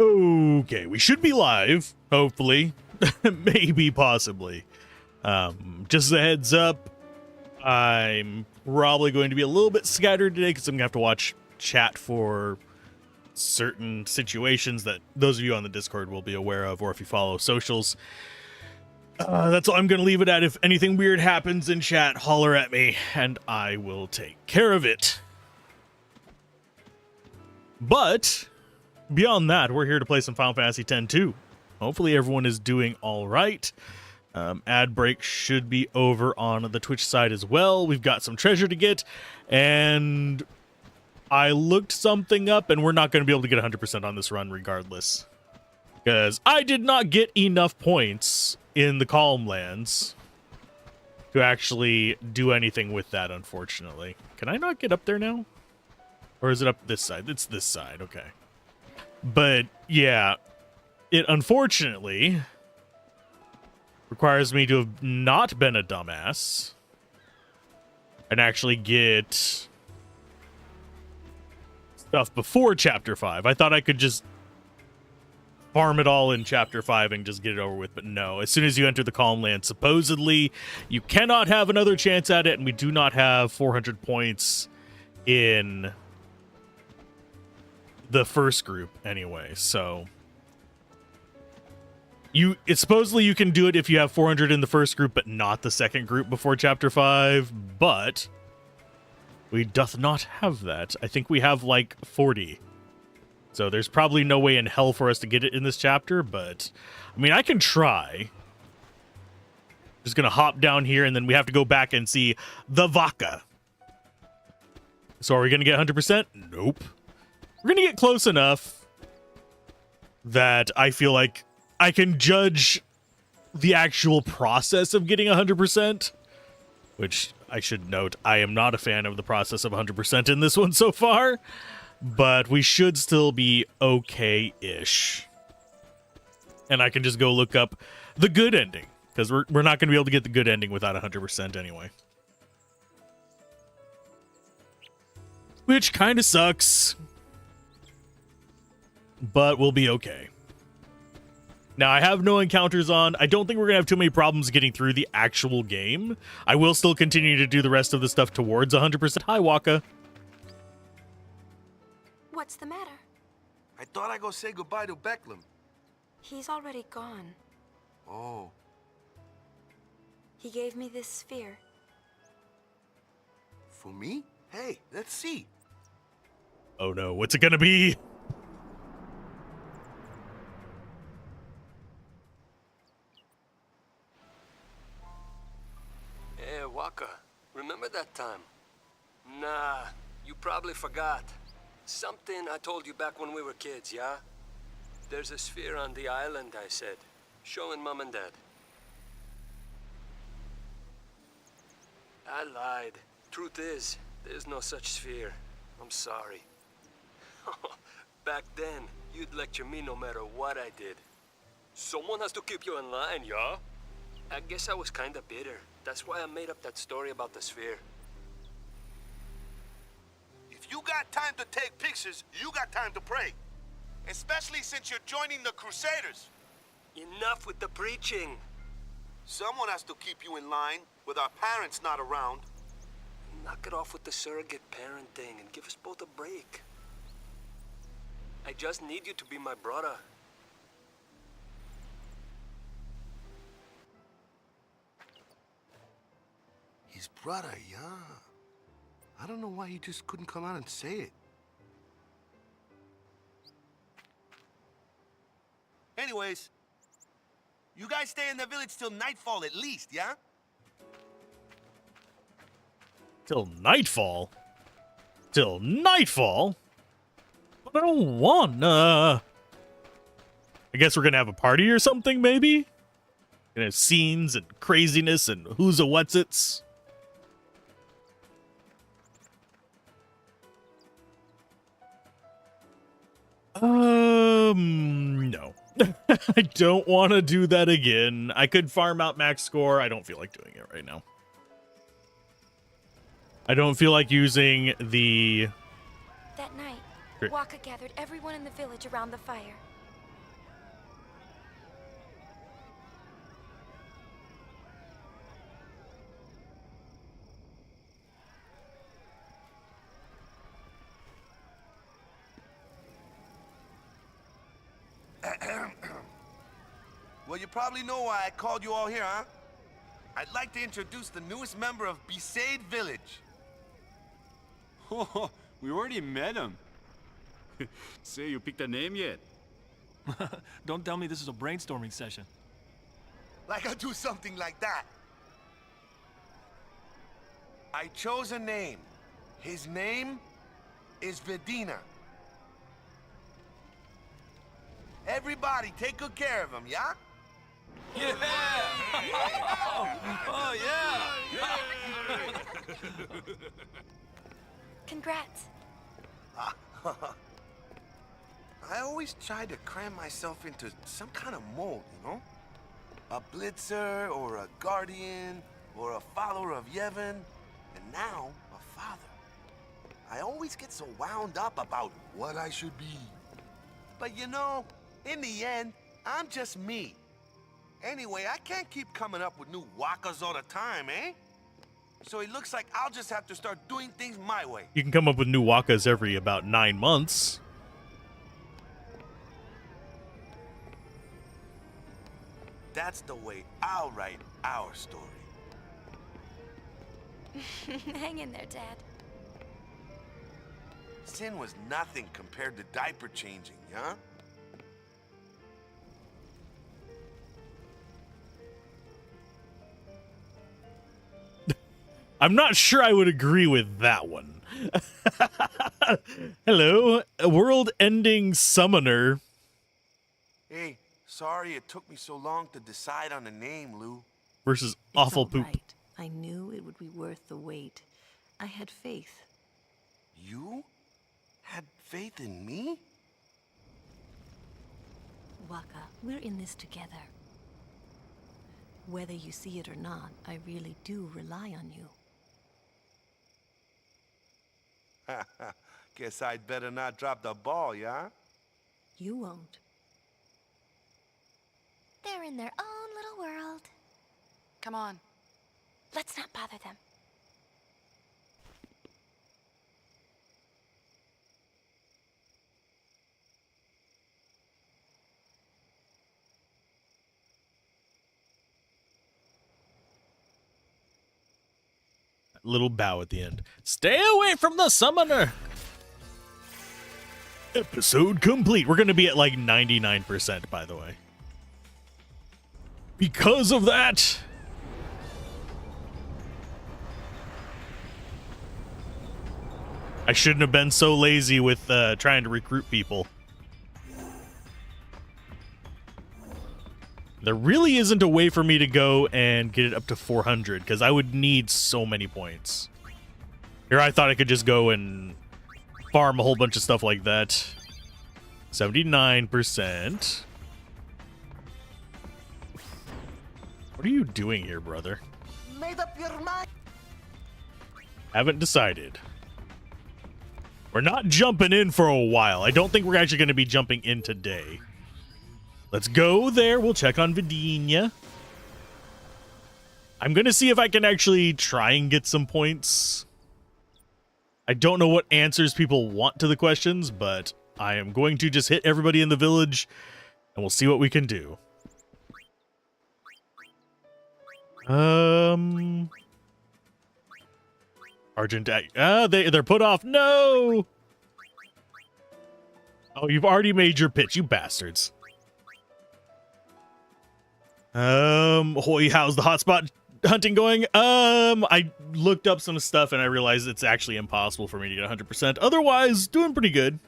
Okay, we should be live, hopefully. Maybe, possibly. Just a heads up, I'm probably going to be a little bit scattered today because I'm going to have to watch chat for certain situations that those of you on the Discord will be aware of, or if you follow socials. That's all I'm going to leave it at. If anything weird happens in chat, holler at me, and I will take care of it. But beyond that, we're here to play some Final Fantasy X too. Hopefully everyone is doing all right. Ad break should be over on the Twitch side as well. We've got some treasure to get, and I looked something up, and we're not going to be able to get 100% on this run regardless, because I did not get enough points in the Calm Lands to actually do anything with that, unfortunately. Can I not get up there now? Or is it up this side? It's this side, okay. But, yeah, it unfortunately requires me to have not been a dumbass and actually get stuff before Chapter 5. I thought I could just farm it all in Chapter 5 and just get it over with, but no. As soon as you enter the Calm Land, supposedly, you cannot have another chance at it, and we do not have 400 points in the first group anyway, so it's supposedly you can do it if you have 400 in the first group but not the second group before Chapter 5, but we doth not have that. I think we have like 40, so there's probably no way in hell for us to get it in this chapter, but I mean, I can try. Just gonna hop down here, and then we have to go back and see the Vaca. So are we gonna get 100%? Nope. We're going to get close enough that I feel like I can judge the actual process of getting 100%, which I should note, I am not a fan of the process of 100% in this one so far, but we should still be okay-ish. And I can just go look up the good ending, because we're not going to be able to get the good ending without 100% anyway. Which kind of sucks, but we'll be okay. Now, I have no encounters on. I don't think we're going to have too many problems getting through the actual game. I will still continue to do the rest of the stuff towards 100%. Hi, Waka. What's the matter? I thought I'd go say goodbye to Becklem. He's already gone. Oh. He gave me this sphere. For me? Hey, let's see. Oh no, what's it going to be? Hey, Waka, remember that time? Nah, you probably forgot. Something I told you back when we were kids, yeah? There's a sphere on the island, I said. Showing Mom and Dad. I lied. Truth is, there's no such sphere. I'm sorry. Back then, you'd lecture me no matter what I did. Someone has to keep you in line, yeah? I guess I was kinda bitter. That's why I made up that story about the sphere. If you got time to take pictures, you got time to pray. Especially since you're joining the Crusaders. Enough with the preaching. Someone has to keep you in line with our parents not around. Knock it off with the surrogate parent thing and give us both a break. I just need you to be my brother. His brother, yeah. I don't know why he just couldn't come out and say it. Anyways, you guys stay in the village till nightfall at least, yeah? Till nightfall? Till nightfall? But I don't wanna. I guess we're gonna have a party or something, maybe? Gonna have scenes and craziness and who's a what's-its. No. I don't want to do that again. I could farm out max score. I don't feel like doing it right now. I don't feel like using the... That night, Great. Waka gathered everyone in the village around the fire. Well, you probably know why I called you all here, huh? I'd like to introduce the newest member of Besaid Village. Oh, we already met him. Say, you picked a name yet? Don't tell me this is a brainstorming session. Like I'll do something like that. I chose a name. His name is Vedina. Everybody, take good care of him, yeah? Yeah! Oh, yeah! Congrats. I always try to cram myself into some kind of mold, you know? A blitzer, or a guardian, or a follower of Yevon, and now a father. I always get so wound up about what I should be. But you know, in the end, I'm just me. Anyway, I can't keep coming up with new wakas all the time, eh? So it looks like I'll just have to start doing things my way. You can come up with new wakas every about 9 months. That's the way I'll write our story. Hang in there, Dad. Sin was nothing compared to diaper changing, huh? I'm not sure I would agree with that one. Hello, a world-ending summoner. Hey, sorry it took me so long to decide on a name, Lou. Versus It's awful all poop. right. I knew it would be worth the wait. I had faith. You had faith in me? Waka, we're in this together. Whether you see it or not, I really do rely on you. Guess I'd better not drop the ball, yeah? You won't. They're in their own little world. Come on. Let's not bother them. Little bow at the end. Stay away from the summoner. Episode complete. We're going to be at like 99%, by the way. Because of that, I shouldn't have been so lazy with trying to recruit people. There really isn't a way for me to go and get it up to 400 because I would need so many points. Here I thought I could just go and farm a whole bunch of stuff like that. 79%. What are you doing here, brother? Made up your mind. Haven't decided. We're not jumping in for a while. I don't think we're actually going to be jumping in today. Let's go there. We'll check on Vedina. I'm going to see if I can actually try and get some points. I don't know what answers people want to the questions, but I am going to just hit everybody in the village, and we'll see what we can do. Argent. They're put off. No! Oh, you've already made your pitch, you bastards. Hoy, how's the hotspot hunting going? I looked up some stuff and I realized it's actually impossible for me to get 100%. Otherwise, doing pretty good.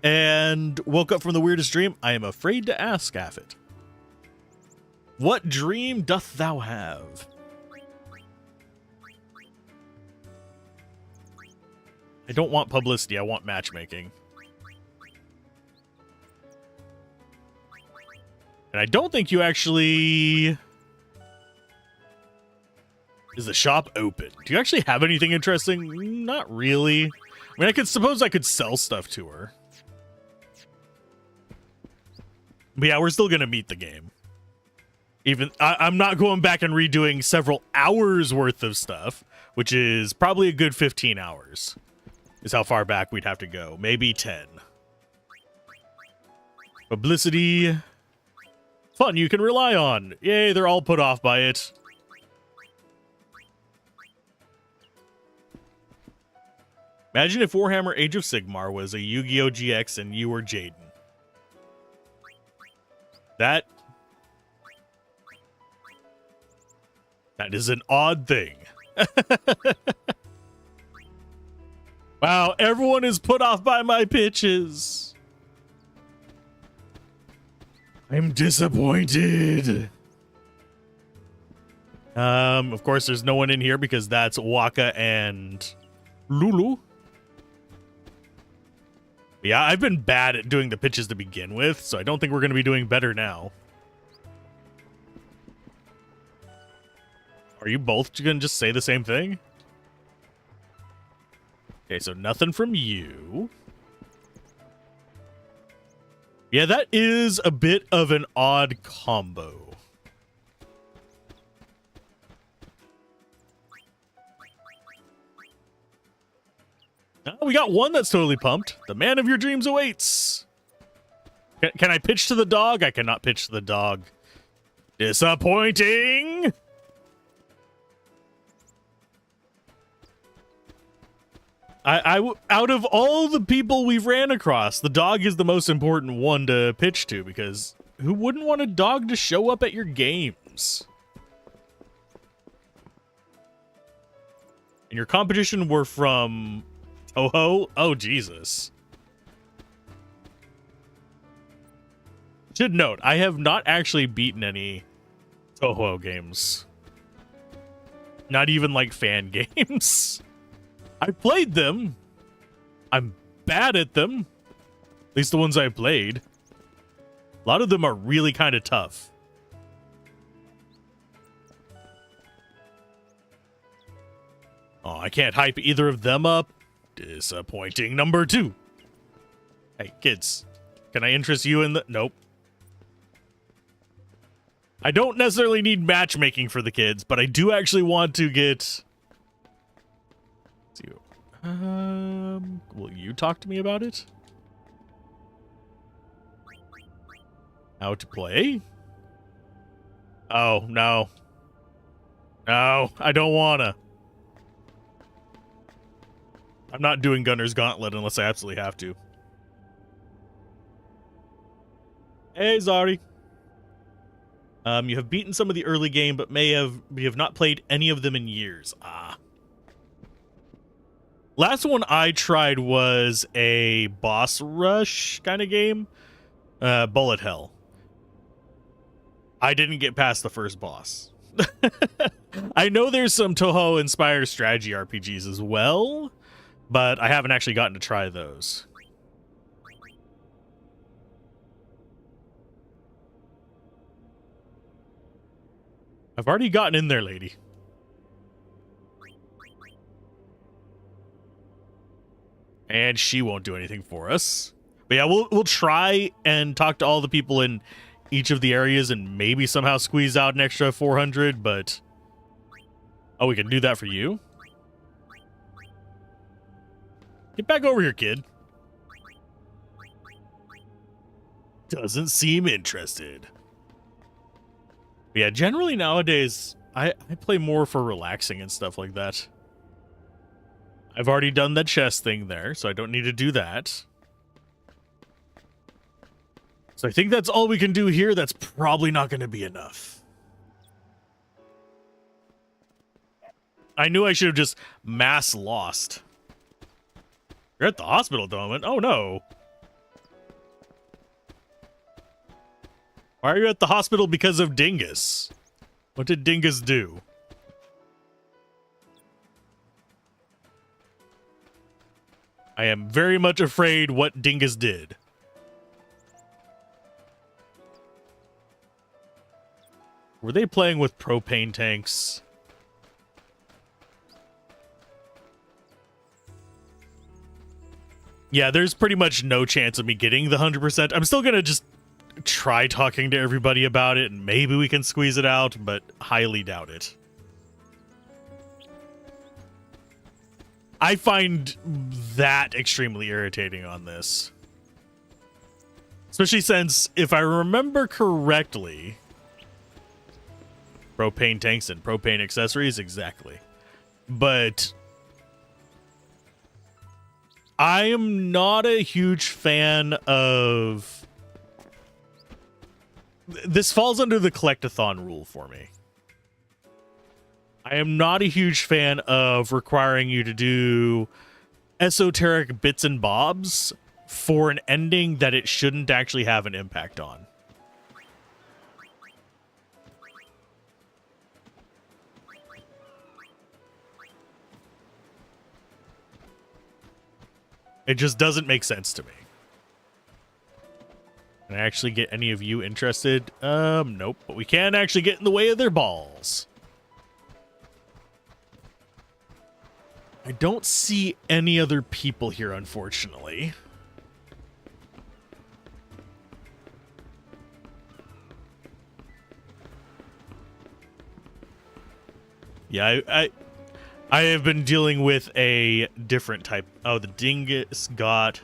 And woke up from the weirdest dream. I am afraid to ask Affit. What dream doth thou have? I don't want publicity, I want matchmaking. And I don't think you actually... Is the shop open? Do you actually have anything interesting? Not really. I mean, I could sell stuff to her. But yeah, we're still gonna meet the game. Even I'm not going back and redoing several hours worth of stuff, which is probably a good 15 hours. Is how far back we'd have to go. Maybe 10. Publicity. Fun you can rely on. Yay, they're all put off by it. Imagine if Warhammer Age of Sigmar was a Yu-Gi-Oh! GX and you were Jaden. That is an odd thing. Wow, everyone is put off by my pitches. I'm disappointed. Of course, there's no one in here because that's Waka and Lulu. Yeah, I've been bad at doing the pitches to begin with, so I don't think we're going to be doing better now. Are you both going to just say the same thing? Okay, so nothing from you. Yeah, that is a bit of an odd combo. Oh, we got one that's totally pumped. The man of your dreams awaits. Can I pitch to the dog? I cannot pitch to the dog. Disappointing. Out of all the people we've ran across, the dog is the most important one to pitch to, because who wouldn't want a dog to show up at your games? And your competition were from Toho? Oh, Jesus. Should note, I have not actually beaten any Toho games. Not even like fan games. I played them. I'm bad at them. At least the ones I played. A lot of them are really kind of tough. Oh, I can't hype either of them up. Disappointing number 2. Hey, kids. Can I interest you in the... Nope. I don't necessarily need matchmaking for the kids, but I do actually want to get... will you talk to me about it? How to play? Oh, no. No, I don't wanna. I'm not doing Gunner's Gauntlet unless I absolutely have to. Hey, Zari. You have beaten some of the early game, but you have not played any of them in years. Ah. Last one I tried was a boss rush kind of game. Bullet Hell. I didn't get past the first boss. I know there's some Toho-inspired strategy RPGs as well, but I haven't actually gotten to try those. I've already gotten in there, lady. And she won't do anything for us. But yeah, we'll try and talk to all the people in each of the areas and maybe somehow squeeze out an extra 400, but... Oh, we can do that for you? Get back over here, kid. Doesn't seem interested. But yeah, generally nowadays, I play more for relaxing and stuff like that. I've already done the chess thing there, so I don't need to do that. So I think that's all we can do here. That's probably not going to be enough. I knew I should have just mass lost. You're at the hospital at the moment. Oh, no. Why are you at the hospital because of Dingus? What did Dingus do? I am very much afraid what Dingus did. Were they playing with propane tanks? Yeah, there's pretty much no chance of me getting the 100%. I'm still going to just try talking to everybody about it, and maybe we can squeeze it out, but highly doubt it. I find that extremely irritating on this. Especially since, if I remember correctly, propane tanks and propane accessories, exactly. But I am not a huge fan of... This falls under the collectathon rule for me. I am not a huge fan of requiring you to do esoteric bits and bobs for an ending that it shouldn't actually have an impact on. It just doesn't make sense to me. Can I actually get any of you interested? Nope. But we can actually get in the way of their balls. I don't see any other people here, unfortunately. Yeah, I have been dealing with a different type. Oh, the dingus got...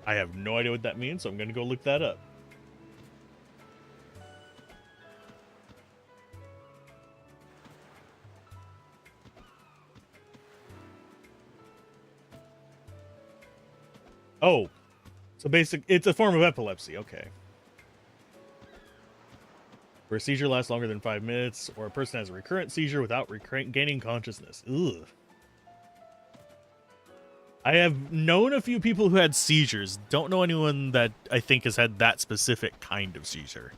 I have no idea what that means, so I'm going to go look that up. Oh, so it's a form of epilepsy. Okay. Where a seizure lasts longer than 5 minutes, or a person has a recurrent seizure without gaining consciousness. Ugh. I have known a few people who had seizures. Don't know anyone that I think has had that specific kind of seizure.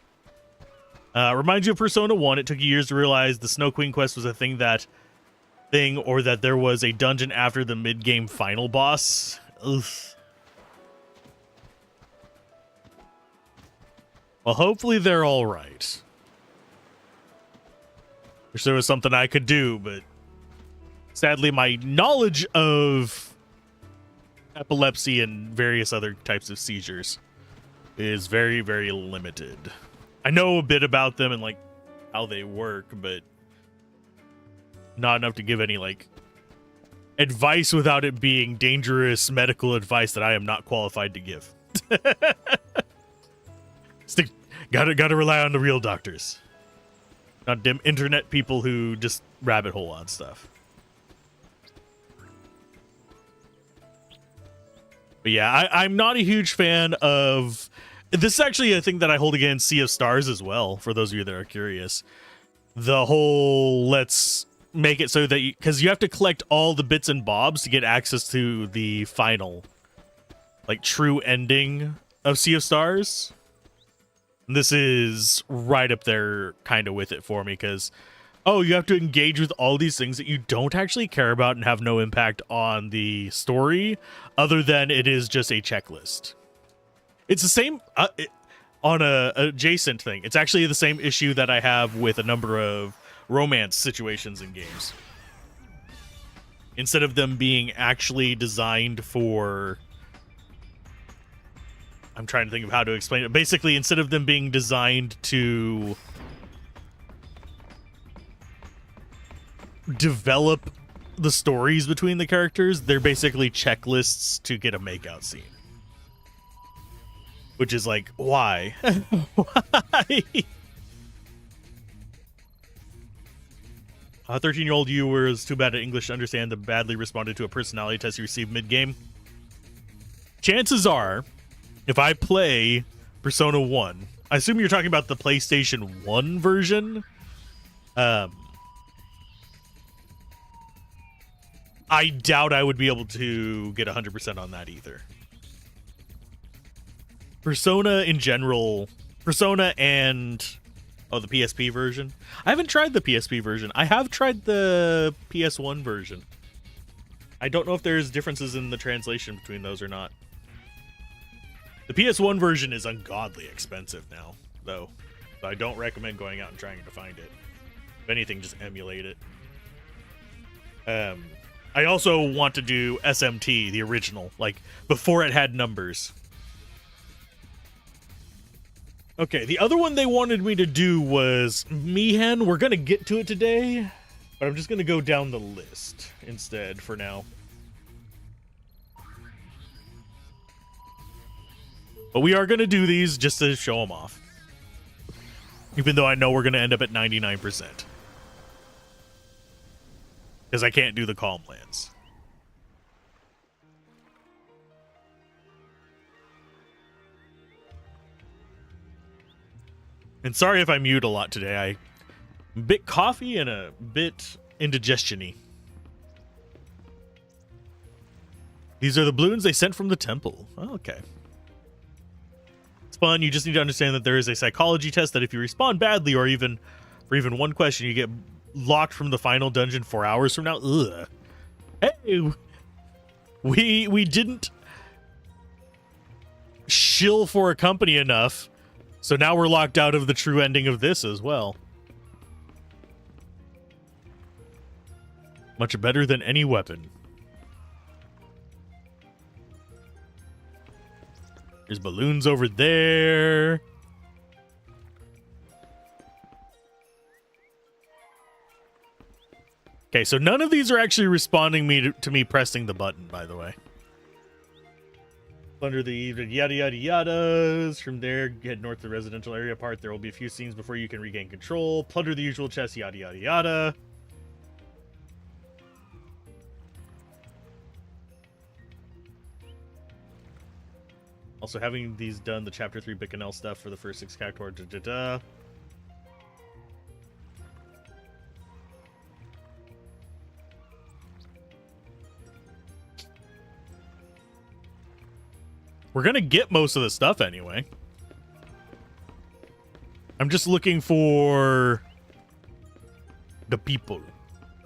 Reminds you of Persona 1. It took you years to realize the Snow Queen quest was a thing, or that there was a dungeon after the mid-game final boss. Ugh. Well, hopefully they're all right. Wish there was something I could do, but sadly my knowledge of epilepsy and various other types of seizures is very, very limited. I know a bit about them and like how they work, but not enough to give any like advice without it being dangerous medical advice that I am not qualified to give. Gotta rely on the real doctors, not dim internet people who just rabbit hole on stuff. But yeah, I'm not a huge fan of... This is actually a thing that I hold against Sea of Stars as well, for those of you that are curious. The whole, let's make it so that you... Because you have to collect all the bits and bobs to get access to the final, like, true ending of Sea of Stars. And this is right up there kind of with it for me, because... Oh, you have to engage with all these things that you don't actually care about and have no impact on the story, other than it is just a checklist. It's the same on a adjacent thing. It's actually the same issue that I have with a number of romance situations in games. Instead of them being actually designed for... I'm trying to think of how to explain it. Basically, instead of them being designed to... develop the stories between the characters, they're basically checklists to get a makeout scene, which is like, why? Why? A 13-year-old you was too bad at English to understand and badly responded to a personality test you received mid-game. Chances are, if I play Persona 1, I assume you're talking about the PlayStation 1 version, I doubt I would be able to get 100% on that either. Persona in general, Persona and... Oh, the PSP version? I haven't tried the PSP version. I have tried the PS1 version. I don't know if there's differences in the translation between those or not. The PS1 version is ungodly expensive now, though. So I don't recommend going out and trying to find it. If anything, just emulate it. I also want to do SMT, the original, like before it had numbers. Okay, the other one they wanted me to do was Mihen. We're going to get to it today, but I'm just going to go down the list instead for now. But we are going to do these just to show them off. Even though I know we're going to end up at 99%. Because I can't do the calm lands. And sorry if I mute a lot today. I'm a bit coffee and a bit indigestion-y. These are the balloons they sent from the temple. Oh, okay. It's fun. You just need to understand that there is a psychology test that if you respond badly or even for even one question, you get locked from the final dungeon 4 hours from now. Ugh. Hey, we didn't shill for a company enough. So now we're locked out of the true ending of this as well. Much better than any weapon. There's balloons over there. Okay, so none of these are actually responding to me pressing the button, by the way. Plunder the yada yada yadas. From there, head north to the residential area part. There will be a few scenes before you can regain control. Plunder the usual chest, yada yada yada. Also, having these done, the Chapter 3 Bicanel stuff for the first 6 characters. We're gonna get most of the stuff anyway. I'm just looking for the people.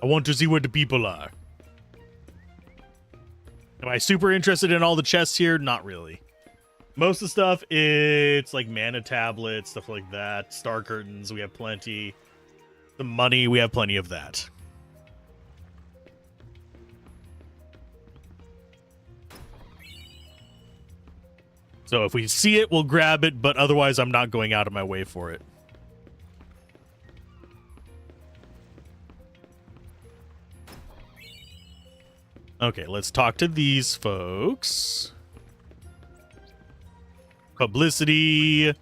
I want to see where the people are. Am I super interested in all the chests here? Not really. Most of the stuff, it's like mana tablets, stuff like that. Star curtains, we have plenty. The money, we have plenty of that. So if we see it, we'll grab it, but otherwise I'm not going out of my way for it. Okay, let's talk to these folks. Publicity.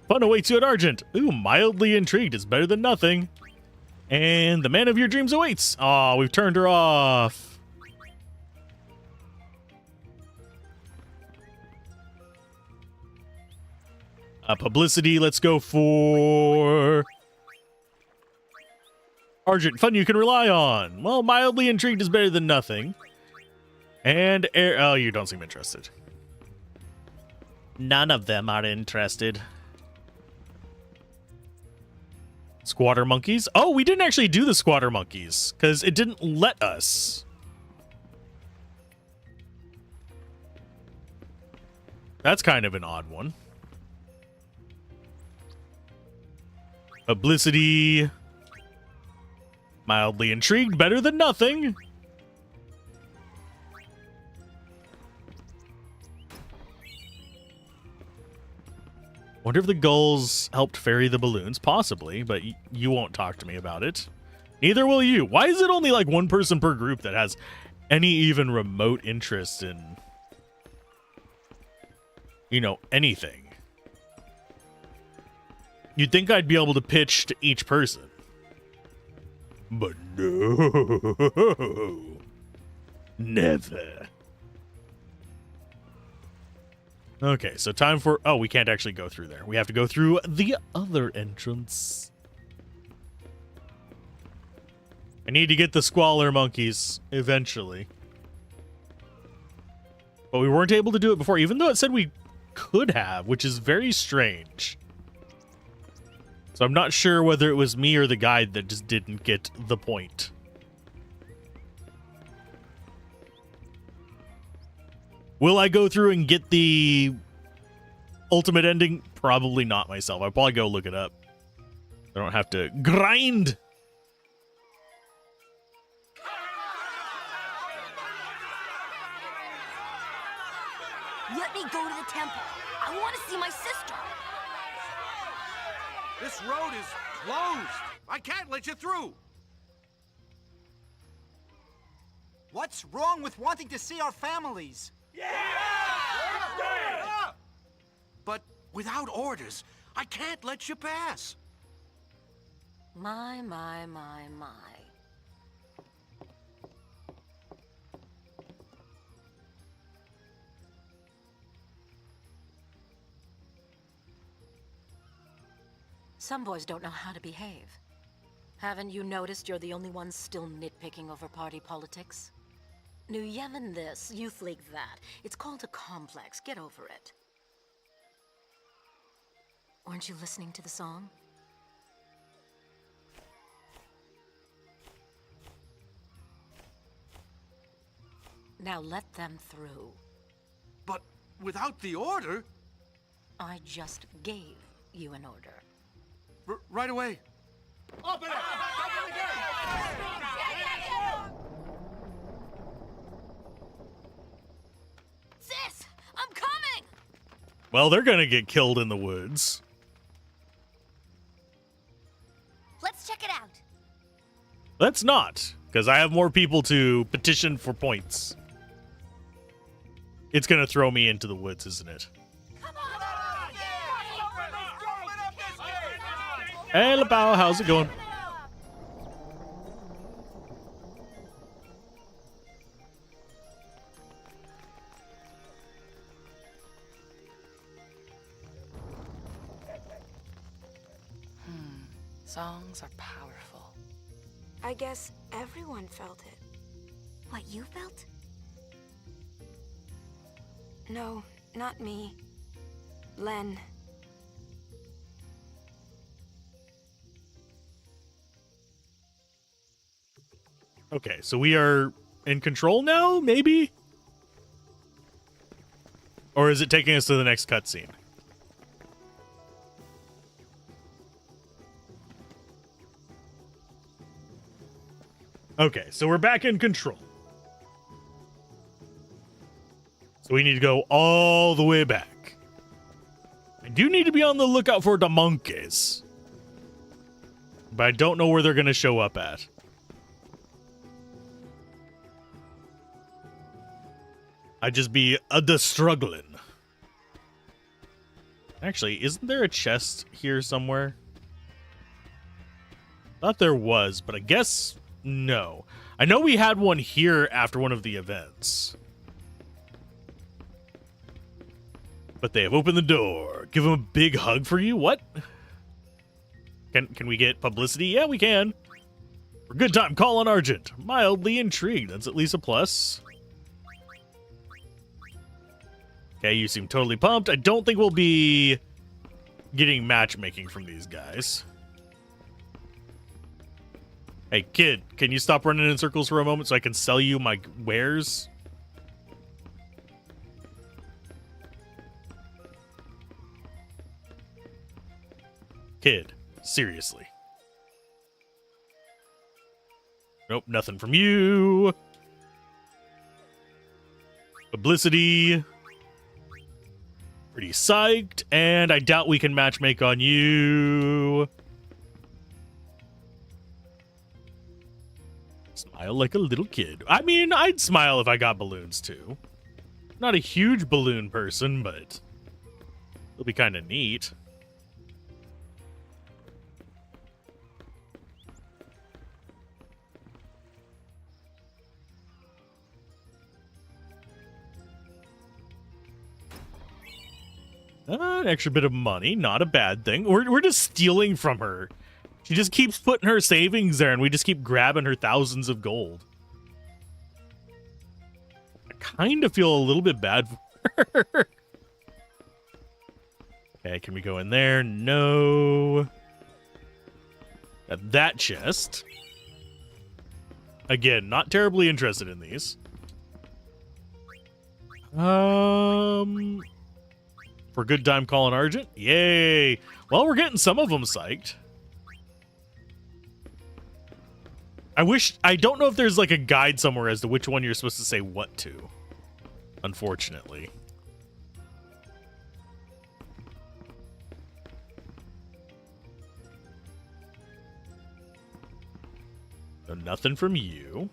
Fun awaits you at Argent. Ooh, mildly intrigued is better than nothing. And the man of your dreams awaits. Aw, we've turned her off. Publicity, let's go for Argent. Fun you can rely on. Well, mildly intrigued is better than nothing. And oh, you don't seem interested. None of them are interested. Squatter monkeys. Oh, we didn't actually do the squatter monkeys because it didn't let us. That's kind of an odd one. Publicity. Mildly intrigued, better than nothing. Wonder if the gulls helped ferry the balloons. Possibly, but you won't talk to me about it. Neither will you. Why is it only like one person per group that has any even remote interest in, you know, anything? You'd think I'd be able to pitch to each person. But no. Never. Okay, so time for... Oh, we can't actually go through there. We have to go through the other entrance. I need to get the squalor monkeys eventually. But we weren't able to do it before, even though it said we could have, which is very strange. So I'm not sure whether it was me or the guide that just didn't get the point. Will I go through and get the ultimate ending? Probably not myself. I'll probably go look it up. I don't have to grind. Let me go to the temple. I want to see my sister. This road is closed. I can't let you through. What's wrong with wanting to see our families? Yeah! But without orders, I can't let you pass. My. Some boys don't know how to behave. Haven't you noticed you're the only one still nitpicking over party politics? New Yemen this, Youth League that. It's called a complex. Get over it. Weren't you listening to the song? Now let them through. But without the order? I just gave you an order. Right away. Open it! Open the gate! Sis, I'm coming! Well, they're gonna get killed in the woods. Let's check it out. Let's not, because I have more people to petition for points. It's gonna throw me into the woods, isn't it? Hey, LaPow, how's it going? Songs are powerful. I guess everyone felt it. What you felt? No, not me. Len. Okay, so we are in control now, maybe? Or is it taking us to the next cutscene? Okay, so we're back in control. So we need to go all the way back. I do need to be on the lookout for the monkeys. But I don't know where they're going to show up at. I just be the struggling. Actually, isn't there a chest here somewhere? Thought there was, but I guess no. I know we had one here after one of the events. But they have opened the door. Give them a big hug for you? What? Can we get publicity? Yeah, we can. For good time, call on Argent. Mildly intrigued. That's at least a plus. Okay, you seem totally pumped. I don't think we'll be getting matchmaking from these guys. Hey, kid, can you stop running in circles for a moment so I can sell you my wares? Kid, seriously. Nope, nothing from you. Publicity. Pretty psyched, and I doubt we can matchmake on you. Smile like a little kid. I mean, I'd smile if I got balloons too. Not a huge balloon person, but it'll be kind of neat. An extra bit of money, not a bad thing. We're just stealing from her. She just keeps putting her savings there, and we just keep grabbing her thousands of gold. I kind of feel a little bit bad for her. Okay, can we go in there? No. Got that chest. Again, not terribly interested in these. For good time calling Argent? Yay! Well, we're getting some of them psyched. I don't know if there's like a guide somewhere as to which one you're supposed to say what to. Unfortunately. So nothing from you.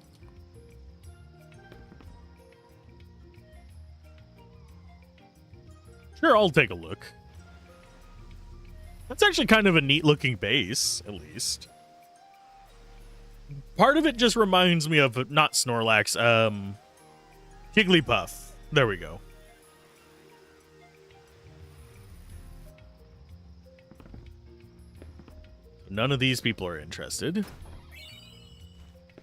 Sure, I'll take a look. That's actually kind of a neat looking base, at least. Part of it just reminds me of, not Snorlax, Jigglypuff. There we go. None of these people are interested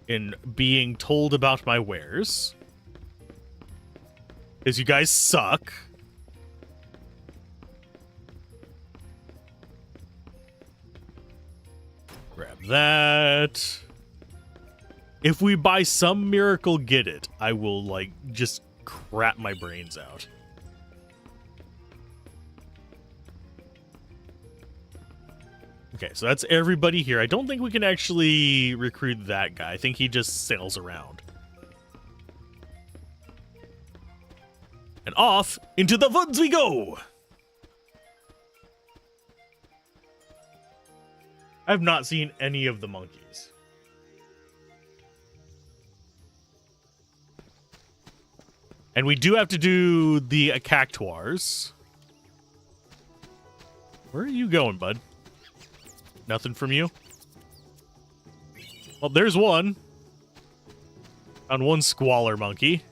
in being told about my wares. Because you guys suck. Grab that. If we by some miracle get it, I will, like, just crap my brains out. Okay, so that's everybody here. I don't think we can actually recruit that guy. I think he just sails around. And off into the woods we go! I have not seen any of the monkeys. And we do have to do the cactuars. Where are you going, bud? Nothing from you? Well, there's one. On one squalor monkey.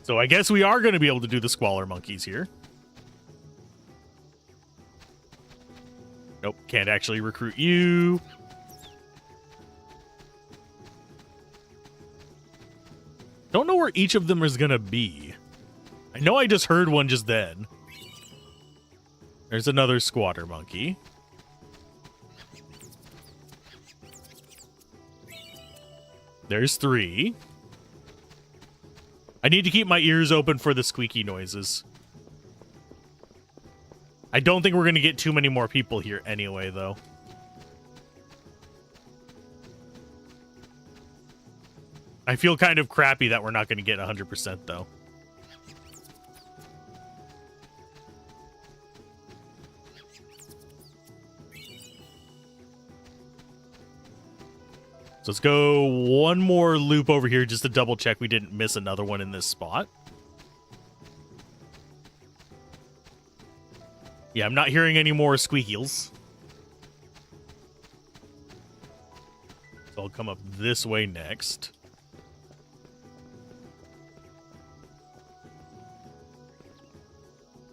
So I guess we are going to be able to do the squalor monkeys here. Nope, can't actually recruit you. Don't know where each of them is going to be. I know I just heard one just then. There's another squatter monkey. There's 3. I need to keep my ears open for the squeaky noises. I don't think we're going to get too many more people here anyway, though. I feel kind of crappy that we're not going to get 100%, though. So let's go one more loop over here just to double check we didn't miss another one in this spot. Yeah, I'm not hearing any more squeakles. So I'll come up this way next.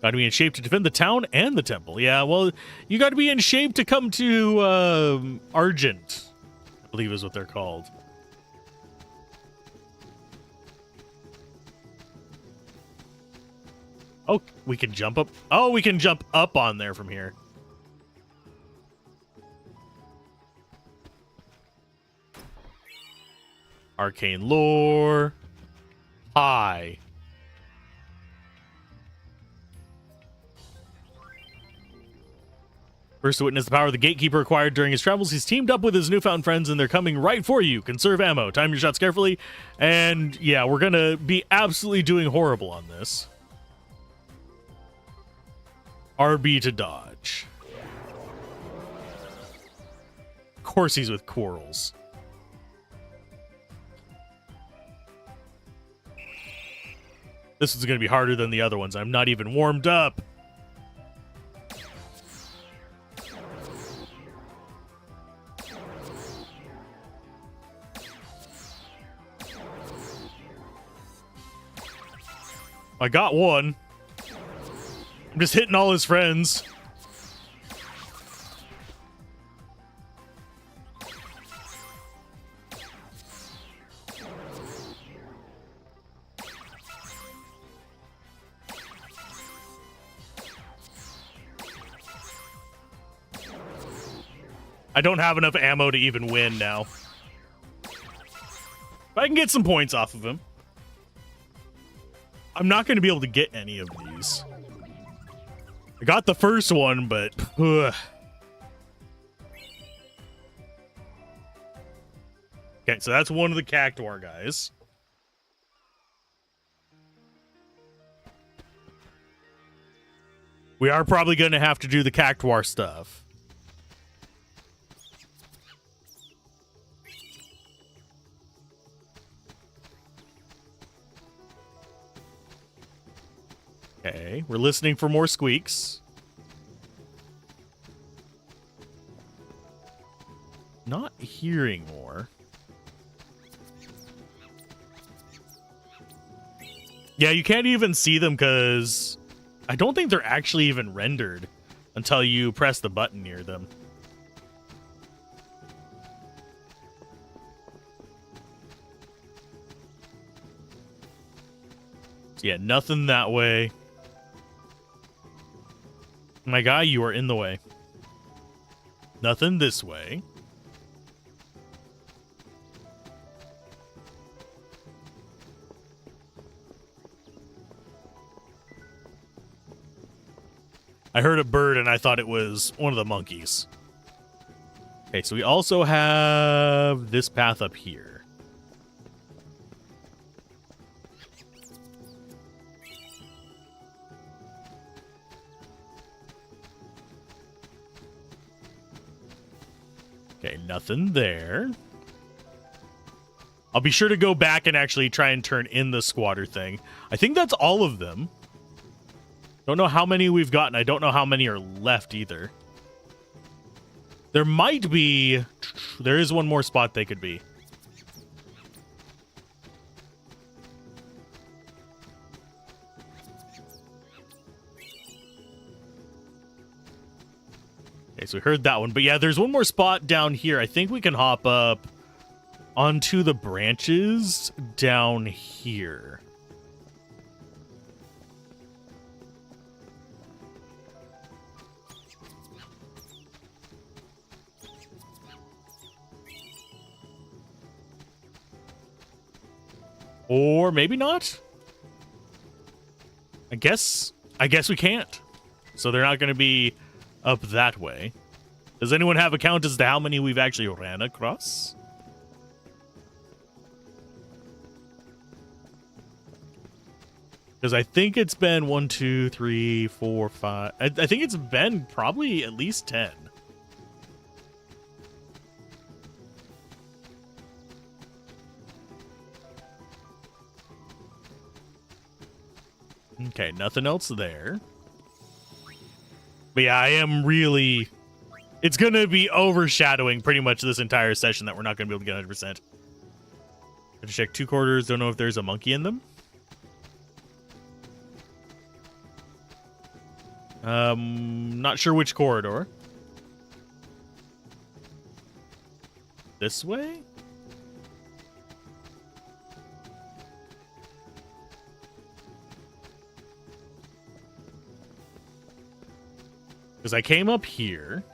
Got to be in shape to defend the town and the temple. Yeah, well, you got to be in shape to come to Argent, I believe is what they're called. Oh, we can jump up. Oh, we can jump up on there from here. Arcane lore. Hi. First to witness the power the Gatekeeper acquired during his travels, he's teamed up with his newfound friends, and they're coming right for you. Conserve ammo. Time your shots carefully. And, yeah, we're going to be absolutely doing horrible on this. RB to dodge. Of course he's with corals. This is going to be harder than the other ones. I'm not even warmed up. I got one. I'm just hitting all his friends. I don't have enough ammo to even win now. But I can get some points off of him. I'm not going to be able to get any of these. I got the first one, but... Ugh. Okay, so that's one of the cactuar guys. We are probably going to have to do the cactuar stuff. Okay, we're listening for more squeaks. Not hearing more. Yeah, you can't even see them because I don't think they're actually even rendered until you press the button near them. So yeah, nothing that way. My guy, you are in the way. Nothing this way. I heard a bird and I thought it was one of the monkeys. Okay, so we also have this path up here. Okay, nothing there. I'll be sure to go back and actually try and turn in the squatter thing. I think that's all of them. Don't know how many we've gotten. I don't know how many are left either. There might be... There is one more spot they could be. Okay, so we heard that one. But yeah, there's one more spot down here. I think we can hop up onto the branches down here. Or maybe not. I guess we can't. So they're not going to be up that way. Does anyone have a count as to how many we've actually ran across? Because I think it's been 1, 2, 3, 4, 5. I think it's been probably at least 10. Okay, nothing else there. But yeah, I am really... It's going to be overshadowing pretty much this entire session that we're not going to be able to get 100%. Have to check 2 quarters. Don't know if there's a monkey in them. Not sure which corridor. This way? Because I came up here.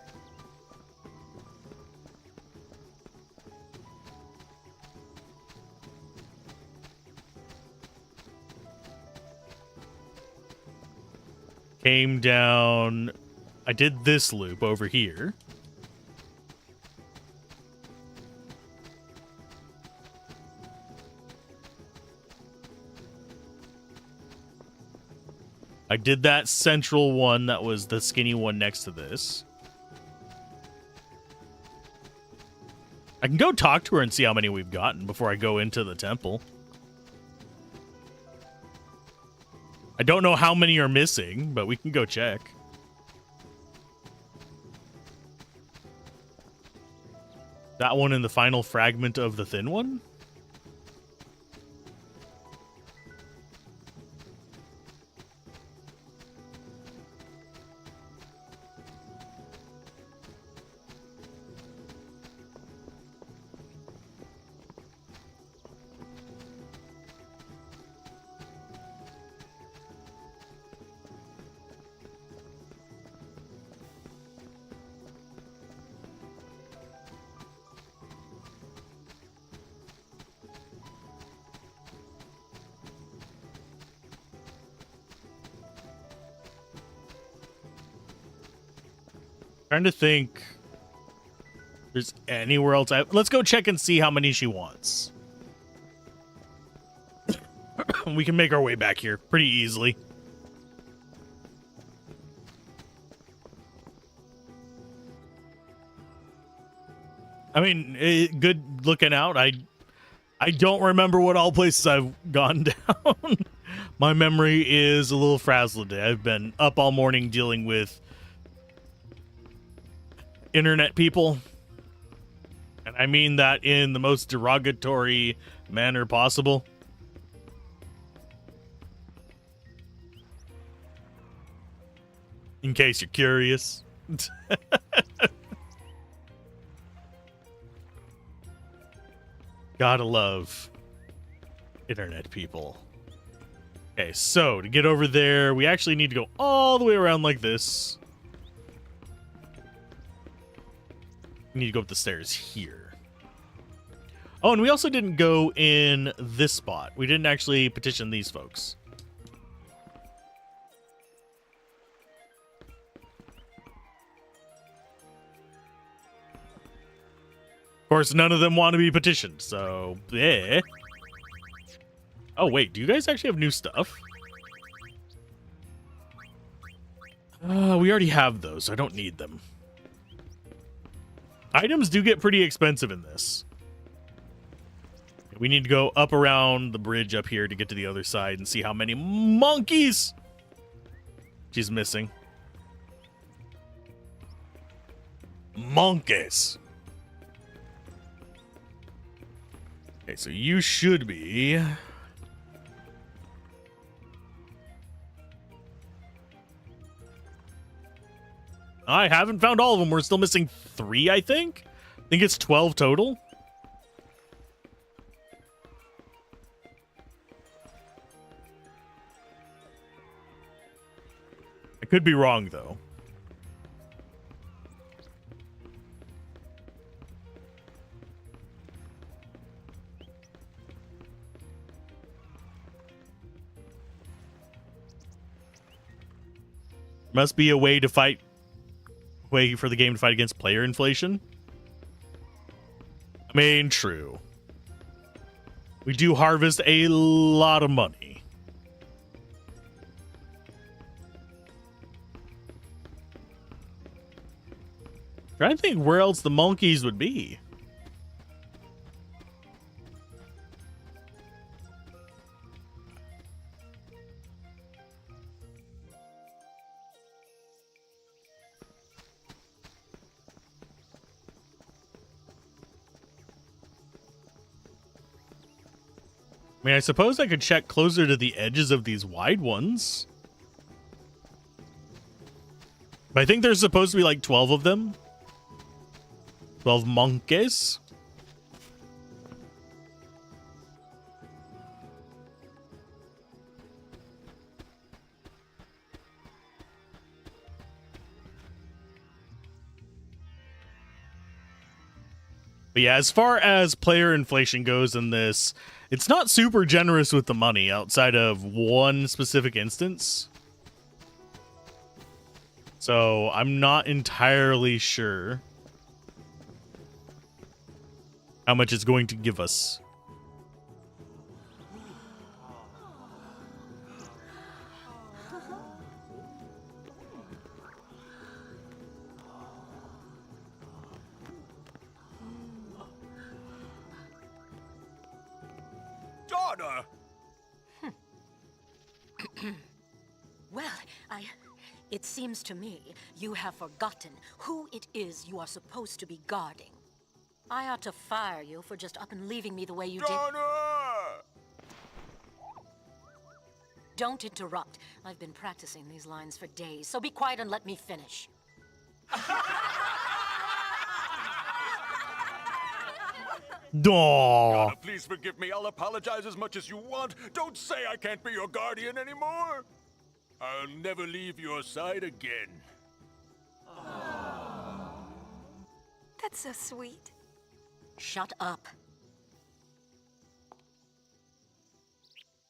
Came down. I did this loop over here. I did that central one that was the skinny one next to this. I can go talk to her and see how many we've gotten before I go into the temple. I don't know how many are missing, but we can go check. That one in the final fragment of the thin one? Trying to think if there's anywhere else. Let's go check and see how many she wants. We can make our way back here pretty easily. I mean, good looking out. I don't remember what all places I've gone down. My memory is a little frazzled today. I've been up all morning dealing with internet people. And I mean that in the most derogatory manner possible. In case you're curious. Gotta love internet people. Okay, so to get over there, we actually need to go all the way around like this. We need to go up the stairs here. Oh, and we also didn't go in this spot. We didn't actually petition these folks. Of course, none of them want to be petitioned, so yeah. Oh, wait, do you guys actually have new stuff? We already have those, so I don't need them. Items do get pretty expensive in this. We need to go up around the bridge up here to get to the other side and see how many monkeys she's missing. Monkeys. Okay, so you should be... I haven't found all of them. We're still missing 3, I think. I think it's 12 total. I could be wrong, though. Must be a way to fight... way for the game to fight against player inflation. I mean, true. We do harvest a lot of money. Trying to think where else the monkeys would be. I mean, I suppose I could check closer to the edges of these wide ones. But I think there's supposed to be like 12 of them. 12 monkeys. But yeah, as far as player inflation goes in this, it's not super generous with the money outside of one specific instance. So I'm not entirely sure how much it's going to give us. Daughter! Well, it seems to me you have forgotten who it is you are supposed to be guarding. I ought to fire you for just up and leaving me the way you did. Don't interrupt. I've been practicing these lines for days, so be quiet and let me finish. Aw. Please forgive me. I'll apologize as much as you want. Don't say I can't be your guardian anymore. I'll never leave your side again. That's so sweet. Shut up.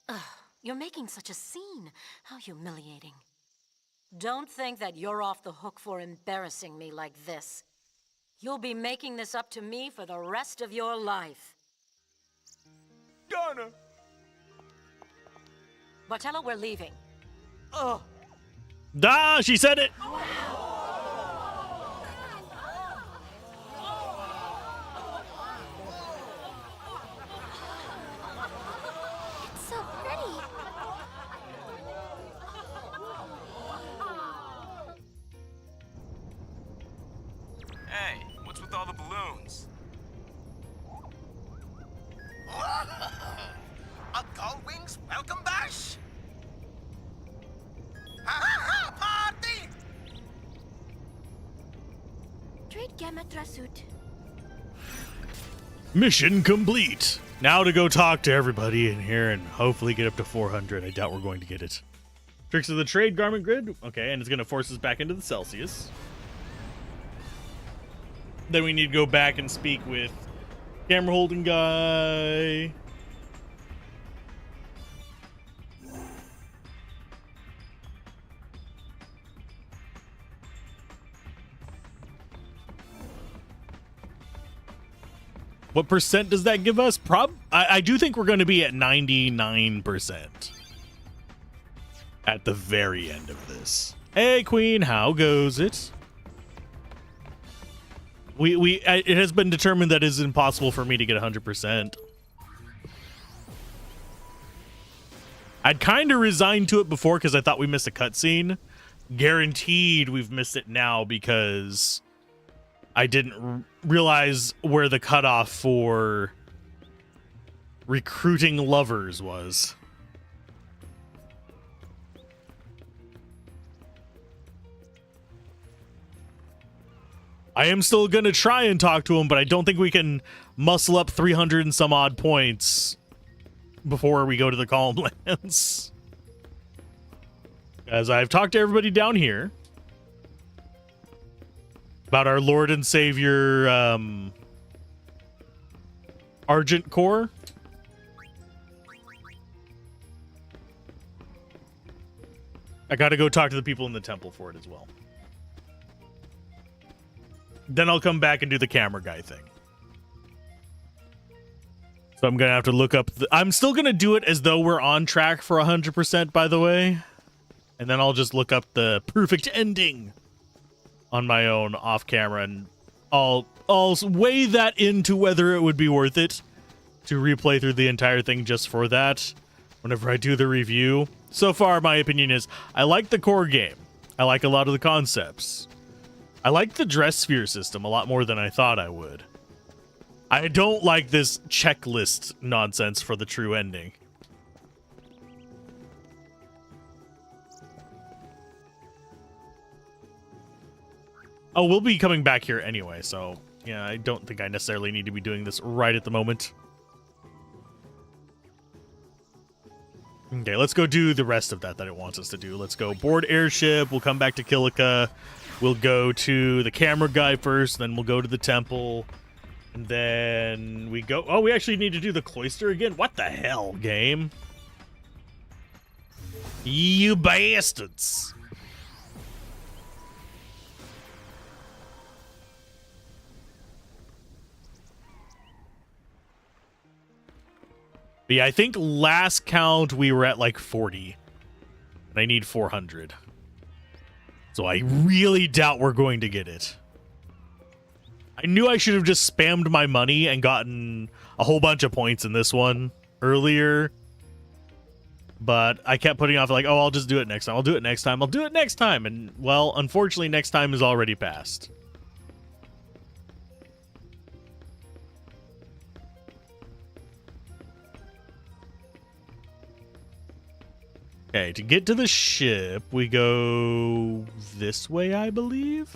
Ugh, you're making such a scene. How humiliating. Don't think that you're off the hook for embarrassing me like this. You'll be making this up to me for the rest of your life. Donna! Bartello, we're leaving. Ah, she said it. It's so pretty. the balloons. A Gullwings welcome bash? Ha party! Trade gamma trasut. Mission complete. Now to go talk to everybody in here and hopefully get up to 400. I doubt we're going to get it. Tricks of the trade garment grid. Okay, and it's going to force us back into the Celsius. Then we need to go back and speak with camera holding guy. What percent does that give us? I do think we're going to be at 99% at the very end of this. Hey, Queen, how goes it? It has been determined that it is impossible for me to get 100%. I'd kind of resigned to it before because I thought we missed a cutscene. Guaranteed we've missed it now because I didn't realize where the cutoff for recruiting lovers was. I am still going to try and talk to him, but I don't think we can muscle up 300 and some odd points before we go to the Calm Lands. As I've talked to everybody down here about our Lord and Savior, Argent Core. I got to go talk to the people in the temple for it as well. Then I'll come back and do the camera guy thing. So I'm going to have to look up... I'm still going to do it as though we're on track for 100%, by the way. And then I'll just look up the perfect ending on my own off camera. And I'll weigh that into whether it would be worth it to replay through the entire thing just for that whenever I do the review. So far, my opinion is I like the core game. I like a lot of the concepts. I like the dress sphere system a lot more than I thought I would. I don't like this checklist nonsense for the true ending. Oh, we'll be coming back here anyway, so yeah, I don't think I necessarily need to be doing this right at the moment. Okay, let's go do the rest of that it wants us to do. Let's go board airship. We'll come back to Kilika. We'll go to the camera guy first, then we'll go to the temple. And then we go... Oh, we actually need to do the cloister again? What the hell, game? You bastards! But yeah, I think last count we were at like 40. And I need 400. So I really doubt we're going to get it. I knew I should have just spammed my money and gotten a whole bunch of points in this one earlier. But I kept putting off like, oh, I'll just do it next time. I'll do it next time. I'll do it next time. And, well, unfortunately, next time is already passed. Okay, to get to the ship, we go this way, I believe.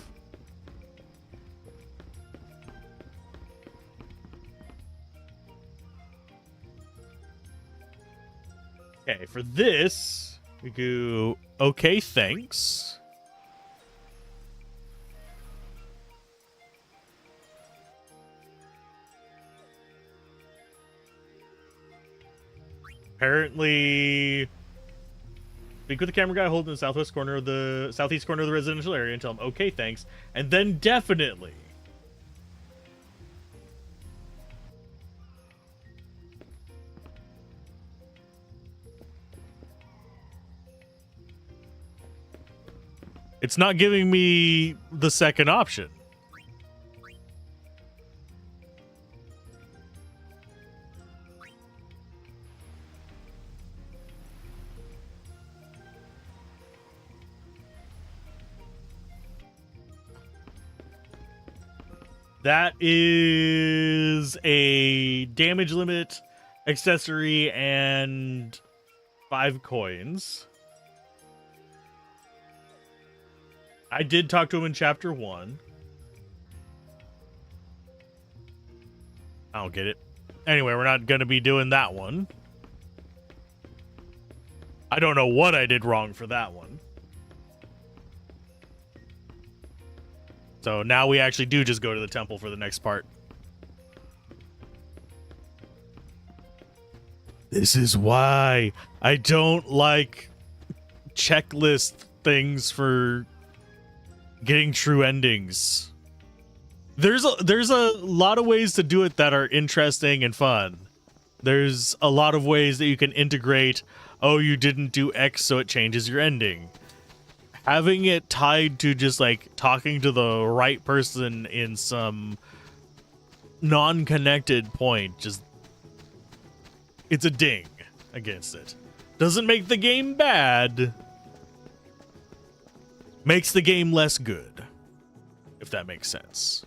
Okay, for this, we go, okay, thanks. Apparently... Speak with the camera guy holding the southeast corner of the residential area and tell him, okay, thanks. And then definitely. It's not giving me the second option. That is a damage limit, accessory, and 5 coins. I did talk to him in chapter 1. I don't get it. Anyway, we're not going to be doing that one. I don't know what I did wrong for that one. So now we actually do just go to the temple for the next part. This is why I don't like checklist things for getting true endings. There's a lot of ways to do it that are interesting and fun. There's a lot of ways that you can integrate, oh, you didn't do X, so it changes your ending. Having it tied to just like talking to the right person in some non-connected point, just it's a ding against it. Doesn't make the game bad. Makes the game less good, if that makes sense.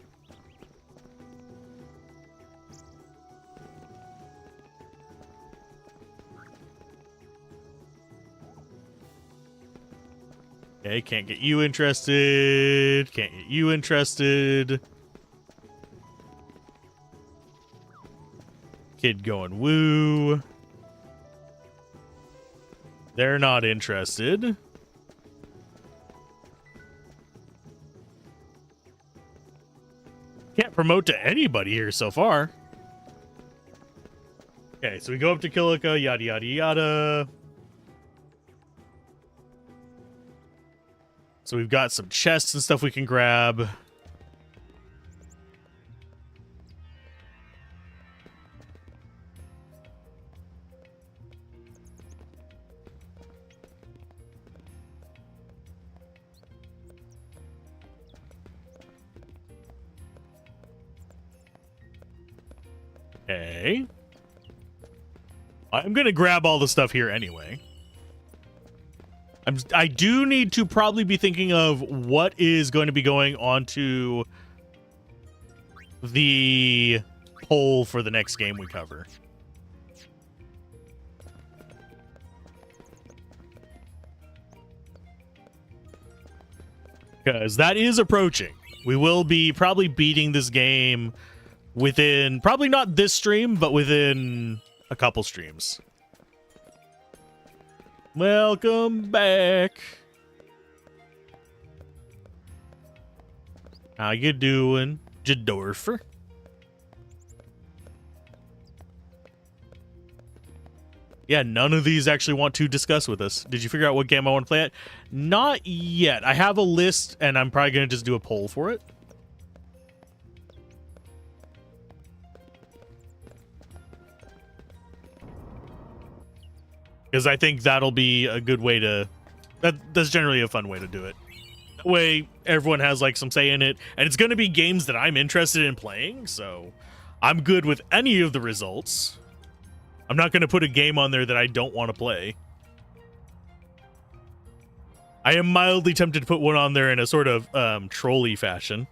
Okay, can't get you interested. Can't get you interested. Kid going woo. They're not interested. Can't promote to anybody here so far. Okay, so we go up to Kilika, yada yada yada. So we've got some chests and stuff we can grab. Okay. I'm gonna grab all the stuff here anyway. I do need to probably be thinking of what is going to be going onto the poll for the next game we cover. Because that is approaching. We will be probably beating this game within, probably not this stream, but within a couple streams. Welcome back. How you doing, Jadorfer? Yeah, none of these actually want to discuss with us. Did you figure out what game I want to play at? Not yet. I have a list, and I'm probably going to just do a poll for it. Because I think that'll be a good way to... That's generally a fun way to do it. That way, everyone has like some say in it. And it's going to be games that I'm interested in playing, so I'm good with any of the results. I'm not going to put a game on there that I don't want to play. I am mildly tempted to put one on there in a sort of trolley fashion.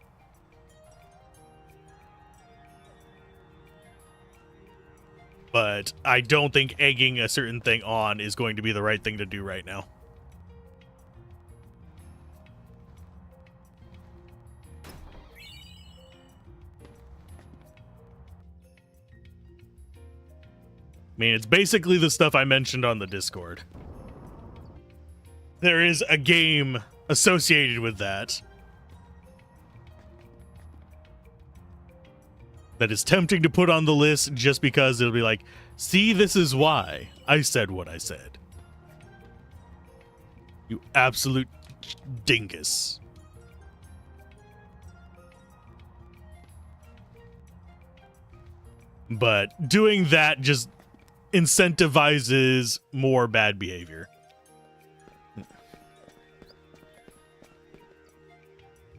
But I don't think egging a certain thing on is going to be the right thing to do right now. I mean, it's basically the stuff I mentioned on the Discord. There is a game associated with that that is tempting to put on the list just because it'll be like, see, this is why I said what I said. You absolute dingus. But doing that just incentivizes more bad behavior.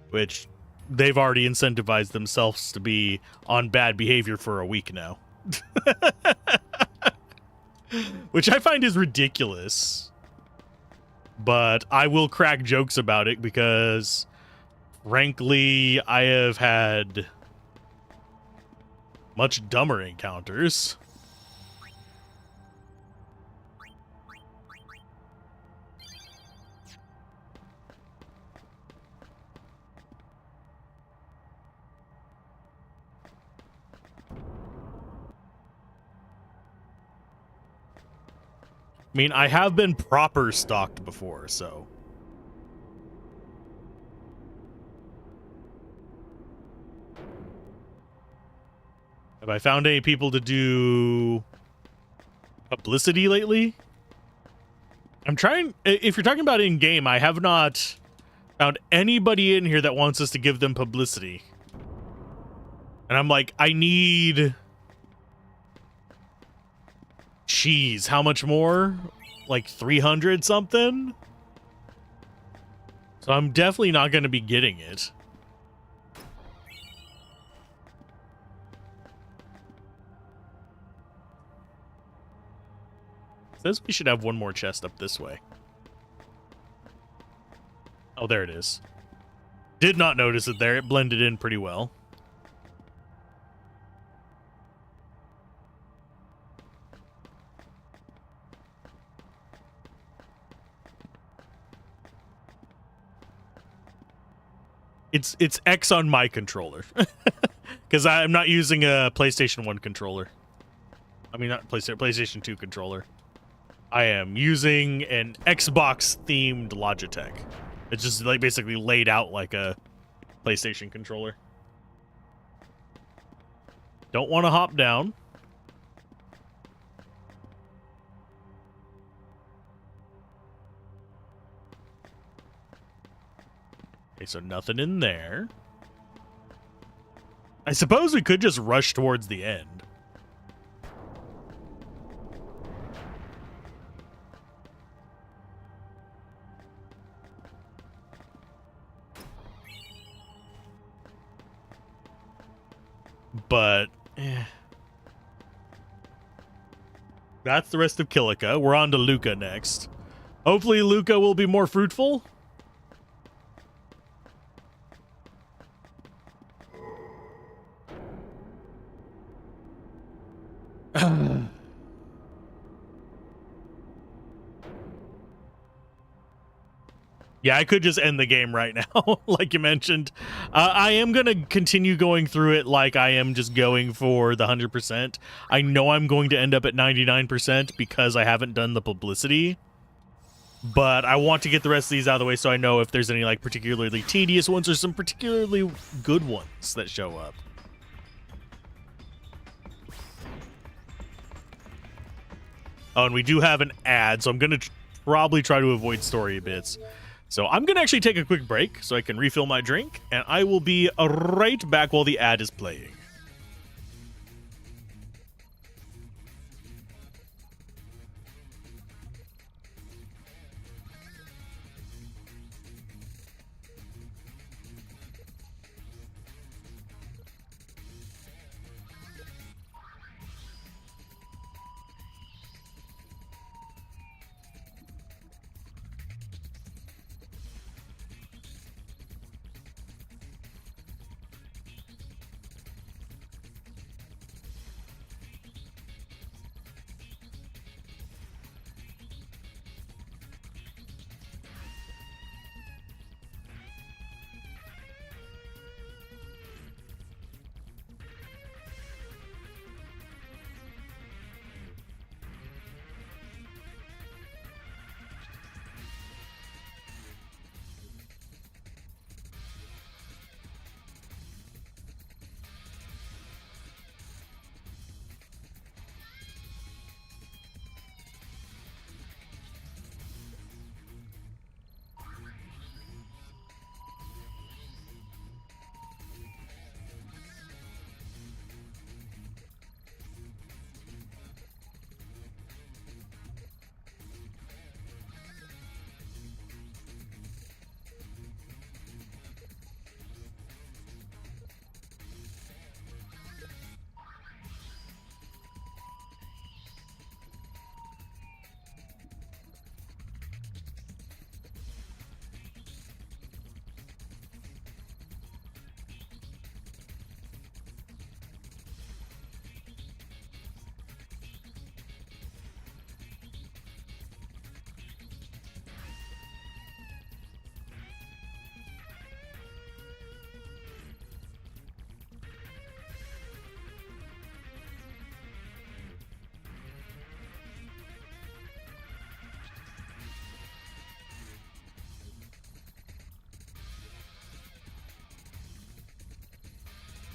Which they've already incentivized themselves to be on bad behavior for a week now. Which I find is ridiculous. But I will crack jokes about it because, frankly, I have had Much dumber encounters. I mean, I have been proper stalked before, so. Have I found any people to do publicity lately? I'm trying, if you're talking about in-game, I have not found anybody in here that wants us to give them publicity. And I'm like, I need... Jeez, how much more? Like 300 something? So I'm definitely not going to be getting it. Says we should have one more chest up this way. Oh, there it is. Did not notice it there. It blended in pretty well. It's X on my controller. Because I'm not using a PlayStation 1 controller. I mean, not PlayStation 2 controller. I am using an Xbox-themed Logitech. It's just like basically laid out like a PlayStation controller. Don't want to hop down. Okay, so nothing in there. I suppose we could just rush towards the end. But that's the rest of Kilika. We're on to Luca next. Hopefully Luca will be more fruitful. Yeah, I could just end the game right now, like you mentioned. I am going to continue going through it like I am just going for the 100%. I know I'm going to end up at 99% because I haven't done the publicity. But I want to get the rest of these out of the way so I know if there's any like particularly tedious ones or some particularly good ones that show up. Oh, and we do have an ad, so I'm going to probably try to avoid story bits. So I'm going to actually take a quick break so I can refill my drink, and I will be right back while the ad is playing.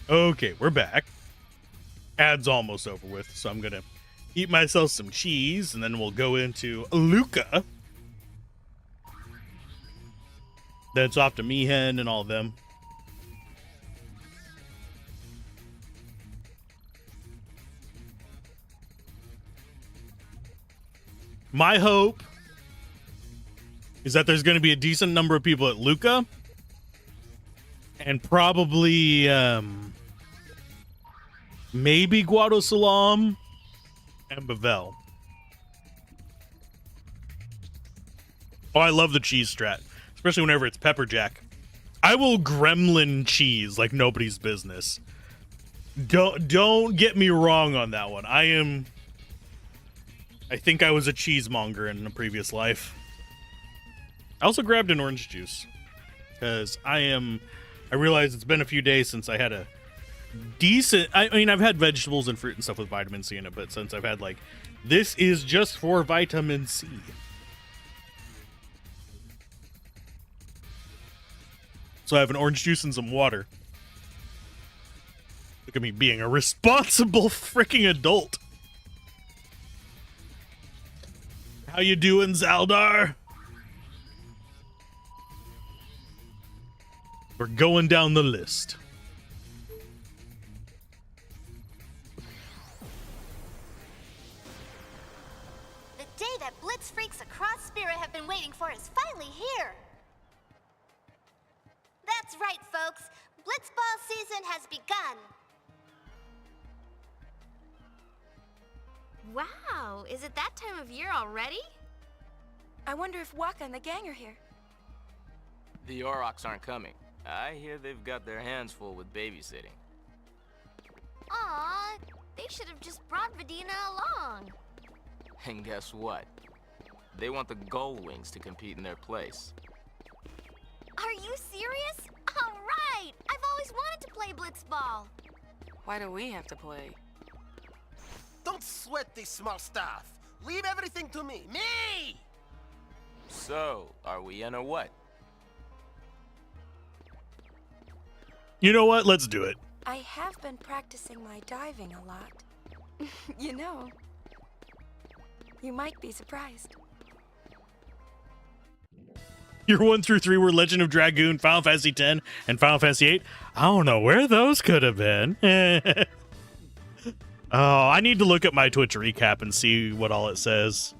Okay, we're back. Ad's almost over with, so I'm gonna eat myself some cheese, and then we'll go into Luca. Then it's off to Meehan and all of them. My hope is that there's going to be a decent number of people at Luca, and probably maybe Guado Salam and Bavel. Oh, I love the cheese strat, especially whenever it's pepper jack. I will gremlin cheese like nobody's business. Don't get me wrong on that one. I think I was a cheesemonger in a previous life. I also grabbed an orange juice because I realized it's been a few days since I had a decent, I mean, I've had vegetables and fruit and stuff with vitamin C in it, but since I've had like, this is just for vitamin C. So I have an orange juice and some water. Look at me being a responsible freaking adult. How you doing, Zaldar? We're going down the list. The day that Blitz freaks across Spirit have been waiting for is finally here. That's right, folks. Blitzball season has begun. Wow, is it that time of year already? I wonder if Waka and the gang are here. The Aurochs aren't coming. I hear they've got their hands full with babysitting. Aw, they should have just brought Vidina along. And guess what? They want the Gold Wings to compete in their place. Are you serious? All right! I've always wanted to play Blitzball. Why do we have to play? Don't sweat this small stuff. Leave everything to me. Me! So, are we in or what? You know what? Let's do it. I have been practicing my diving a lot. You know, you might be surprised. Your 1 through 3 were Legend of Dragoon, Final Fantasy X, and Final Fantasy VIII. I don't know where those could have been. Oh, I need to look at my Twitch recap and see what all it says.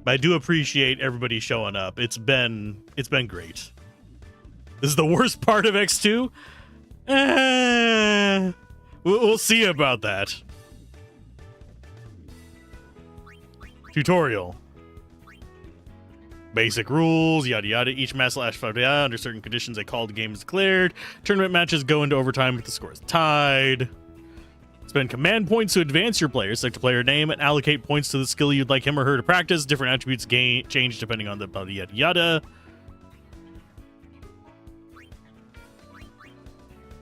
But I do appreciate everybody showing up. It's been great. This is the worst part of X-2? We'll see about that. Tutorial. Basic rules, yada yada. Each match under certain conditions, a called game is declared. Tournament matches go into overtime if the score is tied. Spend command points to advance your player. Select a player name and allocate points to the skill you'd like him or her to practice. Different attributes change depending on the yada yada.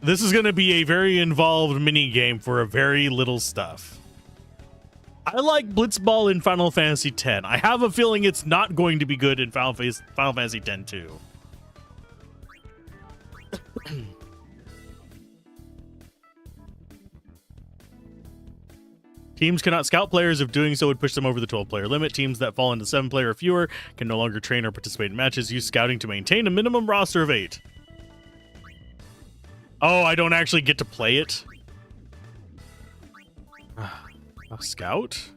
This is going to be a very involved mini game for a very little stuff. I like Blitzball in Final Fantasy X. I have a feeling it's not going to be good in Final Fantasy X too. Teams cannot scout players if doing so would push them over the 12-player limit. Teams that fall into 7-player or fewer can no longer train or participate in matches. Use scouting to maintain a minimum roster of 8. Oh, I don't actually get to play it? A scout?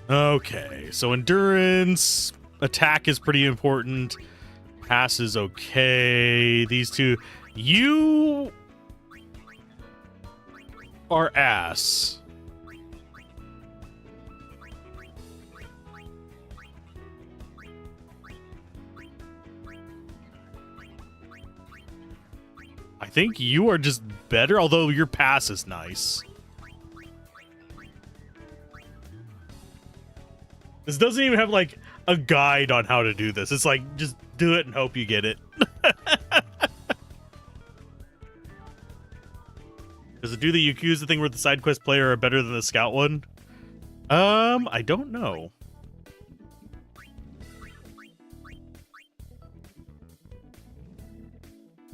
Okay, so endurance, attack is pretty important. Pass is okay. These two, you are ass. I think you are just better, although your pass is nice. This doesn't even have, like, a guide on how to do this. It's like, just do it and hope you get it. Does it do the Yakuza thing where the side quest player are better than the scout one? I don't know.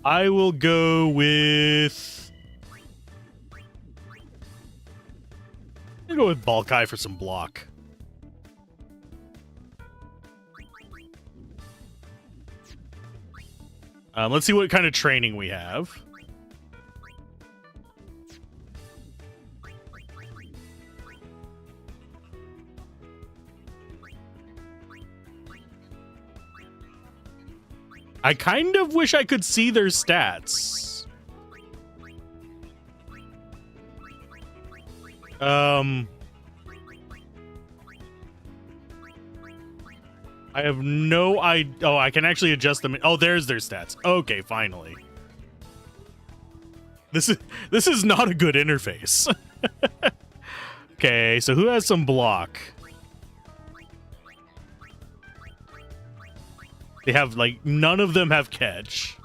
I will go with... I'll go with Balkai for some block. Let's see what kind of training we have. I kind of wish I could see their stats. I have no idea. Oh, I can actually adjust them. Oh, there's their stats. Okay, finally. This is not a good interface. Okay, so who has some block? They have, like, none of them have catch.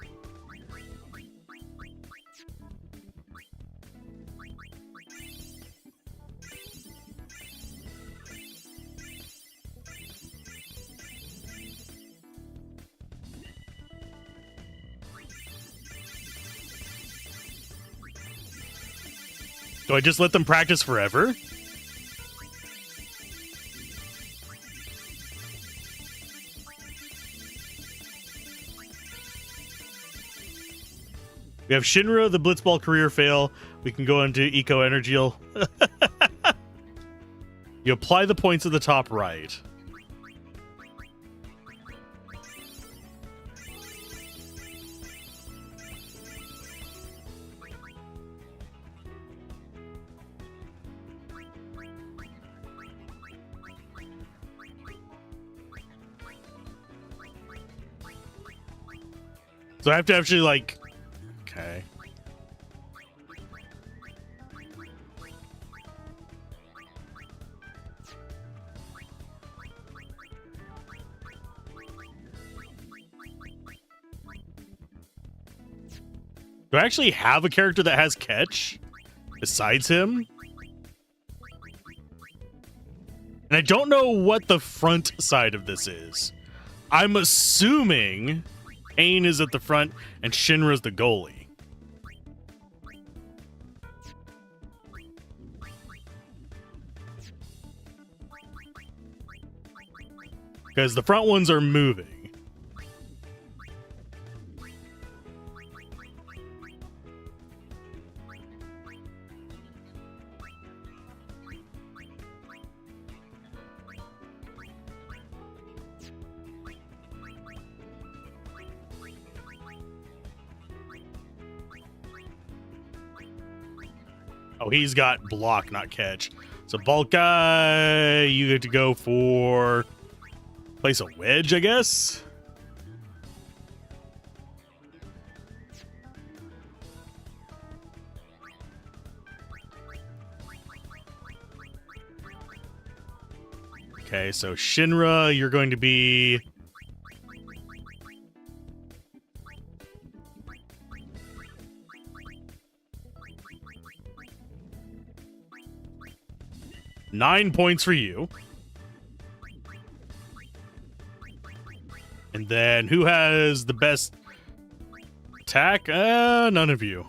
Do I just let them practice forever? We have Shinra, the Blitzball career fail. We can go into Eco Energy. You apply the points at the top right. So I have to actually, like... Okay. Do I actually have a character that has catch besides him? And I don't know what the front side of this is. I'm assuming Ain is at the front and Shinra's the goalie. Because the front ones are moving. Oh, he's got block, not catch. So Balkai, you get to go for place a wedge, I guess. Okay, so Shinra, you're going to be... $9 points for you. And then who has the best attack? None of you.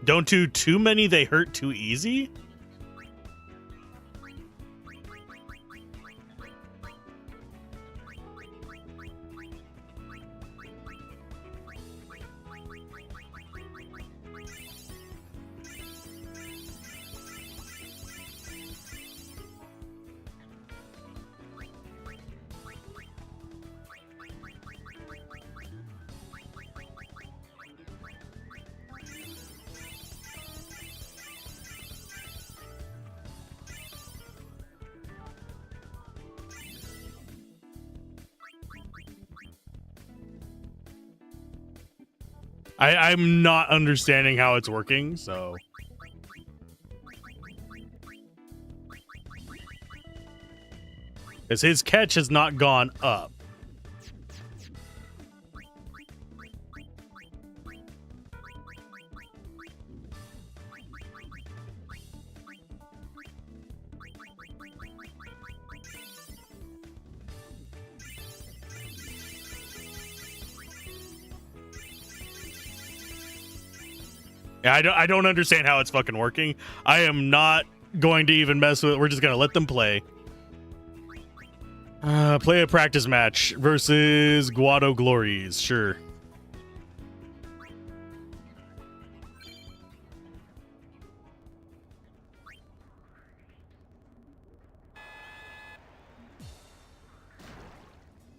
Don't do too many, they hurt too easy? I'm not understanding how it's working, so... Because his catch has not gone up. Yeah, I don't understand how it's fucking working. I am not going to even mess with it. We're just going to let them play. Play a practice match versus Guado Glories. Sure.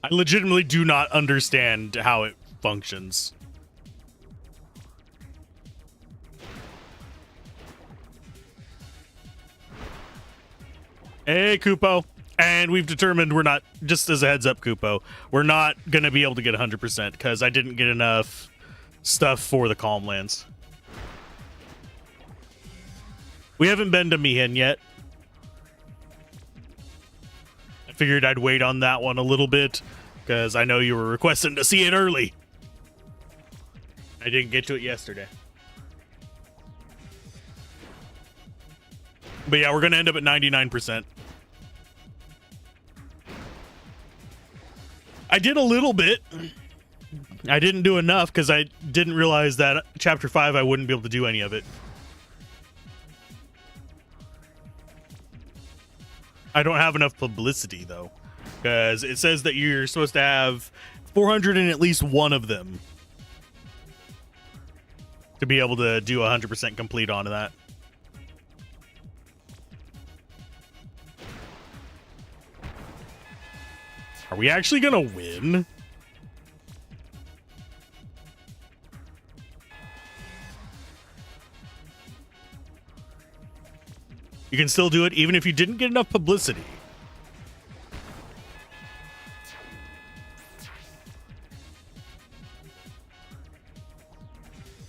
I legitimately do not understand how it functions. Hey, Kupo. And we've determined we're not, just as a heads up, Kupo, we're not going to be able to get 100% because I didn't get enough stuff for the Calm Lands. We haven't been to Mihin yet. I figured I'd wait on that one a little bit because I know you were requesting to see it early. I didn't get to it yesterday. But yeah, we're going to end up at 99%. I did a little bit. I didn't do enough because I didn't realize that Chapter 5 I wouldn't be able to do any of it. I don't have enough publicity, though, because it says that you're supposed to have 400 in at least one of them to be able to do 100% complete on that. Are we actually gonna win? You can still do it even if you didn't get enough publicity.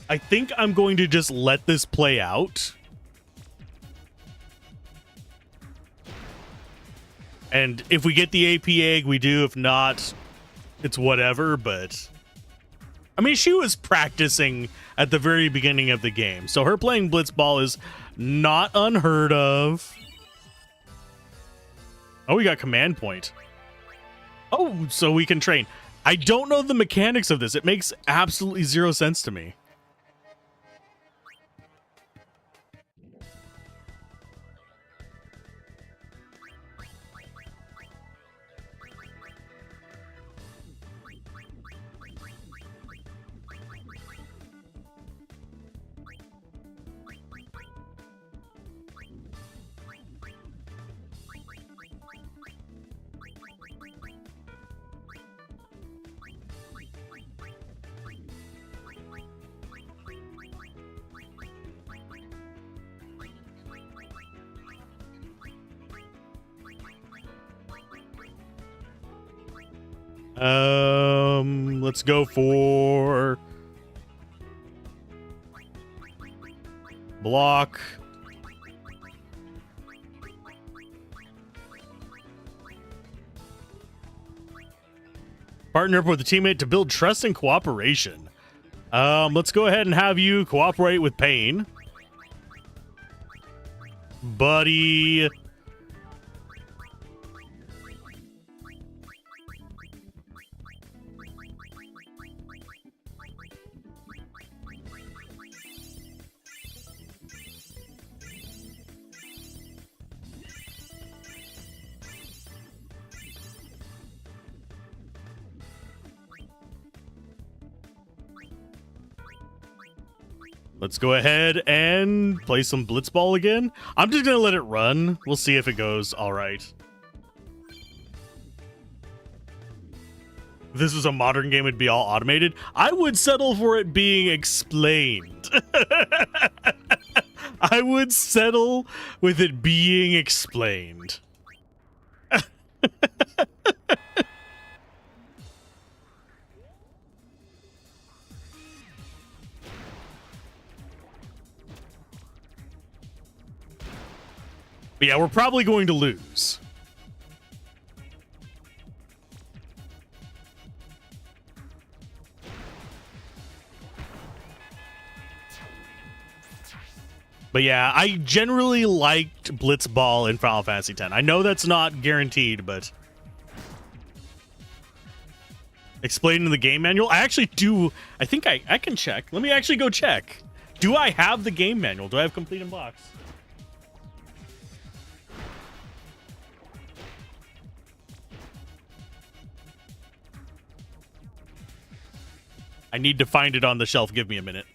I think I'm going to just let this play out. And if we get the AP egg, we do. If not, it's whatever. But I mean, she was practicing at the very beginning of the game, so her playing Blitzball is not unheard of. Oh, we got command point. Oh, so we can train. I don't know the mechanics of this. It makes absolutely zero sense to me. Let's go for block. Partner up with a teammate to build trust and cooperation. Let's go ahead and have you cooperate with Pain. Buddy. Let's go ahead and play some Blitzball again. I'm just going to let it run. We'll see if it goes all right. If this was a modern game, it'd be all automated. I would settle for it being explained. I would settle with it being explained. But yeah, we're probably going to lose. But yeah, I generally liked Blitzball in Final Fantasy X. I know that's not guaranteed, but explained in the game manual. I actually do. I think I can check. Let me actually go check. Do I have the game manual? Do I have complete in box? I need to find it on the shelf. Give me a minute.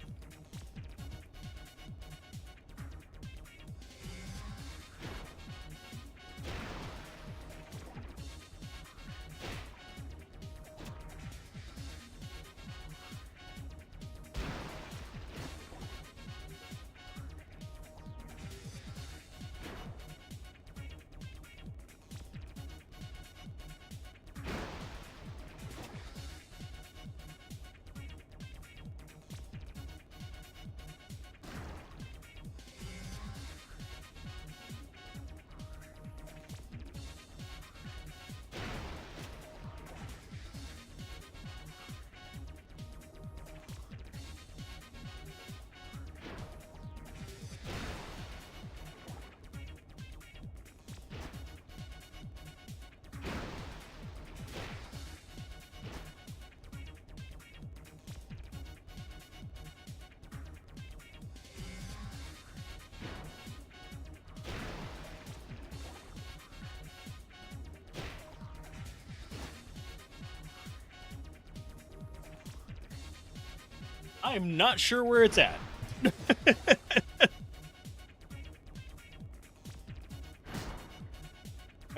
I'm not sure where it's at. I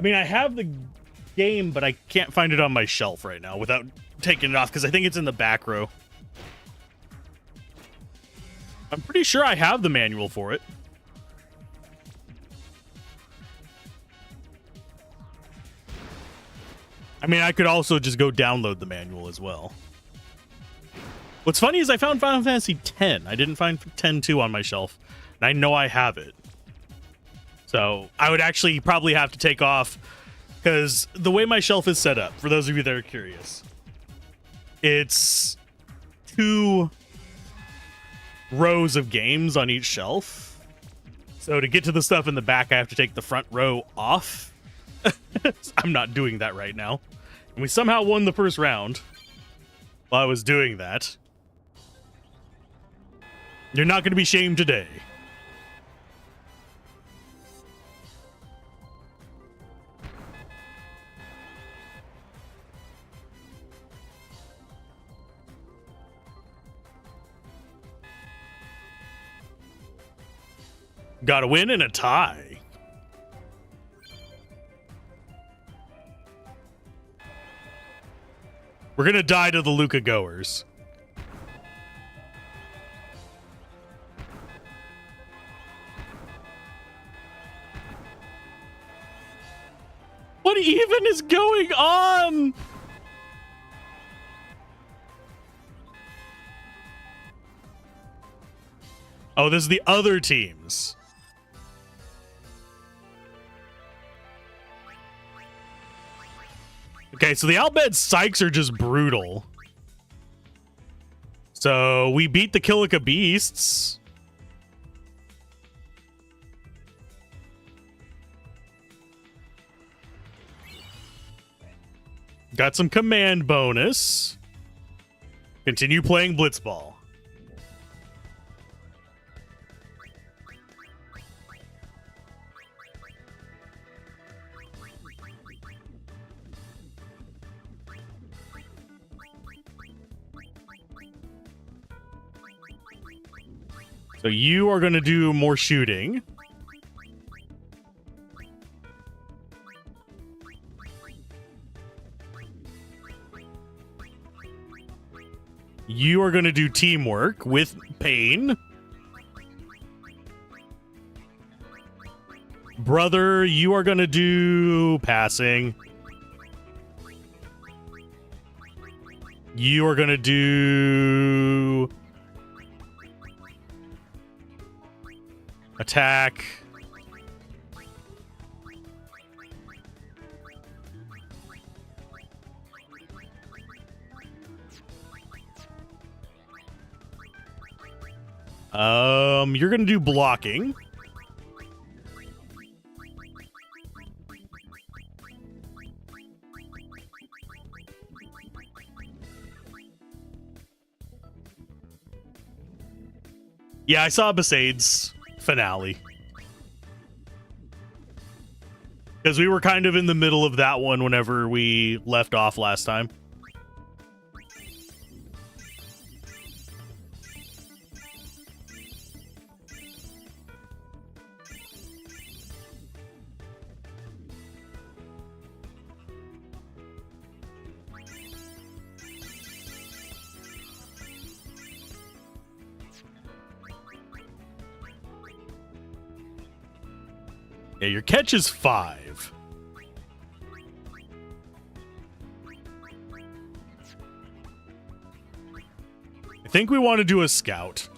mean, I have the game, but I can't find it on my shelf right now without taking it off because I think it's in the back row. I'm pretty sure I have the manual for it. I mean, I could also just go download the manual as well. What's funny is I found Final Fantasy X. I didn't find X-2 on my shelf, and I know I have it. So I would actually probably have to take off, because the way my shelf is set up, for those of you that are curious, it's 2 rows of games on each shelf. So to get to the stuff in the back, I have to take the front row off. I'm not doing that right now. And we somehow won the first round while I was doing that. You're not going to be shamed today. Got a win and a tie. We're going to die to the Luca goers. What even is going on? Oh, this is the other teams. Okay, so the Albed Sykes are just brutal. So we beat the Killica Beasts. Got some command bonus. Continue playing Blitzball. So you are going to do more shooting. You are going to do teamwork with Pain. Brother, you are going to do passing. You are going to do attack. You're gonna do blocking. Yeah, I saw Besaid's finale. Because we were kind of in the middle of that one whenever we left off last time. Yeah, your catch is 5. I think we want to do a scout.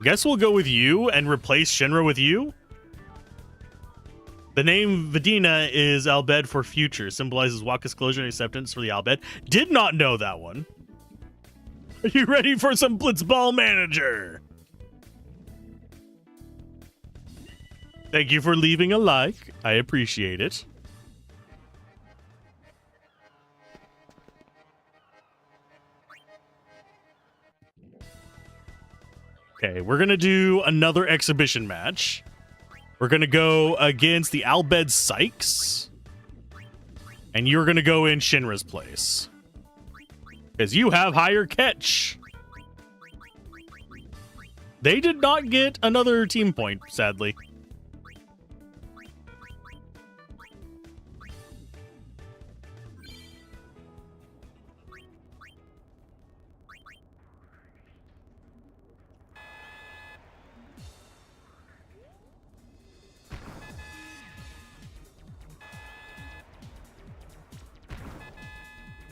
Guess we'll go with you and replace Shinra with you. The name Vidina is Albed for future, symbolizes Waka's closure and acceptance for the Albed. Did not know that one. Are you ready for some Blitzball Manager? Thank you for leaving a like. I appreciate it. Okay, we're going to do another exhibition match. We're going to go against the Albed Sykes. And you're going to go in Shinra's place. Because you have higher catch. They did not get another team point, sadly.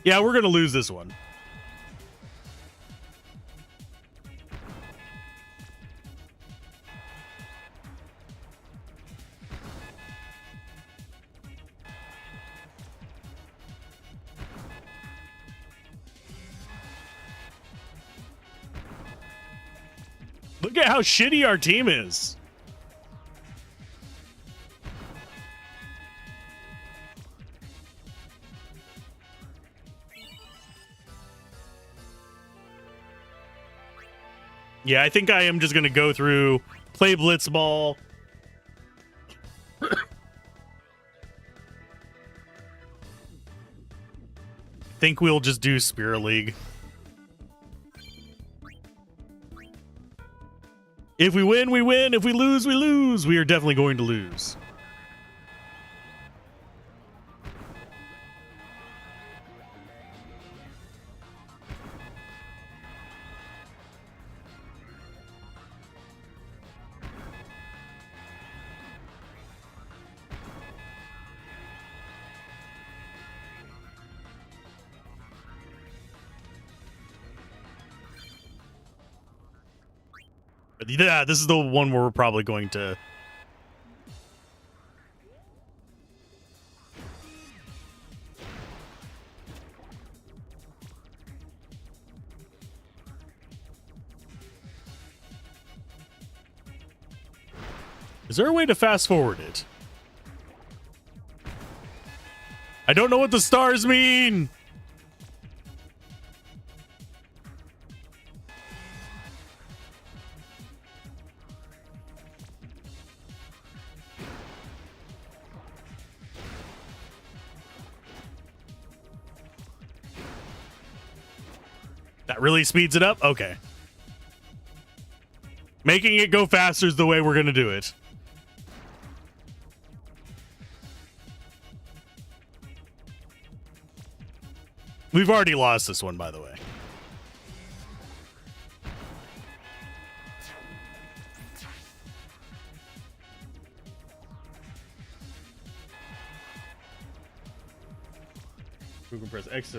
Yeah, we're going to lose this one. Look at how shitty our team is. Yeah, I think I am just going to go through, play Blitzball. Think we'll just do Spirit League. If we win, we win. If we lose, we lose. We are definitely going to lose. Yeah, this is the one where we're probably going to... Is there a way to fast forward it? I don't know what the stars mean! That really speeds it up? Okay. Making it go faster is the way we're going to do it. We've already lost this one, by the way. We can press X.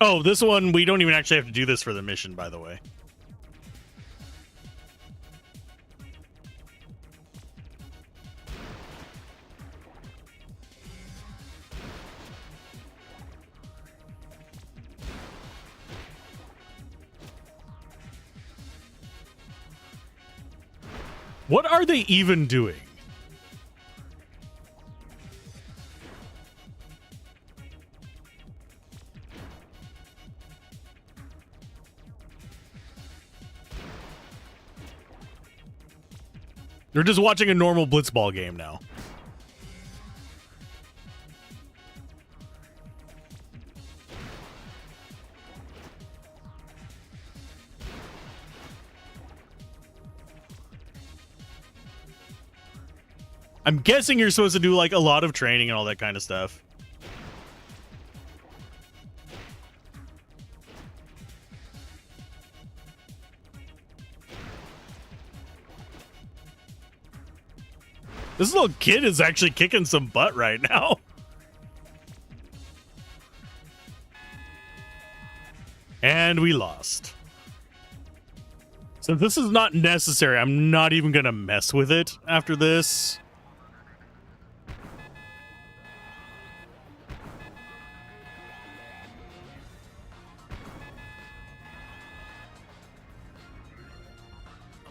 Oh, this one, we don't even actually have to do this for the mission, by the way. What are they even doing? They're just watching a normal blitzball game now. I'm guessing you're supposed to do like a lot of training and all that kind of stuff. This little kid is actually kicking some butt right now. And we lost. So this is not necessary. I'm not even going to mess with it after this.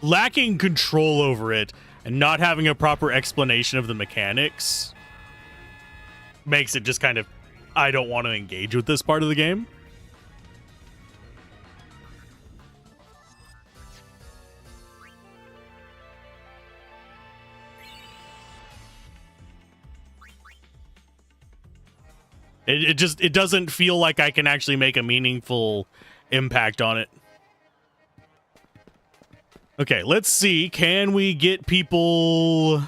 Lacking control over it and not having a proper explanation of the mechanics makes it just kind of, I don't want to engage with this part of the game. It doesn't feel like I can actually make a meaningful impact on it. Okay, let's see. Can we get people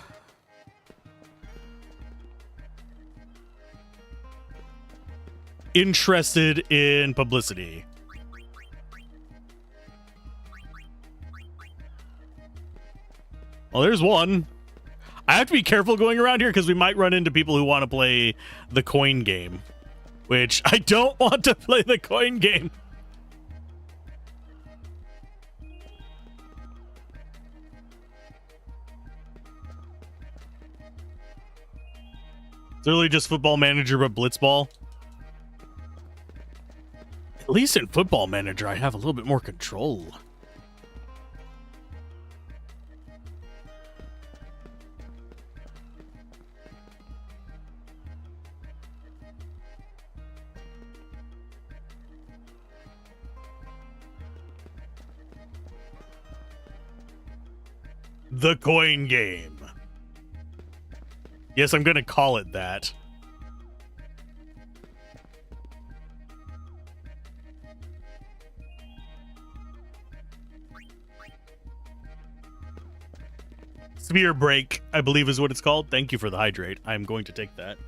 interested in publicity? Well, there's one. I have to be careful going around here because we might run into people who want to play the coin game, which I don't want to play the coin game. It's really just Football Manager but Blitzball. At least in Football Manager, I have a little bit more control. The coin game. Yes, I'm going to call it that. Sphere break, I believe is what it's called. Thank you for the hydrate. I'm going to take that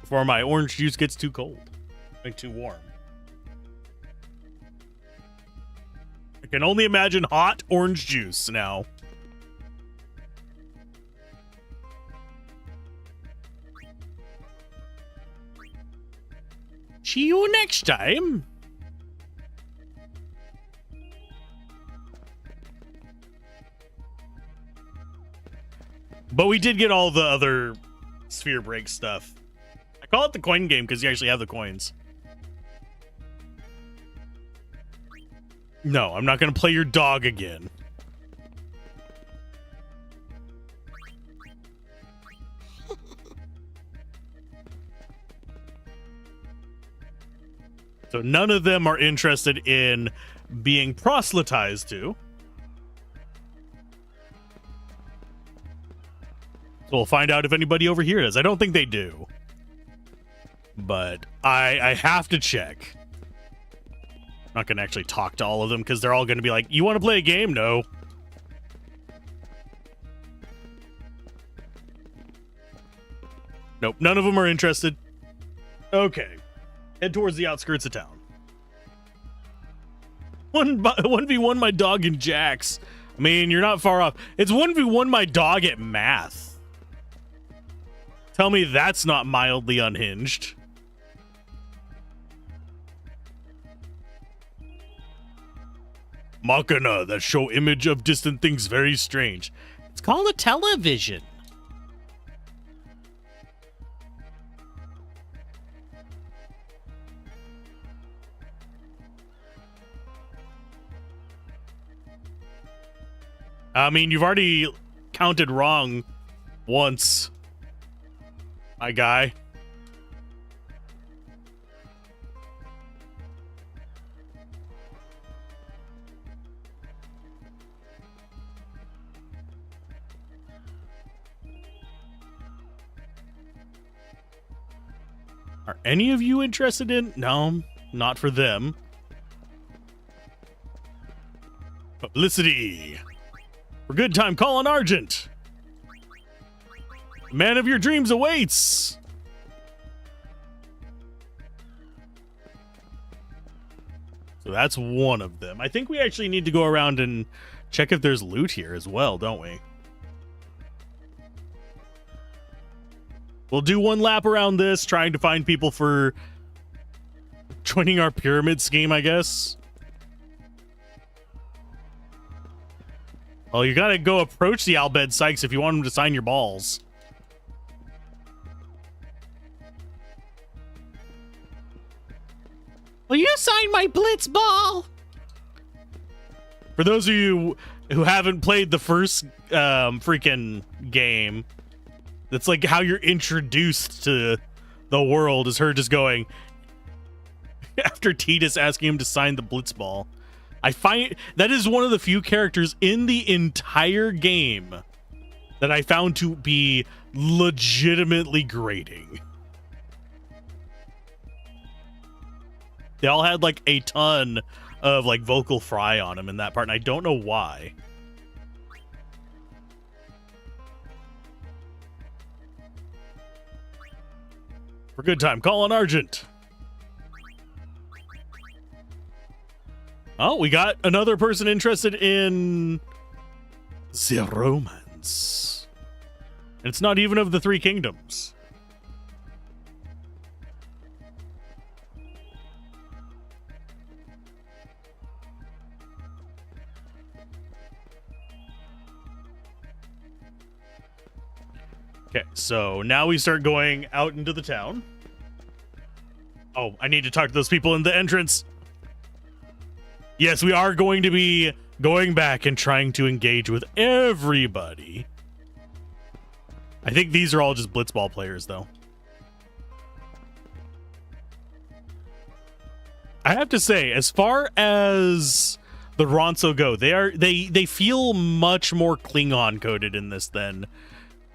before my orange juice gets too cold. Like too warm. I can only imagine hot orange juice now. See you next time. But we did get all the other sphere break stuff. I call it the coin game because you actually have the coins. No, I'm not going to play your dog again. So none of them are interested in being proselytized to. So we'll find out if anybody over here does. I don't think they do. But I have to check. I'm not going to actually talk to all of them because they're all going to be like, you want to play a game? No. Nope, none of them are interested. Okay. Head towards the outskirts of town. 1v1 my dog in Jax. I mean, you're not far off. It's 1v1 my dog at math. Tell me that's not mildly unhinged. Machina that show image of distant things very strange. It's called a television. I mean, you've already counted wrong once. My guy. Are any of you interested in? No, not for them. Publicity. For good time, call on Argent. The man of your dreams awaits. So that's one of them. I think we actually need to go around and check if there's loot here as well, don't we? We'll do one lap around this, trying to find people for joining our pyramid scheme, I guess. Well, you gotta go approach the Albed Sykes if you want him to sign your balls. Will you sign my blitz ball? For those of you who haven't played the first freaking game, that's like how you're introduced to the world, is her just going after Tidus asking him to sign the blitzball. I find that is one of the few characters in the entire game that I found to be legitimately grating. They all had like a ton of like vocal fry on them in that part, and I don't know why. For good time, call on Argent. Oh, we got another person interested in the romance. And it's not even of the Three Kingdoms. Okay, so now we start going out into the town. Oh, I need to talk to those people in the entrance. Yes, we are going to be going back and trying to engage with everybody. I think these are all just blitzball players, though. I have to say, as far as the Ronso go, they feel much more Klingon coded in this than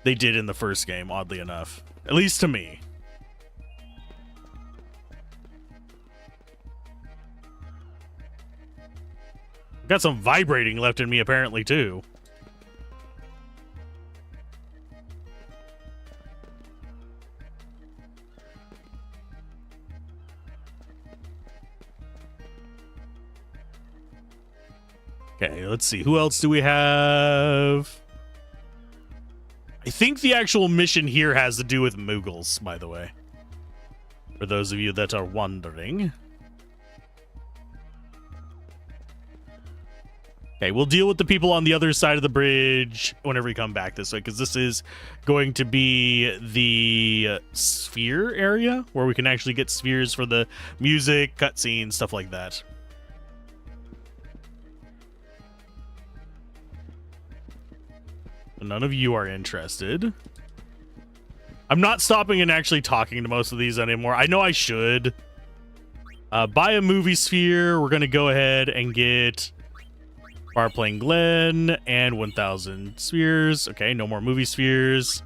they did in the first game, oddly enough. At least to me. Got some vibrating left in me, apparently, too. Okay, let's see. Who else do we have? I think the actual mission here has to do with Moogles, by the way. For those of you that are wondering. Okay, we'll deal with the people on the other side of the bridge whenever we come back this way, because this is going to be the sphere area where we can actually get spheres for the music, cutscenes, stuff like that. None of you are interested. I'm not stopping and actually talking to most of these anymore. I know I should. Buy a movie sphere. We're going to go ahead and get Bar playing Glenn and 1,000 spheres. Okay, no more movie spheres.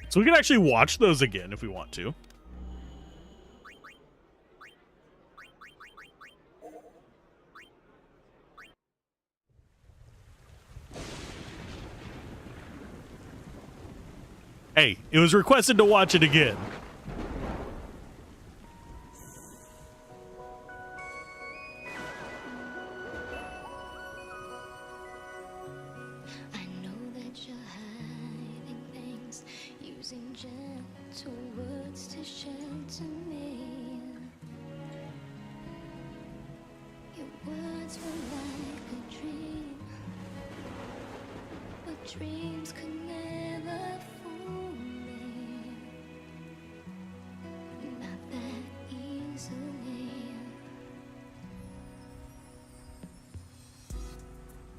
So we can actually watch those again if we want to. Hey, it was requested to watch it again. Dreams could never fool me, not that easily.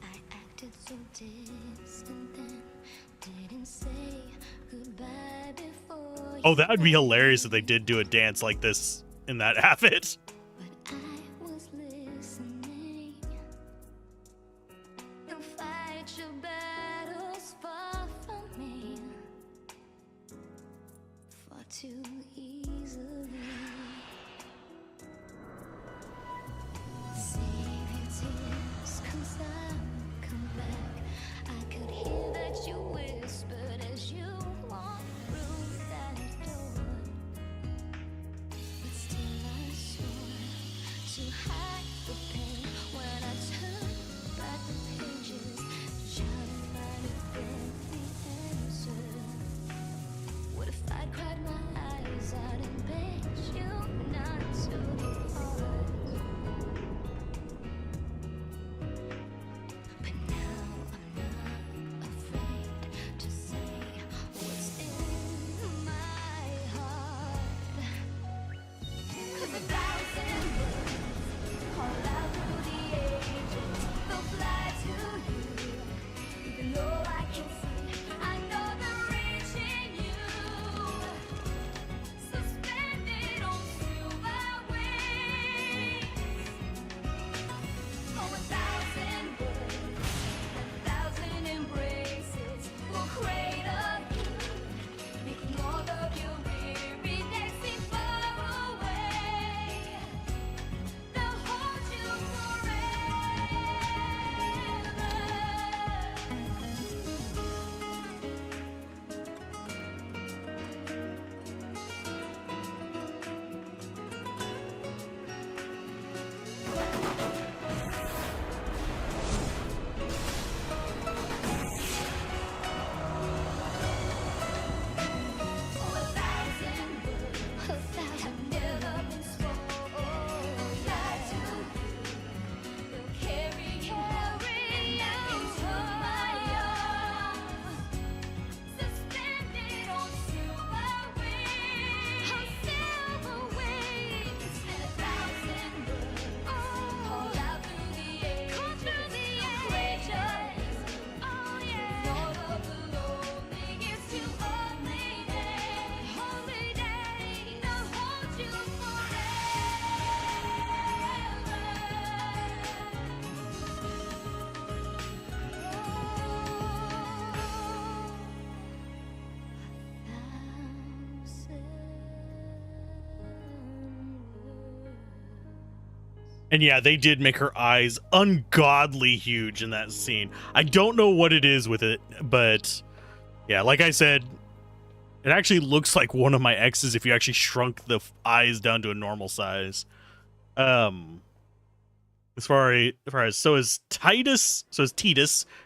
I acted so distant then, Oh, that would be hilarious if they did do a dance like this in that outfit. Too easily. Save your tears, 'cause I'll come back. I could hear that you whispered as you walked through that door. But still I swore to hide the pain when I turned back the pages, trying to find a the answer. What if I cried my eyes out and begged you not to pause? But now I'm not afraid to say what's in my heart. 'Cause 1,000 words call out through the ages, they'll fly to you, even though I can't see. I know they're reaching you. Suspended on silver wings. Oh, 1,000 words, 1,000 embraces will cradle you, making all of your weary days seem far away. They'll hold you forever. And yeah, they did make her eyes ungodly huge in that scene. I don't know what it is with it, but yeah, like I said, it actually looks like one of my exes if you actually shrunk the eyes down to a normal size. As far as so is Titus,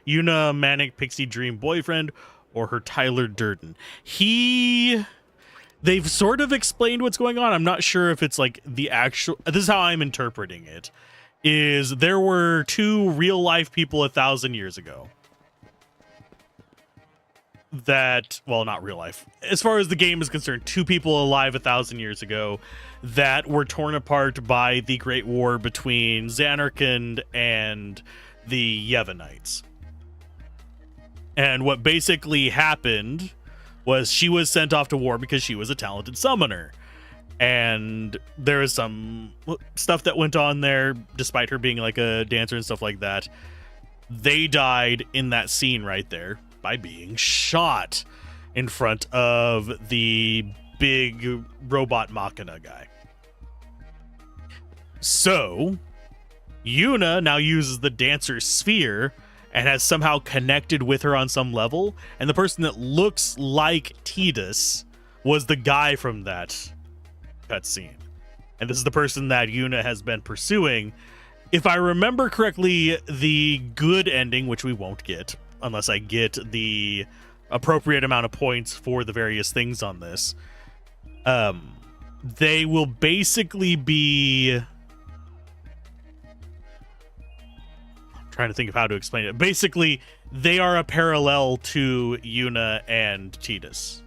Yuna Manic Pixie Dream boyfriend, or her Tyler Durden. They've sort of explained what's going on. I'm not sure if it's like the actual, this is how I'm interpreting it, is there were two real life people 1,000 years ago that, well, not real life, as far as the game is concerned, two people alive 1,000 years ago that were torn apart by the Great War between Zanarkand and the Yevonites. And what basically happened was she was sent off to war because she was a talented summoner. And there was some stuff that went on there, despite her being like a dancer and stuff like that. They died in that scene right there by being shot in front of the big robot Machina guy. So, Yuna now uses the dancer's sphere and has somehow connected with her on some level, and the person that looks like Tidus was the guy from that cutscene. And this is the person that Yuna has been pursuing. If I remember correctly, the good ending, which we won't get unless I get the appropriate amount of points for the various things on this, they will basically be... trying to think of how to explain it. Basically, they are a parallel to Yuna and Tidus,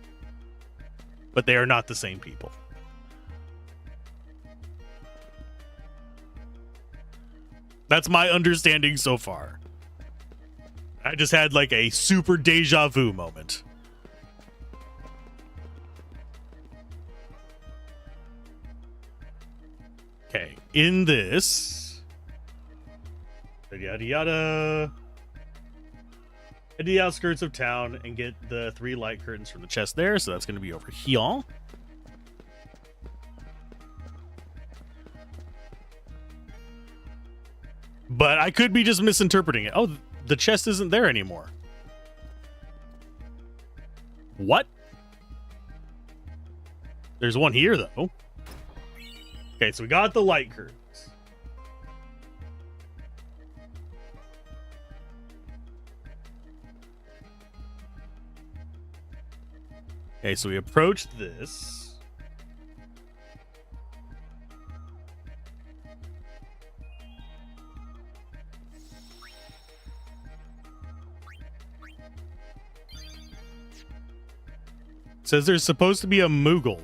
but they are not the same people. That's my understanding so far. I just had like a super deja vu moment. Okay, in this, yada yada, head to the outskirts of town and get the 3 light curtains from the chest there. So that's going to be over here. But I could be just misinterpreting it. Oh, the chest isn't there anymore. What? There's one here, though. Okay, so we got the light curtains. Okay, so we approached this. It says there's supposed to be a Moogle.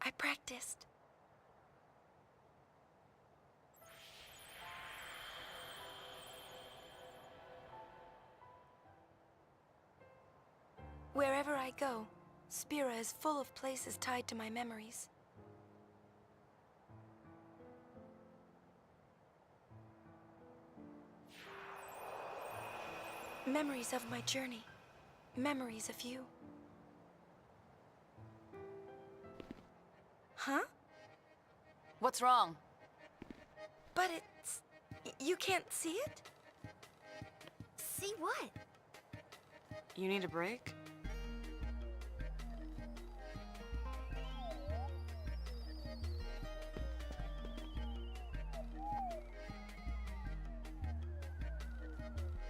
I practiced. Wherever I go, Spira is full of places tied to my memories. Memories of my journey. Memories of you. Huh? What's wrong? But it's... you can't see it? See what? You need a break?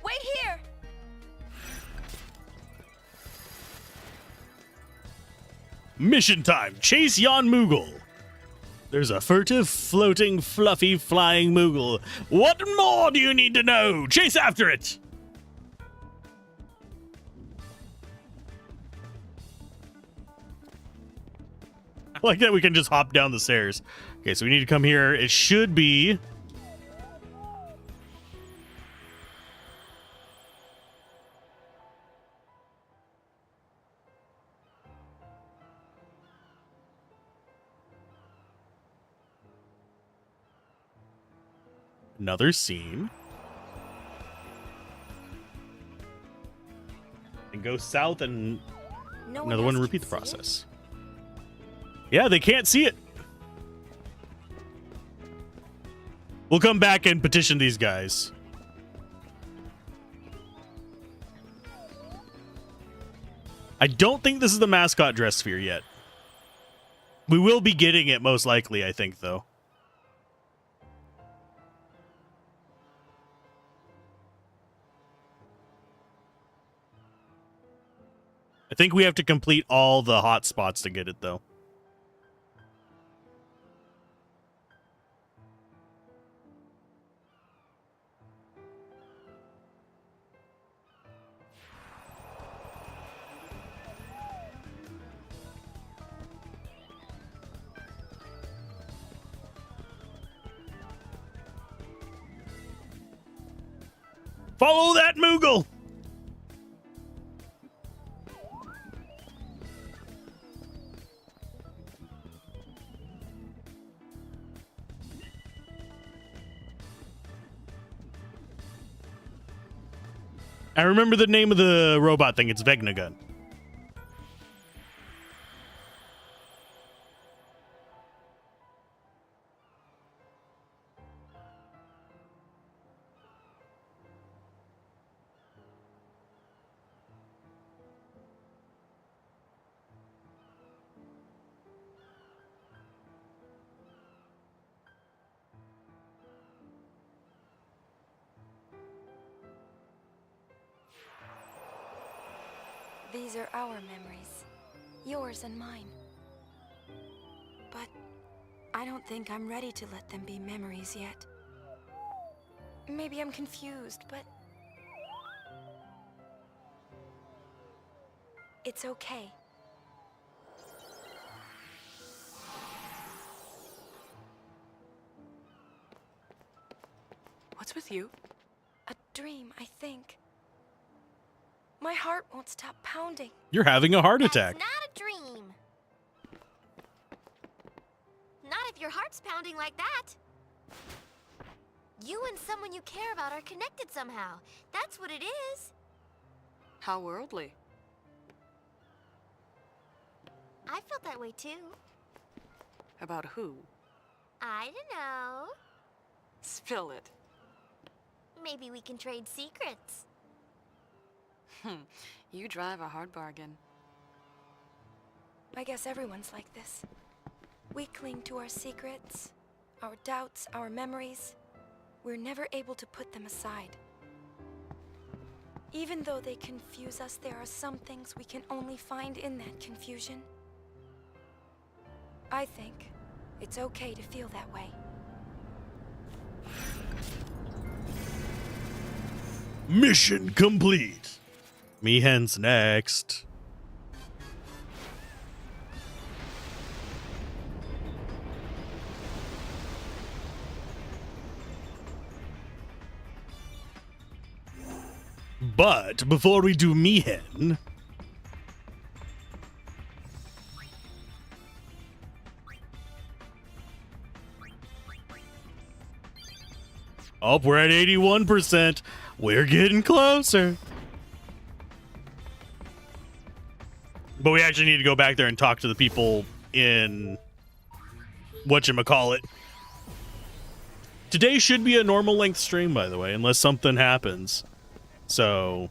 Wait here! Mission time. Chase yon Moogle. There's a furtive, floating, fluffy, flying Moogle. What more do you need to know? Chase after it. I like that we can just hop down the stairs. Okay, so we need to come here. It should be... another scene. And go south and another one, repeat the process. Yeah, they can't see it. We'll come back and petition these guys. I don't think this is the mascot dress sphere yet. We will be getting it most likely, I think, though. I think we have to complete all the hot spots to get it, though. Follow that Moogle! I remember the name of the robot thing. It's Vegnagun. These are our memories. Yours and mine. But I don't think I'm ready to let them be memories yet. Maybe I'm confused, but... it's okay. What's with you? A dream, I think. My heart won't stop pounding. You're having a heart attack. That's not a dream. Not if your heart's pounding like that. You and someone you care about are connected somehow. That's what it is. How worldly. I felt that way too. About who? I don't know. Spill it. Maybe we can trade secrets. You drive a hard bargain. I guess everyone's like this. We cling to our secrets, our doubts, our memories. We're never able to put them aside. Even though they confuse us, there are some things we can only find in that confusion. I think it's okay to feel that way. Mission complete. Mihen's next. But before we do Mihen, oh, we're at 81%. We're getting closer. But we actually need to go back there and talk to the people in whatchamacallit. Today should be a normal length stream, by the way, unless something happens. So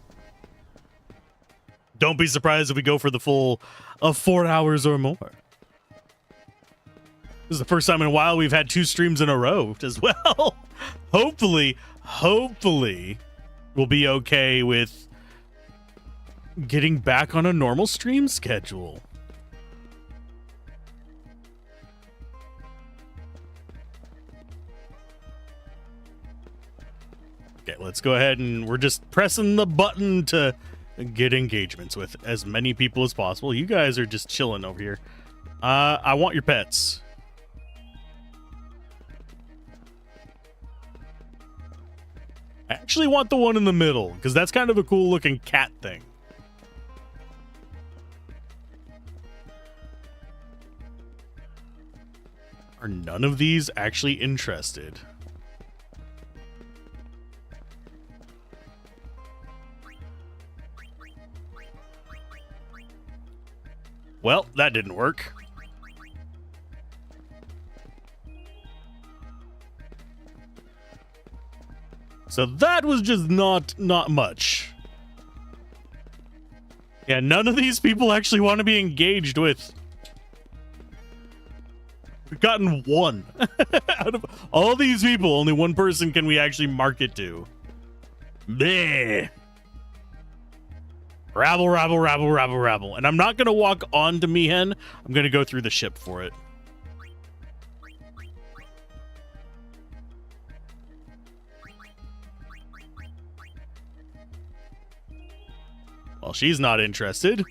don't be surprised if we go for the full of 4 hours or more. This is the first time in a while we've had 2 streams in a row as well. Hopefully we'll be okay with getting back on a normal stream schedule. Okay, let's go ahead and we're just pressing the button to get engagements with as many people as possible. You guys are just chilling over here. I want your pets. I actually want the one in the middle because that's kind of a cool looking cat thing. Are none of these actually interested? Well, that didn't work. So that was just not much. Yeah, none of these people actually want to be engaged with. We've gotten one. Out of all these people, only one person can we actually market to. Bleh. Rabble, rabble, rabble, rabble, rabble. And I'm not going to walk on to Mihen. I'm going to go through the ship for it. Well, she's not interested.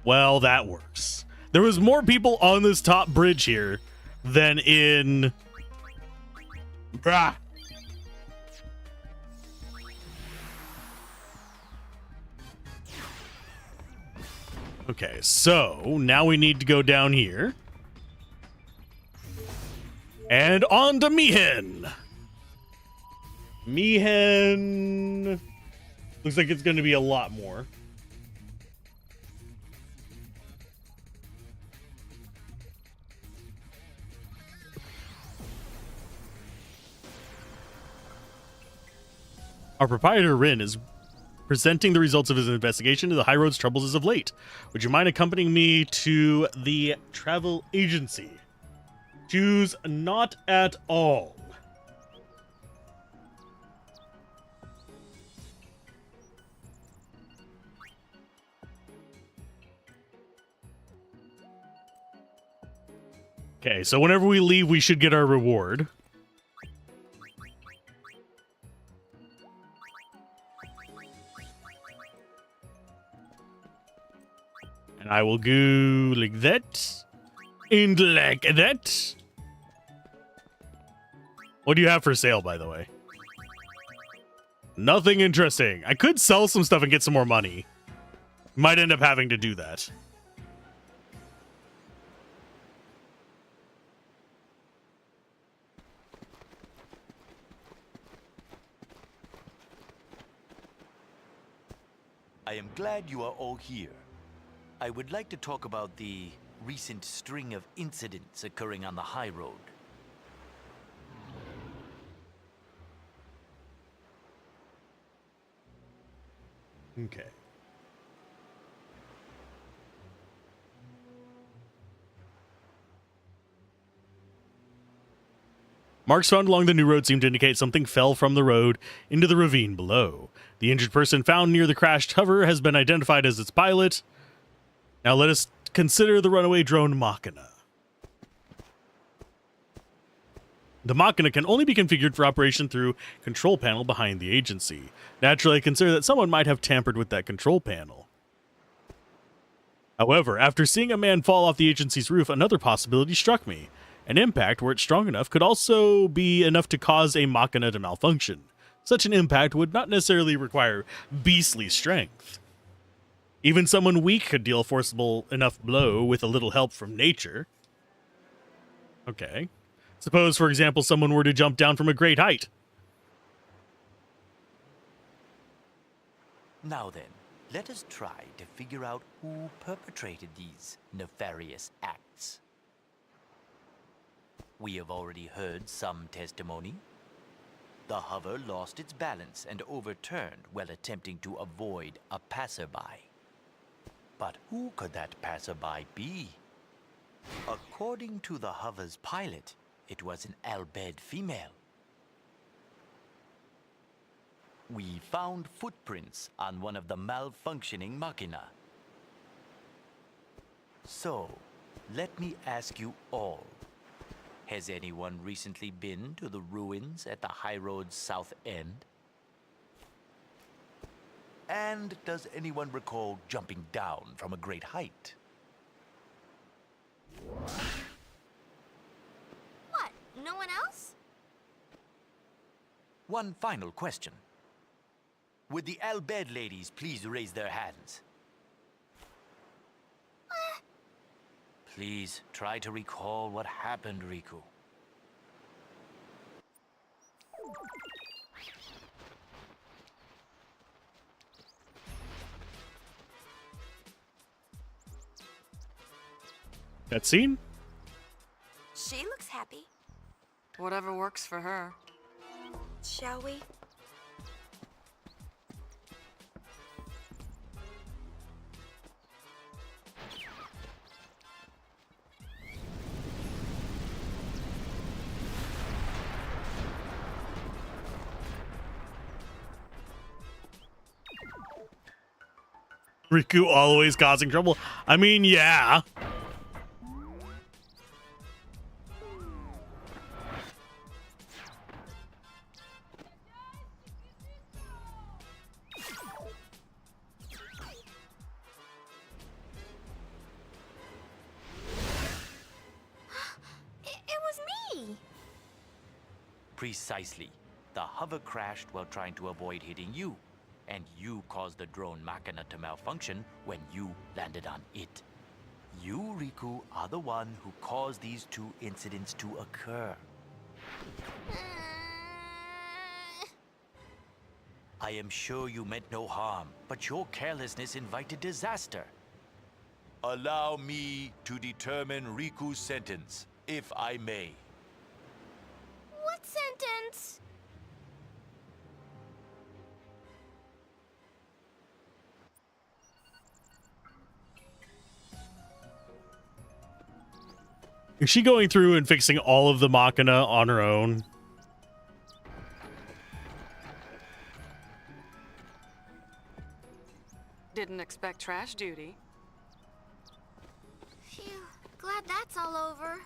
Well, that works. There was more people on this top bridge here than in... Brah. Okay, so now we need to go down here. And on to Mihen. Mihen. Looks like it's going to be a lot more. Our proprietor, Rin, is presenting the results of his investigation into the High Road's troubles as of late. Would you mind accompanying me to the travel agency? Choose not at all. Okay, so whenever we leave, we should get our reward. I will go like that. And like that. What do you have for sale, by the way? Nothing interesting. I could sell some stuff and get some more money. Might end up having to do that. I am glad you are all here. I would like to talk about the recent string of incidents occurring on the high road. Okay. Marks found along the new road seem to indicate something fell from the road into the ravine below. The injured person found near the crashed hover has been identified as its pilot. Now let us consider the runaway drone Machina. The Machina can only be configured for operation through control panel behind the agency. Naturally, I consider that someone might have tampered with that control panel. However, after seeing a man fall off the agency's roof, another possibility struck me. An impact, were it strong enough, could also be enough to cause a Machina to malfunction. Such an impact would not necessarily require beastly strength. Even someone weak could deal a forcible enough blow with a little help from nature. Okay. Suppose, for example, someone were to jump down from a great height. Now then, let us try to figure out who perpetrated these nefarious acts. We have already heard some testimony. The hover lost its balance and overturned while attempting to avoid a passerby. But who could that passerby be? According to the hover's pilot, it was an Albed female. We found footprints on one of the malfunctioning Machina. So, let me ask you all. Has anyone recently been to the ruins at the high road's south end? And does anyone recall jumping down from a great height? What? No one else? One final question. Would the Albed ladies please raise their hands? Please try to recall what happened, Riku. That scene? She looks happy. Whatever works for her. Shall we? Riku always causing trouble. I mean, yeah. It was me! Precisely. The hover crashed while trying to avoid hitting you. And you caused the drone Machina to malfunction when you landed on it. You, Riku, are the one who caused these two incidents to occur. I am sure you meant no harm, but your carelessness invited disaster. Allow me to determine Riku's sentence, if I may. What sentence? Is she going through and fixing all of the Machina on her own? Didn't expect trash duty. Phew, glad that's all over.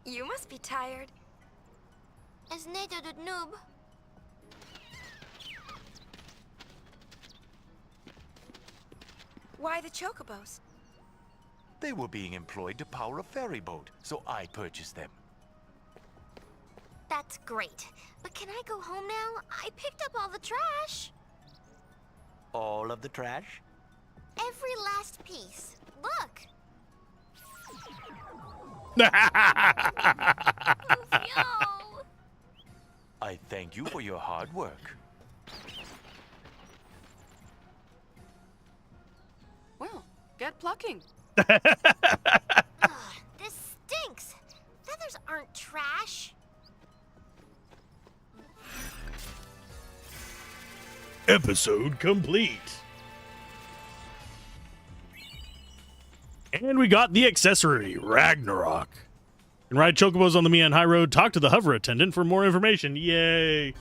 You must be tired. As Nato did noob. Why the chocobos? They were being employed to power a ferry boat, so I purchased them. That's great. But can I go home now? I picked up all the trash. All of the trash? Every last piece. Look. I thank you for your hard work. Well, get plucking. Ugh, this stinks. Feathers aren't trash. Episode complete. And we got the accessory, Ragnarok. You can ride chocobos on the Mian High Road. Talk to the hover attendant for more information. Yay.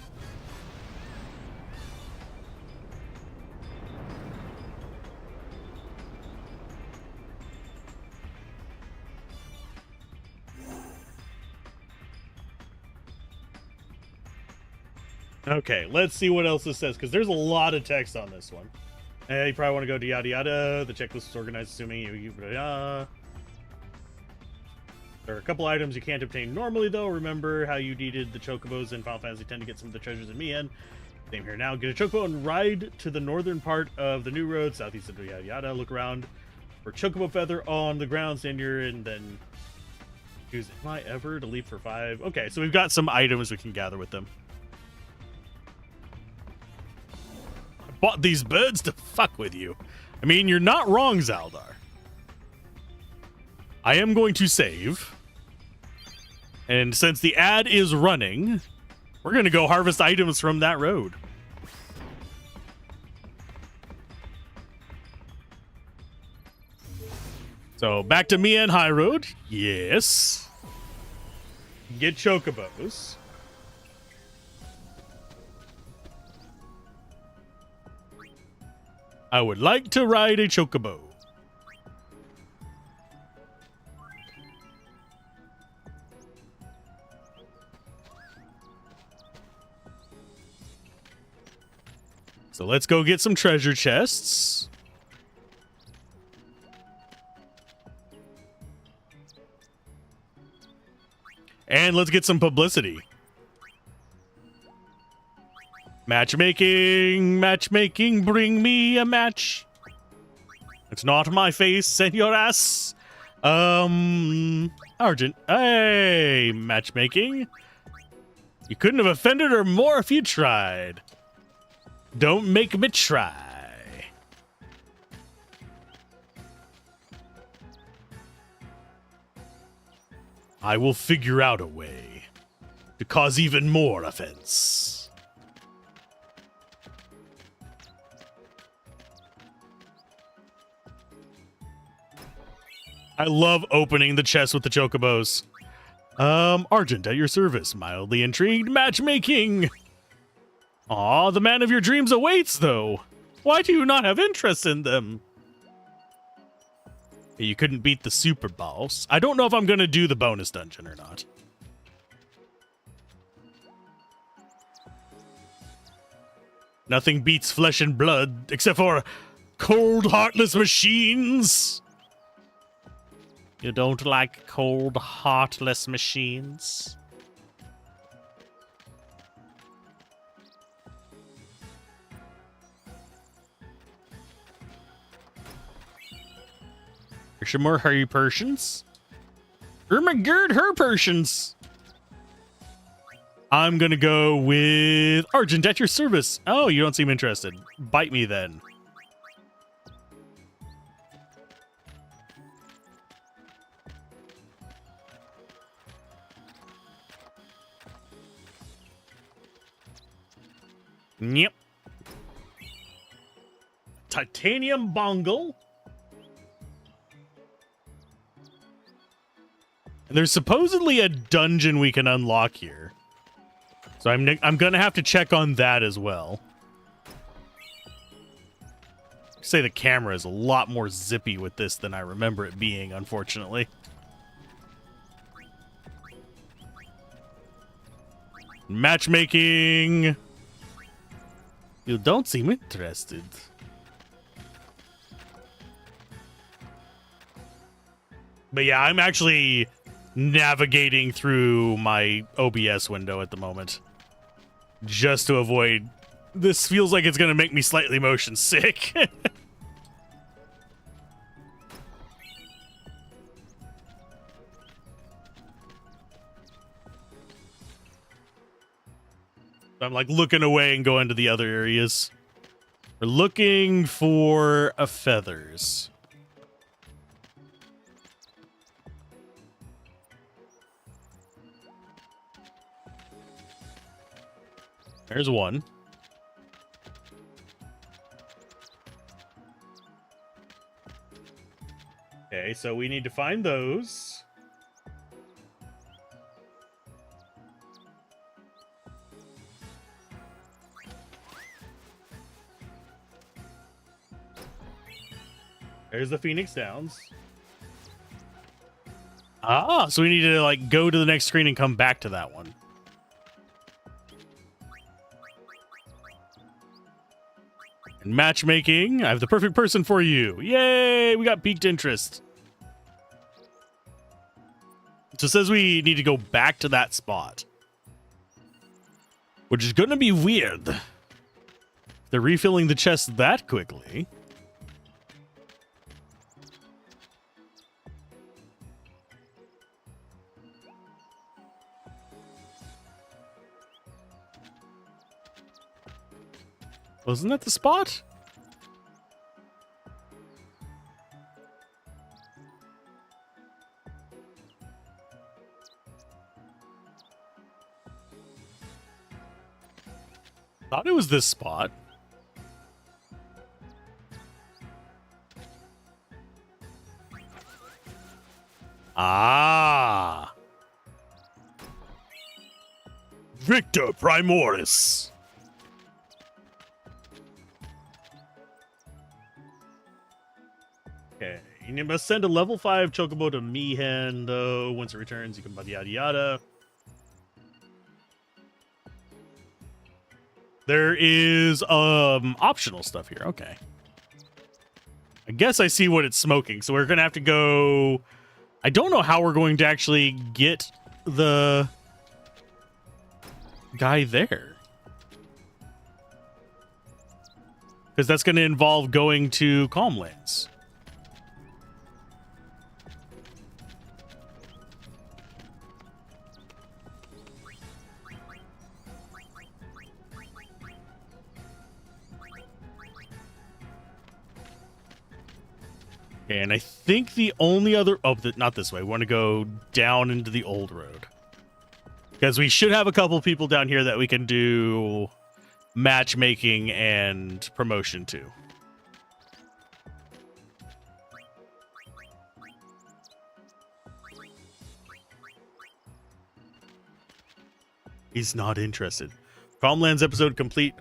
Okay, let's see what else this says, because there's a lot of text on this one. You probably want to go to yada yada. The checklist is organized assuming you there are a couple items you can't obtain normally, though. Remember how you needed the chocobos in Final Fantasy X to get some of the treasures in Mian. Same here now. Get a chocobo and ride to the northern part of the new road, southeast of yada yada. Look around for chocobo feather on the ground, stand here, and then choose Am I Ever to leap for 5. Okay, so we've got some items we can gather with them. Bought these birds to fuck with you. I mean, you're not wrong, Zaldar. I am going to save. And since the ad is running, we're going to go harvest items from that road. So back to Mian High Road. Yes. Get chocobos. I would like to ride a chocobo. So let's go get some treasure chests. And let's get some publicity. Matchmaking, bring me a match. It's not my face, senoras. Argent. Hey, matchmaking. You couldn't have offended her more if you tried. Don't make me try. I will figure out a way to cause even more offense. I love opening the chest with the chocobos. Argent, at your service. Mildly intrigued. Matchmaking. Aw, the man of your dreams awaits, though. Why do you not have interest in them? You couldn't beat the super boss. I don't know if I'm going to do the bonus dungeon or not. Nothing beats flesh and blood except for cold, heartless machines. You don't like cold, heartless machines? Here's some more hurry Persians. Oh my god, her Persians. I'm gonna go with Argent at your service. Oh, you don't seem interested. Bite me then. Yep. Titanium Bongle. And there's supposedly a dungeon we can unlock here. So I'm going to have to check on that as well. I'd say the camera is a lot more zippy with this than I remember it being, unfortunately. Matchmaking. You don't seem interested. But yeah, I'm actually navigating through my OBS window at the moment. Just to avoid... This feels like it's going to make me slightly motion sick. I'm like looking away and going to the other areas. We're looking for feathers. There's one. Okay, so we need to find those. There's the Phoenix Downs. Ah, so we need to like go to the next screen and come back to that one. And matchmaking, I have the perfect person for you. Yay, we got piqued interest. So it says we need to go back to that spot. Which is going to be weird. They're refilling the chest that quickly. Wasn't that the spot? Thought it was this spot. Ah. Victor Primoris. Okay, you must send a level 5 chocobo to Mihen, though. Once it returns, you can buy the yada yada. There is optional stuff here. Okay. I guess I see what it's smoking, so we're gonna have to go. I don't know how we're going to actually get the guy there, because that's going to involve going to Calmlands. And I think the only other... Oh, not this way. We want to go down into the old road. Because we should have a couple people down here that we can do matchmaking and promotion to. He's not interested. Calmlands episode complete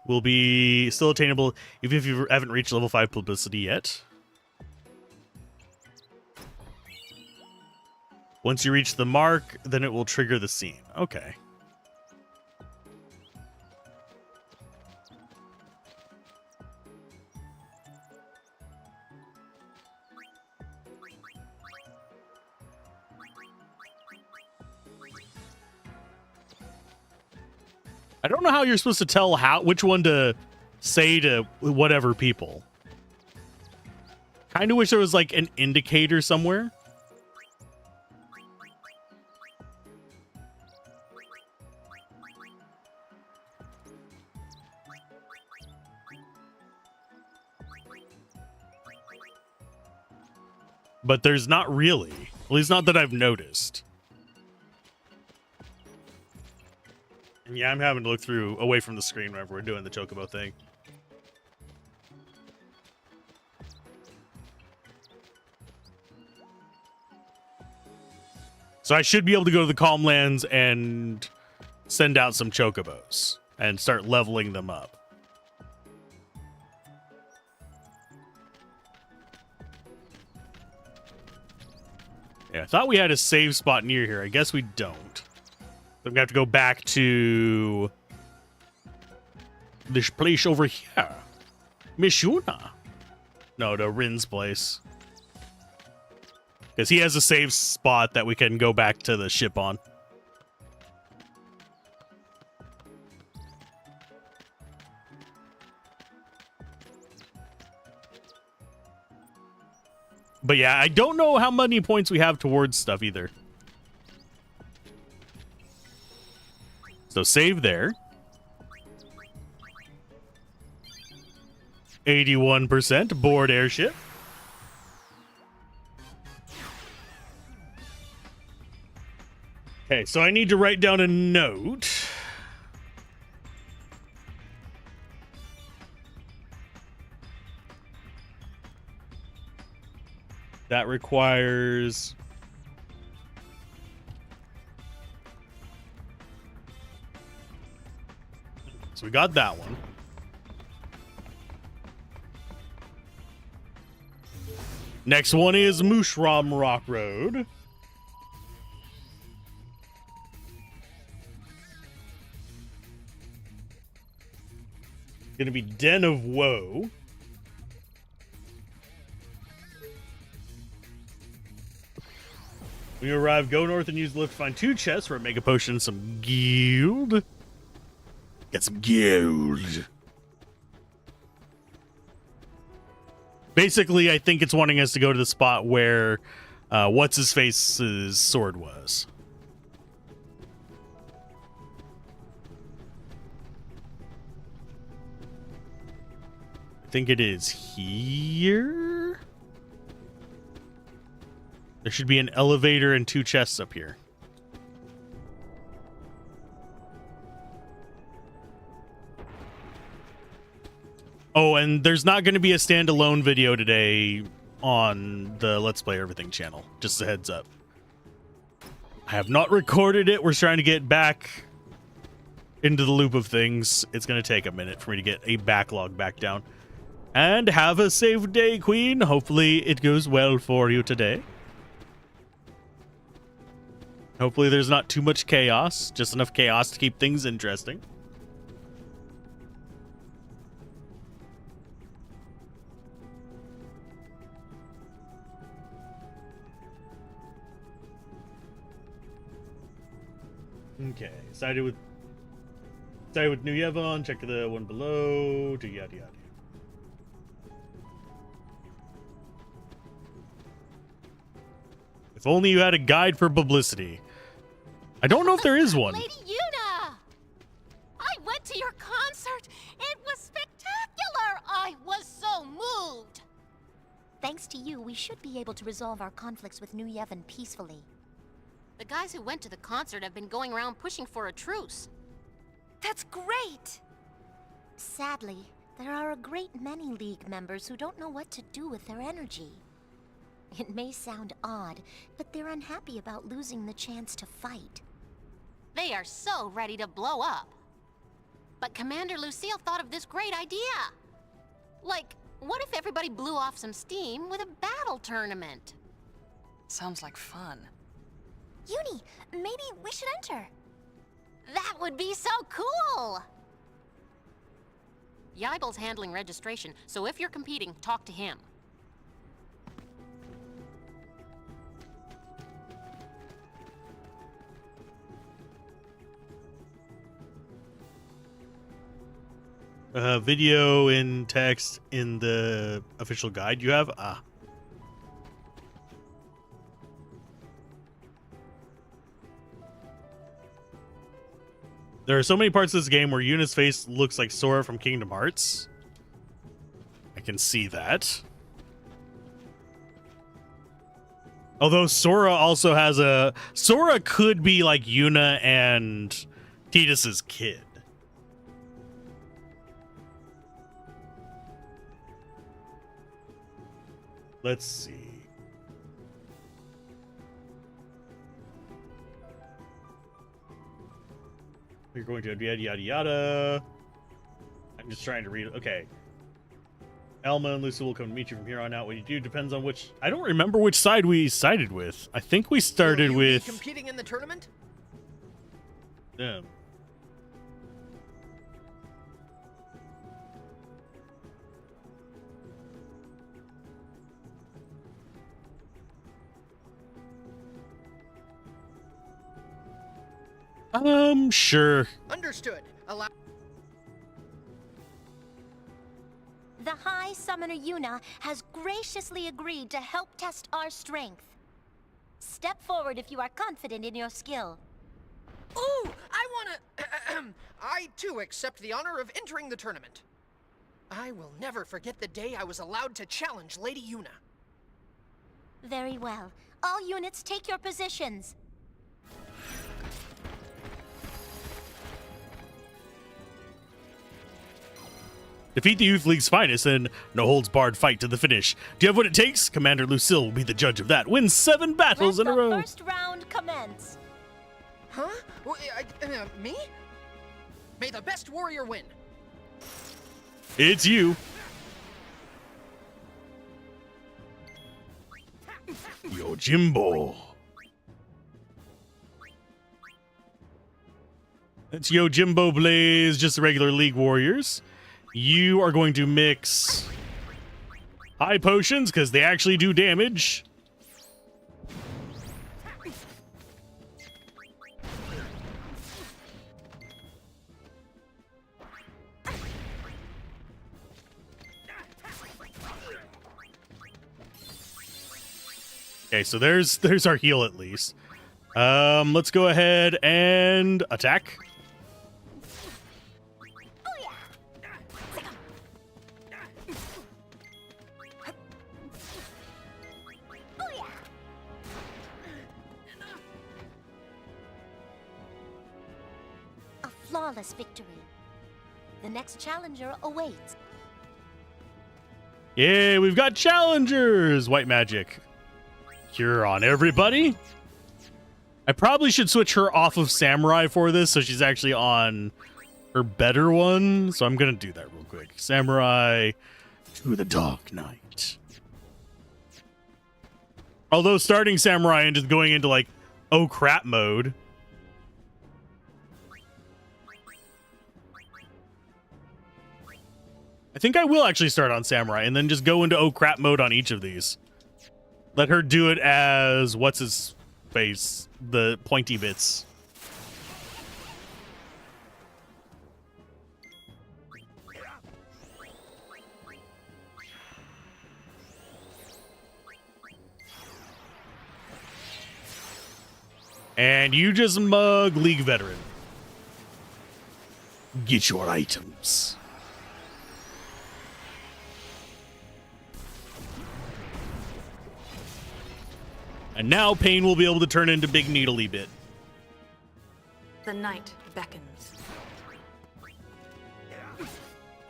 will be still attainable even if you haven't reached level 5 publicity yet. Once you reach the mark, then it will trigger the scene. Okay. I don't know how you're supposed to tell which one to say to whatever people. Kind of wish there was like an indicator somewhere. But there's not really. At least not that I've noticed. And yeah, I'm having to look away from the screen whenever we're doing the chocobo thing. So I should be able to go to the Calmlands and send out some chocobos and start leveling them up. Yeah, I thought we had a save spot near here. I guess we don't. So I'm going to have to go back to this place over here. Mishuna. No, to Rin's place. Because he has a save spot that we can go back to the ship on. But yeah, I don't know how many points we have towards stuff either. So save there. 81% board airship. Okay, so I need to write down a note. That requires... So we got that one. Next one is Mushroom Rock Road. Gonna be Den of Woe. When you arrive, go north and use the lift to find 2 chests for a mega potion and some guild. Get some guild. Basically, I think it's wanting us to go to the spot where What's-His-Face's sword was. I think it is here. There should be an elevator and 2 chests up here. Oh, and there's not going to be a standalone video today on the Let's Play Everything channel. Just a heads up. I have not recorded it. We're trying to get back into the loop of things. It's going to take a minute for me to get a backlog back down. And have a safe day, Queen. Hopefully it goes well for you today. Hopefully there's not too much chaos. Just enough chaos to keep things interesting. Okay, started with New Yevon, check the one below, to yada yada. If only you had a guide for publicity. I don't know if there is one. Lady Yuna! I went to your concert. It was spectacular. I was so moved. Thanks to you, we should be able to resolve our conflicts with New Yevon peacefully. The guys who went to the concert have been going around pushing for a truce. That's great! Sadly, there are a great many League members who don't know what to do with their energy. It may sound odd, but they're unhappy about losing the chance to fight. They are so ready to blow up. But Commander Lucille thought of this great idea. Like, what if everybody blew off some steam with a battle tournament? Sounds like fun. Uni, maybe we should enter. That would be so cool! Yibel's handling registration, so if you're competing, talk to him. Video in text in the official guide you have? Ah. There are so many parts of this game where Yuna's face looks like Sora from Kingdom Hearts. I can see that. Although Sora also has a... Sora could be like Yuna and Tidus's kid. Let's see. We're going to yada yada yada. I'm just trying to read it. Okay. Elma and Lucy will come to meet you from here on out. What you do depends on which... I don't remember which side we sided with. I think we started Will you with... be competing in the tournament? Yeah. Sure. Understood. Allow. The High Summoner Yuna has graciously agreed to help test our strength. Step forward if you are confident in your skill. Ooh, I wanna... I, too, accept the honor of entering the tournament. I will never forget the day I was allowed to challenge Lady Yuna. Very well. All units take your positions. Defeat the Youth League's finest in no-holds-barred fight to the finish. Do you have what it takes? Commander Lucille will be the judge of that. Win 7 battles in a row. Let the first round commence. Huh? Me? May the best warrior win. It's you. Yojimbo. That's Yojimbo Blaze, just the regular League Warriors. You are going to mix high potions because they actually do damage. Okay, so there's our heal at least. Let's go ahead and attack. A flawless victory. The next challenger awaits. Yeah, we've got challengers. White magic. Cure on everybody. I probably should switch her off of Samurai for this, so she's actually on her better one. So I'm going to do that real quick. Samurai to the Dark Knight. Although starting Samurai and just going into like, oh crap mode. I think I will actually start on Samurai and then just go into oh crap mode on each of these. Let her do it as, what's his face? The pointy bits. And you just mug League Veteran. Get your items. And now Pain will be able to turn into Big Needly Bit. The night beckons.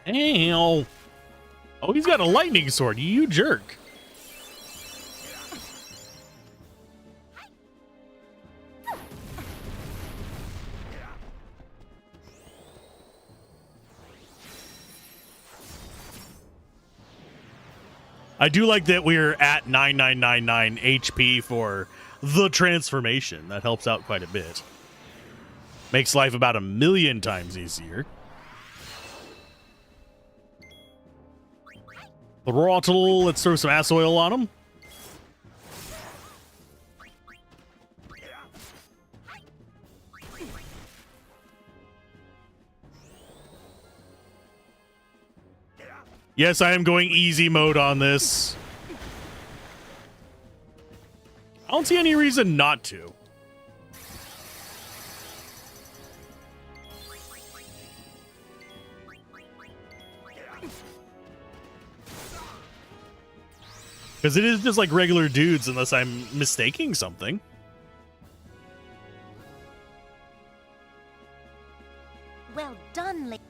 Ow. Oh, he's got a lightning sword. You jerk. I do like that we're at 9999 HP for the transformation. That helps out quite a bit. Makes life about 1,000,000 times easier. Throttle, let's throw some ass oil on him. Yes, I am going easy mode on this. I don't see any reason not to. Because it is just like regular dudes unless I'm mistaking something. Well done, lady.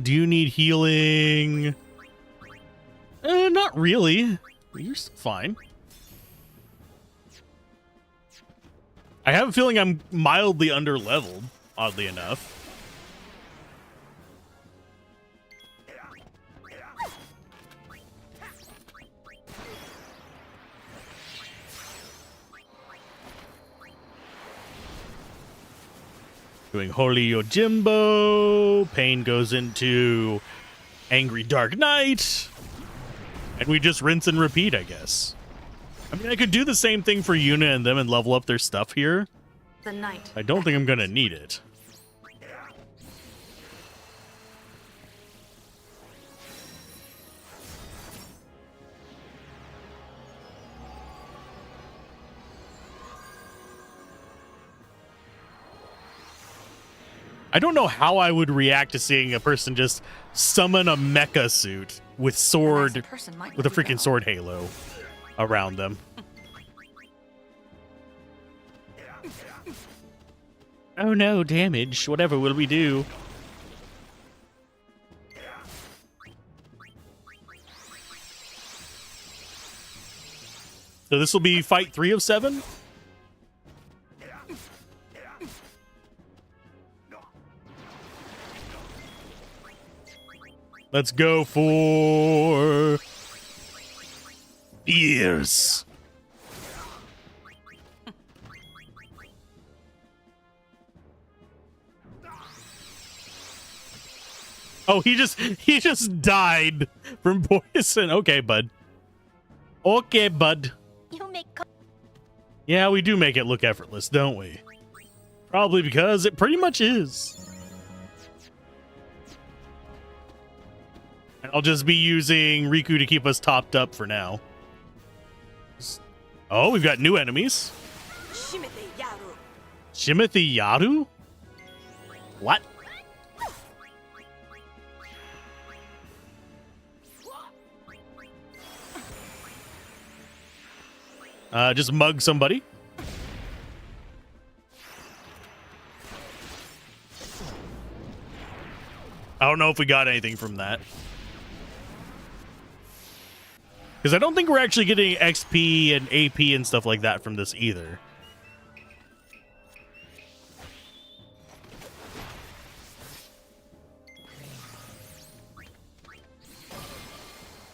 Do you need healing? Not really. You're still fine. I have a feeling I'm mildly under-leveled, oddly enough. Doing Holy Yojimbo. Pain goes into Angry Dark Knight. And we just rinse and repeat, I guess. I mean, I could do the same thing for Yuna and them and level up their stuff here. The night. I don't think I'm gonna need it. I don't know how I would react to seeing a person just summon a mecha suit with sword, with a freaking sword halo around them. Oh no, damage. Whatever will we do? So this will be fight 3 of 7? Let's go for ears. Oh, he just died from poison. Okay, bud. Okay, bud. You make Yeah, we do make it look effortless, don't we? Probably because it pretty much is. And I'll just be using Riku to keep us topped up for now. Oh, we've got new enemies. Shimothy Yaru? What? Just mug somebody. I don't know if we got anything from that. Because I don't think we're actually getting XP and AP and stuff like that from this either.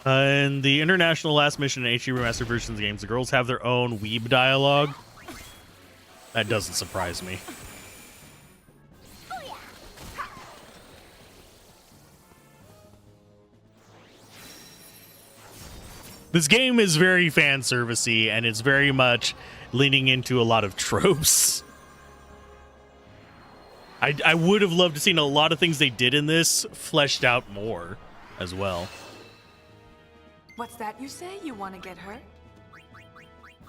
In the international last mission and HD remastered versions of the games, the girls have their own weeb dialogue. That doesn't surprise me. This game is very fan servicey, and it's very much leaning into a lot of tropes. I would have loved to seen a lot of things they did in this fleshed out more as well. What's that you say? You want to get hurt?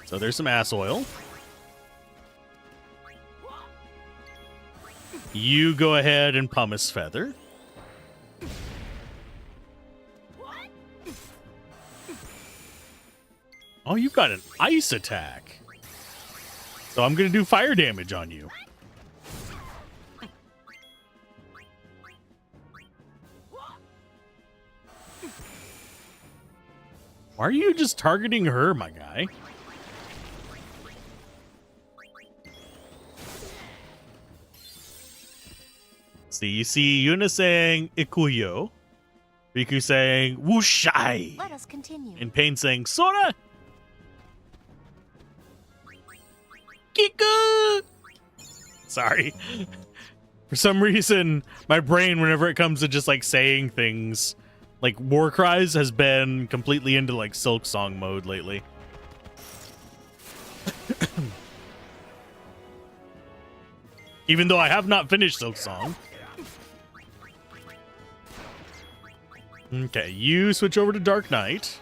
So there's some ass oil. You go ahead and pumice feather. Oh, you've got an ice attack. So I'm going to do fire damage on you. Why are you just targeting her, my guy? See, you see Yuna saying Ikuyo, Riku saying Wushai, Let us continue. and Pain saying Sora. Kiku! Sorry. For some reason, my brain, whenever it comes to just like saying things, like war cries, has been completely into like Silk Song mode lately. Even though I have not finished Silk Song. Okay, you switch over to Dark Knight.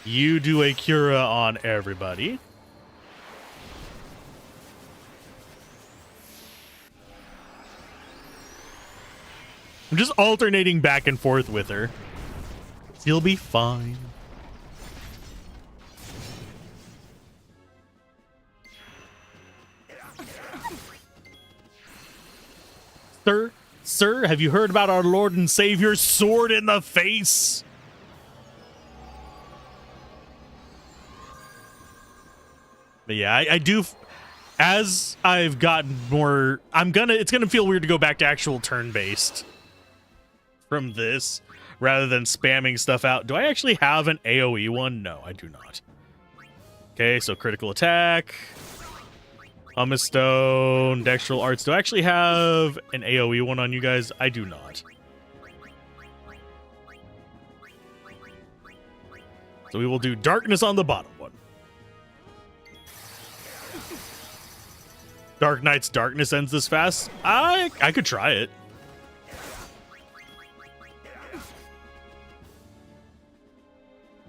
You do a Cura on everybody. I'm just alternating back and forth with her. You'll be fine. Sir, have you heard about our Lord and Savior sword in the face? But yeah, I do. As I've gotten more, it's gonna feel weird to go back to actual turn-based from this rather than spamming stuff out. Do I actually have an AoE one? No, I do not. Okay, so critical attack, Pumice Stone, Dextral Arts. Do I actually have an AoE one on you guys? I do not. So we will do Darkness on the bottom one. Dark Knight's darkness ends this fast? I could try it.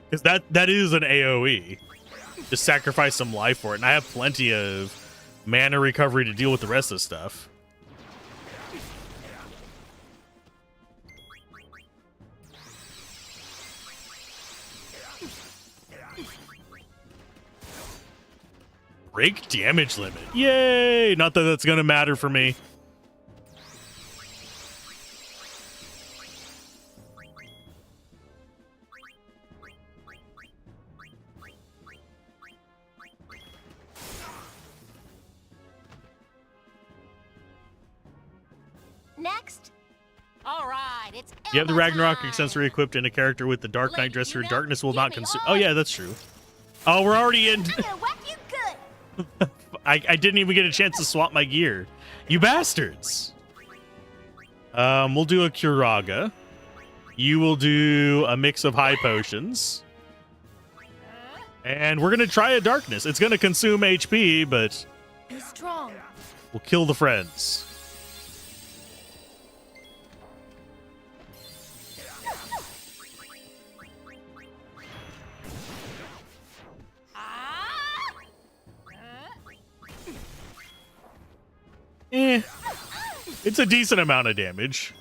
Because that is an AoE. Just sacrifice some life for it. And I have plenty of mana recovery to deal with the rest of the stuff. Break damage limit. Yay! Not that that's going to matter for me. Next. All right, it's You have the Elmo Ragnarok time. accessory equipped and a character with the Dark Knight dress for darkness will not consume. all Oh yeah, that's true. Oh, we're already in. I'm gonna whack you good. I didn't even get a chance to swap my gear. You bastards. We'll do a Curaga. You will do a mix of high potions. And we're going to try a darkness. It's going to consume HP, but Be strong. we'll kill the friends. It's a decent amount of damage.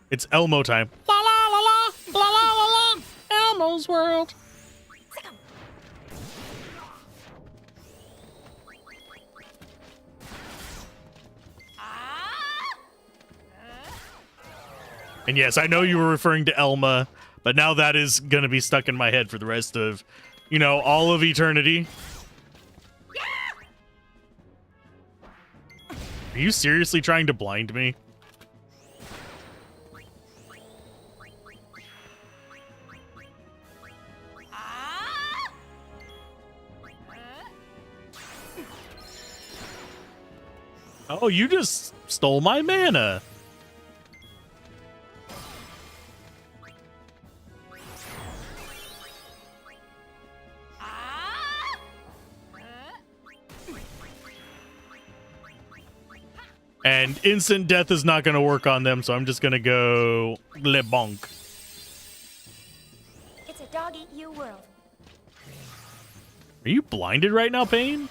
It's Elmo time. La la la la la la la la. Elmo's world. And yes, I know you were referring to Elma, but now that is going to be stuck in my head for the rest of, you know, all of eternity. Are you seriously trying to blind me? Oh, you just stole my mana. And instant death is not going to work on them, so I'm just going to go Le Bonk. It's a dog-eat-you world. Are you blinded right now, Pain?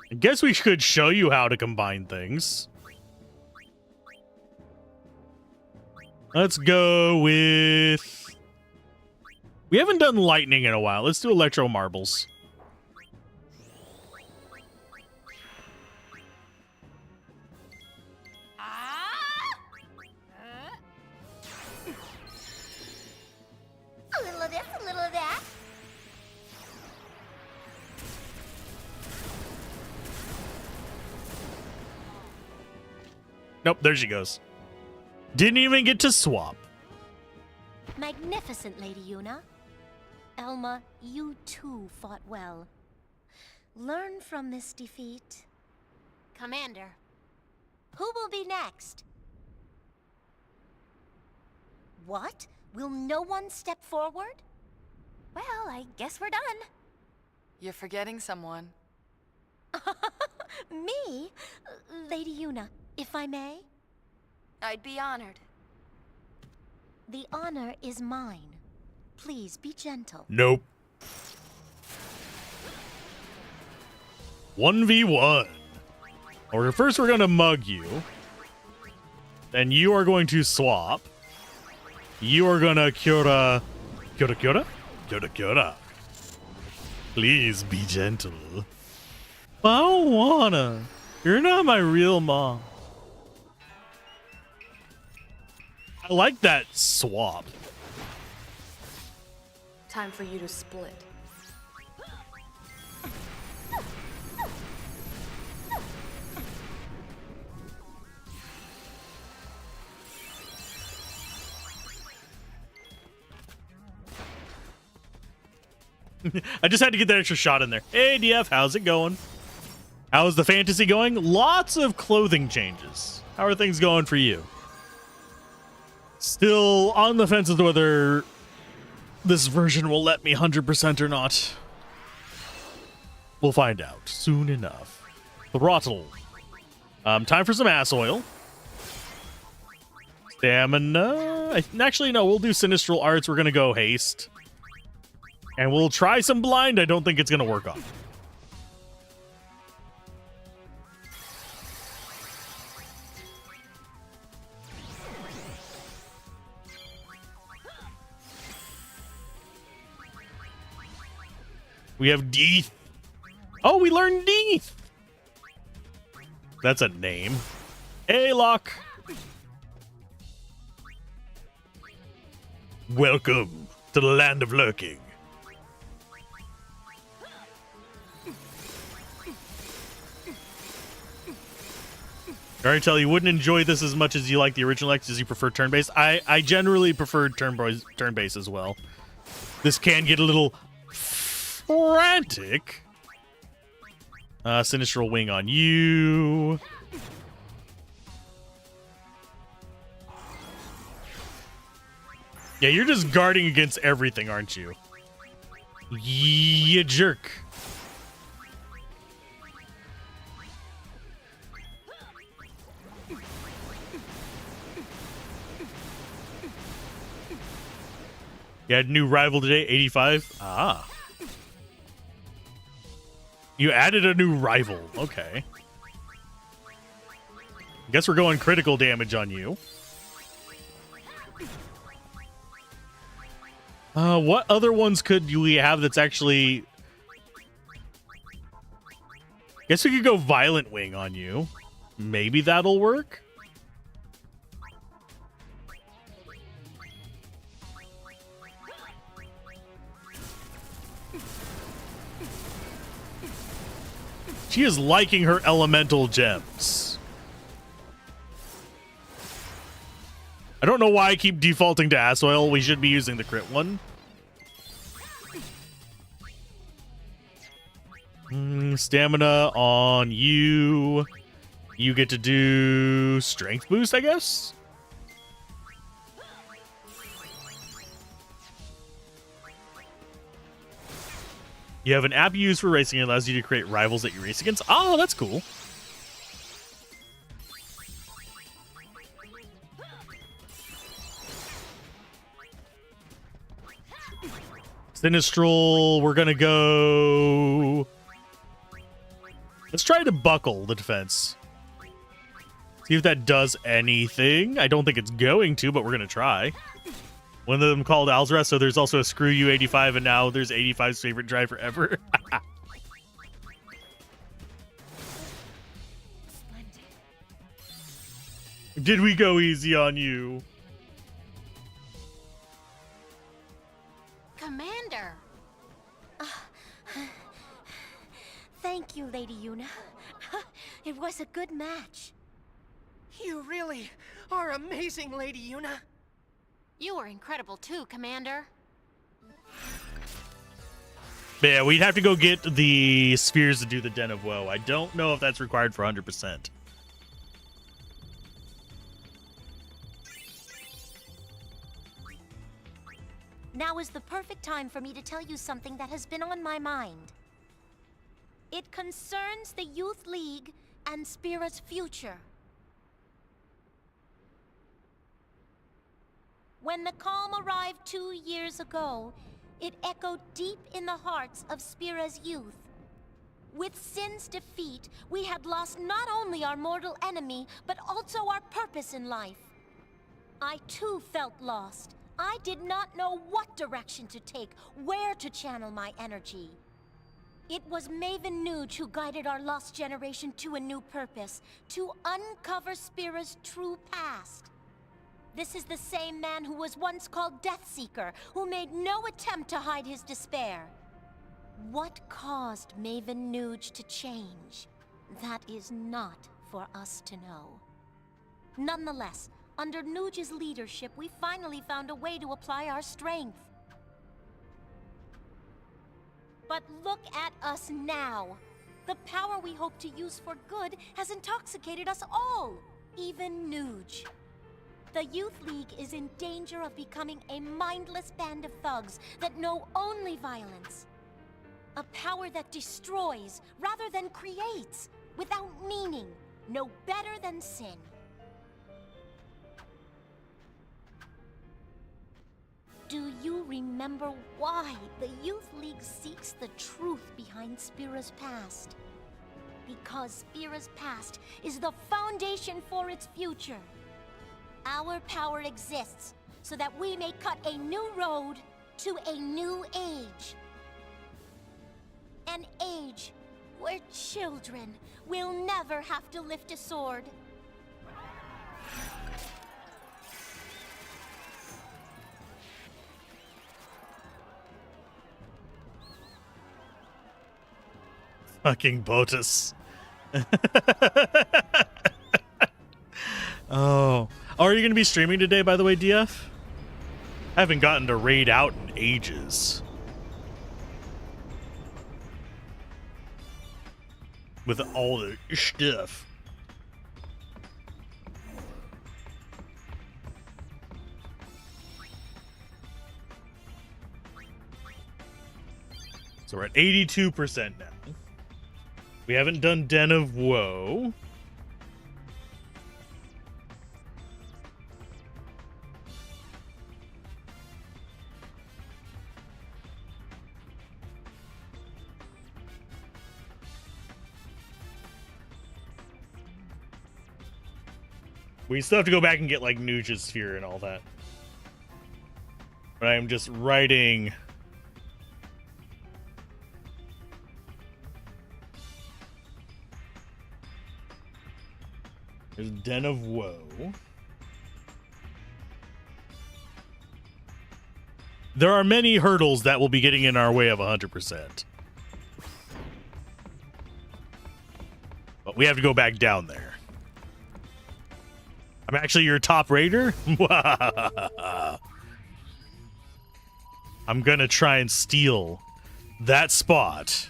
I guess we could show you how to combine things. Let's go with... We haven't done lightning in a while. Let's do electro marbles. A little of this, a little of that. Nope, there she goes. Didn't even get to swap. Magnificent, Lady Yuna. Elma, you too fought well. Learn from this defeat. Commander. Who will be next? What? Will no one step forward? Well, I guess we're done. You're forgetting someone. Me? Lady Yuna, if I may? I'd be honored. The honor is mine. Please be gentle. Nope. 1v1. Or first we're going to mug you. Then you are going to swap. You are going to Cura. Cura. Please be gentle. I don't wanna. You're not my real mom. I like that swap. Time for you to split. I just had to get that extra shot in there. Hey, DF, how's it going? How's the fantasy going? Lots of clothing changes. How are things going for you? Still on the fence as to whether this version will let me 100% or not. We'll find out soon enough. Throttle. Time for some ass oil. Stamina. Actually, no, we'll do Sinistral Arts. We're going to go haste. And we'll try some blind. I don't think it's going to work on. We have Deeth. Oh, we learned Deeth. That's a name. Hey, Locke. Welcome to the land of lurking. I already tell you wouldn't enjoy this as much as you like the original X, as you prefer turn-based. I generally prefer turn-based as well. This can get a little frantic. Sinistral Wing on you. Yeah, you're just guarding against everything, aren't you? You jerk. You had a new rival today, 85. Ah. You added a new rival. Okay. Guess we're going critical damage on you. What other ones could we have that's actually... Guess we could go Violent Wing on you. Maybe that'll work? She is liking her elemental gems. I don't know why I keep defaulting to ass oil. We should be using the crit one. Stamina on you. You get to do strength boost, I guess? You have an app you use for racing. It allows you to create rivals that you race against. Oh, that's cool. Sinistral, we're going to go... Let's try to buckle the defense. See if that does anything. I don't think it's going to, but we're going to try. One of them called Alzorath, so there's also a Screw You 85, and now there's 85's favorite driver ever. Did we go easy on you? Commander! Thank you, Lady Yuna. It was a good match. You really are amazing, Lady Yuna. You were incredible too, Commander. Yeah, we'd have to go get the spheres to do the Den of Woe. I don't know if that's required for 100%. Now is the perfect time for me to tell you something that has been on my mind. It concerns the Youth League and Spira's future. When the calm arrived 2 years ago, it echoed deep in the hearts of Spira's youth. With Sin's defeat, we had lost not only our mortal enemy, but also our purpose in life. I too felt lost. I did not know what direction to take, where to channel my energy. It was Maven Nuge who guided our lost generation to a new purpose, to uncover Spira's true past. This is the same man who was once called Deathseeker, who made no attempt to hide his despair. What caused Maven Nuge to change? That is not for us to know. Nonetheless, under Nuge's leadership, we finally found a way to apply our strength. But look at us now. The power we hope to use for good has intoxicated us all, even Nuge. The Youth League is in danger of becoming a mindless band of thugs that know only violence. A power that destroys rather than creates, without meaning, no better than sin. Do you remember why the Youth League seeks the truth behind Spira's past? Because Spira's past is the foundation for its future. Our power exists so that we may cut a new road to a new age. An age where children will never have to lift a sword. Fucking Botus. Oh. Are you going to be streaming today, by the way, DF? I haven't gotten to raid out in ages. With all the stuff. So we're at 82% now. We haven't done Den of Woe. We still have to go back and get, like, Nuja's Sphere and all that. But I'm just writing... There's Den of Woe. There are many hurdles that will be getting in our way of 100%. But we have to go back down there. I'm actually your top raider? I'm gonna try and steal that spot.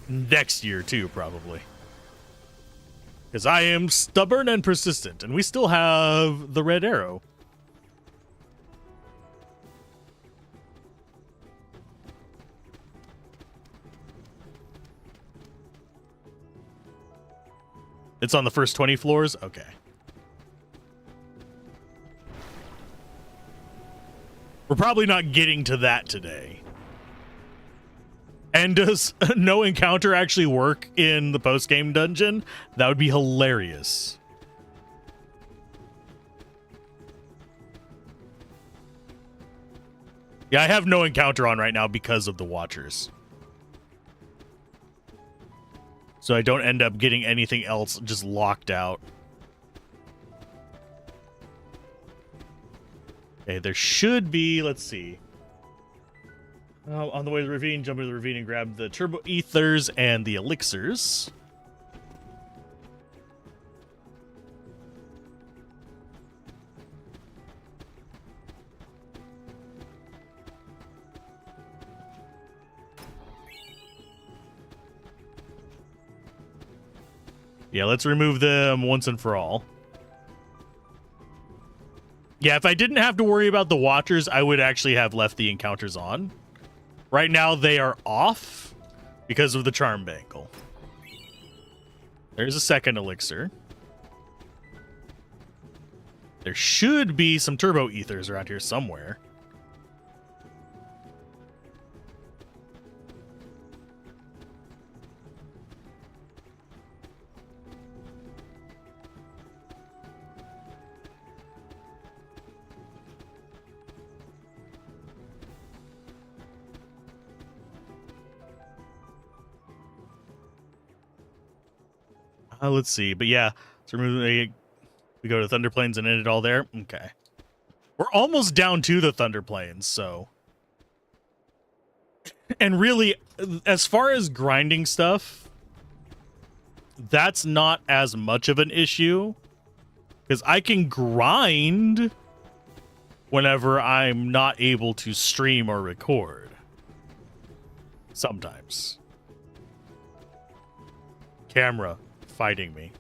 Next year, too, probably. Because I am stubborn and persistent, and we still have the red arrow. It's on the first 20 floors? Okay. We're probably not getting to that today. And does no encounter actually work in the post-game dungeon? That would be hilarious. Yeah, I have no encounter on right now because of the Watchers. So I don't end up getting anything else just locked out. Okay, there should be, let's see. On the way to the ravine, jump into the ravine and grab the turbo ethers and the elixirs. Yeah, let's remove them once and for all. Yeah, if I didn't have to worry about the Watchers, I would actually have left the encounters on. Right now, they are off because of the Charm Bangle. There's a second elixir. There should be some turbo ethers around here somewhere. Let's see. But yeah, so we go to Thunder Plains and end it all there. Okay. We're almost down to the Thunder Plains, so. And really, as far as grinding stuff, that's not as much of an issue. Because I can grind whenever I'm not able to stream or record. Sometimes. camera fighting me.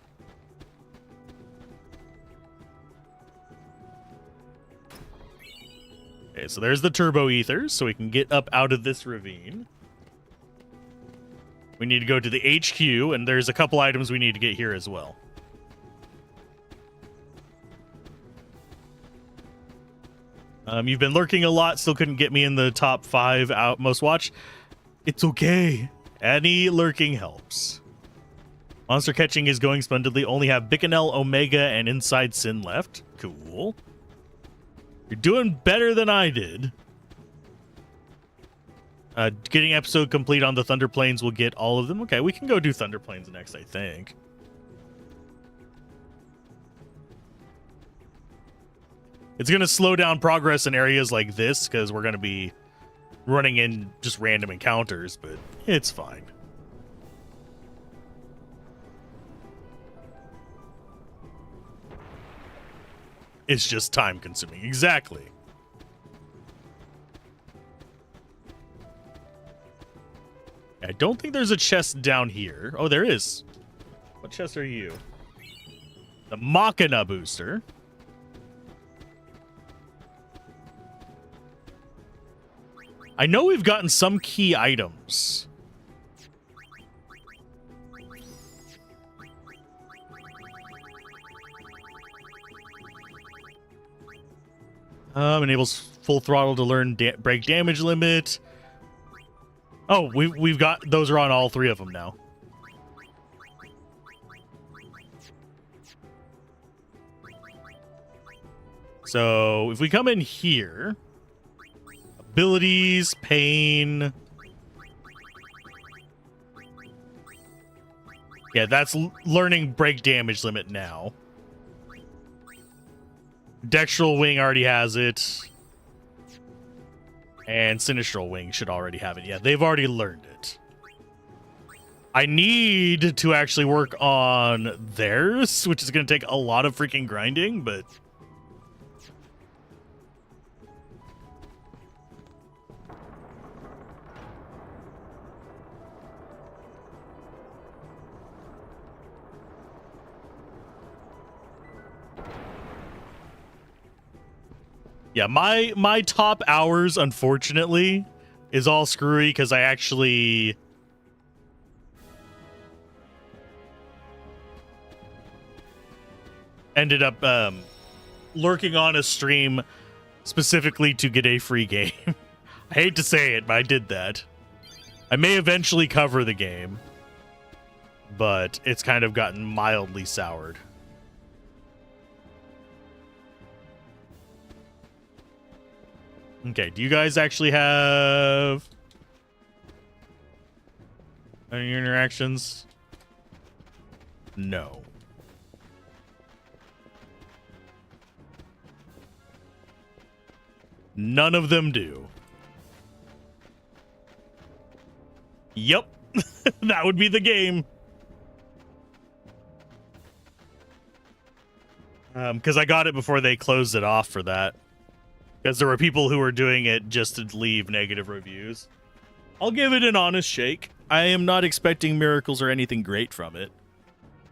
Okay, so there's the turbo ethers, so we can get up out of this ravine. We need to go to the HQ, and there's a couple items we need to get here as well. You've been lurking a lot, still couldn't get me in the top 5 out most watched. It's okay. Any lurking helps. Monster catching is going splendidly. Only have Bicanel, Omega, and Inside Sin left. Cool. You're doing better than I did. Getting episode complete on the Thunder Plains will get all of them. Okay, we can go do Thunder Plains next, I think. It's going to slow down progress in areas like this because we're going to be running in just random encounters, but it's fine. It's just time consuming. Exactly. I don't think there's a chest down here. Oh, there is. What chest are you? The Machina booster. I know we've gotten some key items. Enables full throttle to learn break damage limit. Oh, we've got those are on all 3 of them now. So if we come in here, abilities, pain. Yeah, that's learning break damage limit now. Dextral Wing already has it. And Sinistral Wing should already have it. Yeah, they've already learned it. I need to actually work on theirs, which is going to take a lot of freaking grinding, but... Yeah, my top hours, unfortunately, is all screwy because I actually ended up lurking on a stream specifically to get a free game. I hate to say it, but I did that. I may eventually cover the game, but it's kind of gotten mildly soured. Okay, do you guys actually have any interactions? No. None of them do. Yep. That would be the game. Because I got it before they closed it off for that. Because there were people who were doing it just to leave negative reviews. I'll give it an honest shake. I am not expecting miracles or anything great from it.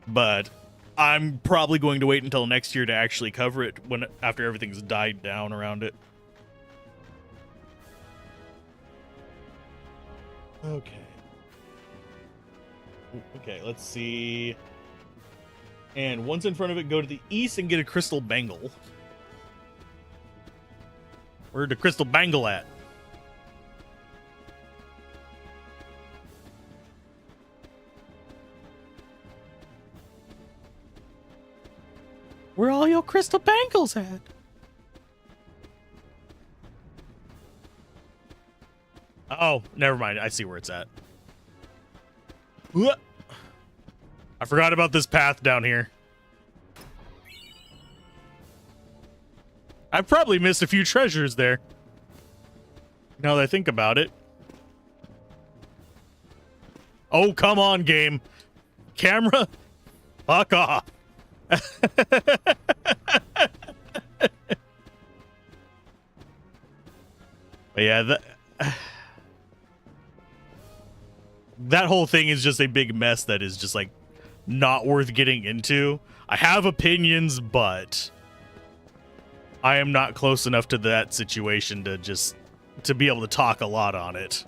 But I'm probably going to wait until next year to actually cover it after everything's died down around it. Okay. Okay, let's see. And once in front of it, go to the east and get a crystal bangle. Where'd the crystal bangle at? Where are all your crystal bangles at? Oh, never mind. I see where it's at. I forgot about this path down here. I've probably missed a few treasures there. Now that I think about it. Oh, come on, game. Camera? Fuck off. But yeah, that whole thing is just a big mess that is just like not worth getting into. I have opinions, but I am not close enough to that situation to be able to talk a lot on it.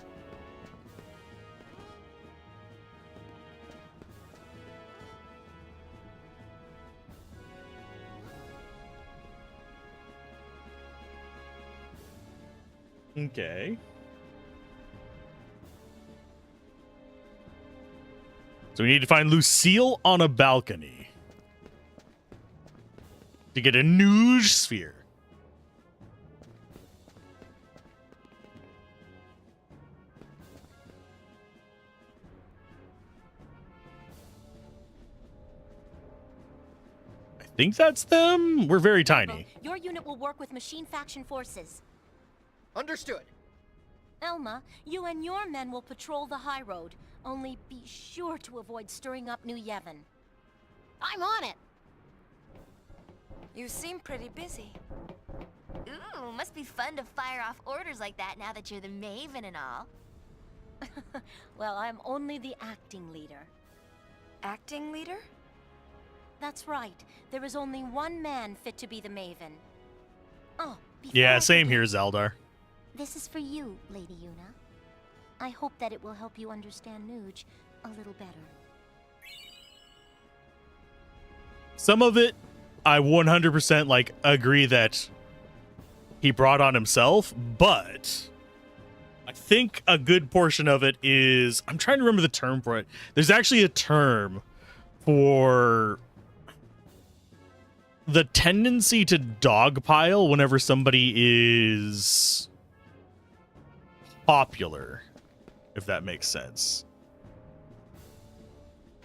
Okay. So we need to find Lucille on a balcony to get a Nuge sphere. I think that's them. We're very tiny. Your unit will work with machine faction forces. Understood. Elma, you and your men will patrol the high road. Only be sure to avoid stirring up New Yevon. I'm on it. You seem pretty busy. Ooh, must be fun to fire off orders like that now that you're the Maven and all. Well, I'm only the acting leader. Acting leader? That's right. There is only one man fit to be the Maven. Oh, Yeah, same here, Zeldar. This is for you, Lady Yuna. I hope that it will help you understand Nuge a little better. Some of it, I 100% agree that he brought on himself, but I think a good portion of it is, I'm trying to remember the term for it. There's actually a term for the tendency to dogpile whenever somebody is popular, if that makes sense.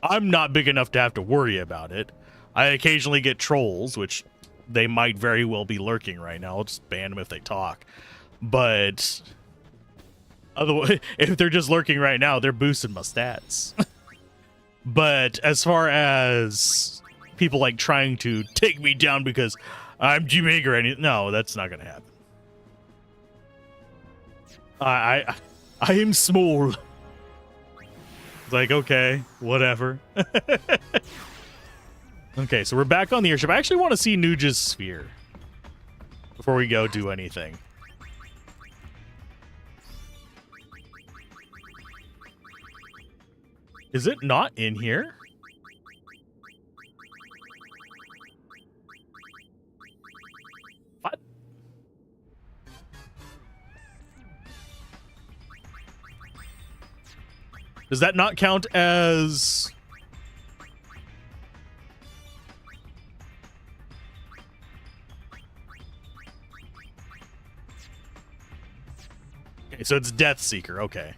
I'm not big enough to have to worry about it. I occasionally get trolls, which they might very well be lurking right now. I'll just ban them if they talk. But otherwise, if they're just lurking right now, they're boosting my stats. But as far as people trying to take me down because I'm too big or anything, no, that's not gonna happen. I am small. It's okay, whatever. Okay, so we're back on the airship. I actually want to see Nuge's sphere before we go do anything. Is it not in here? What? Does that not count as... Okay, so it's Death Seeker, okay.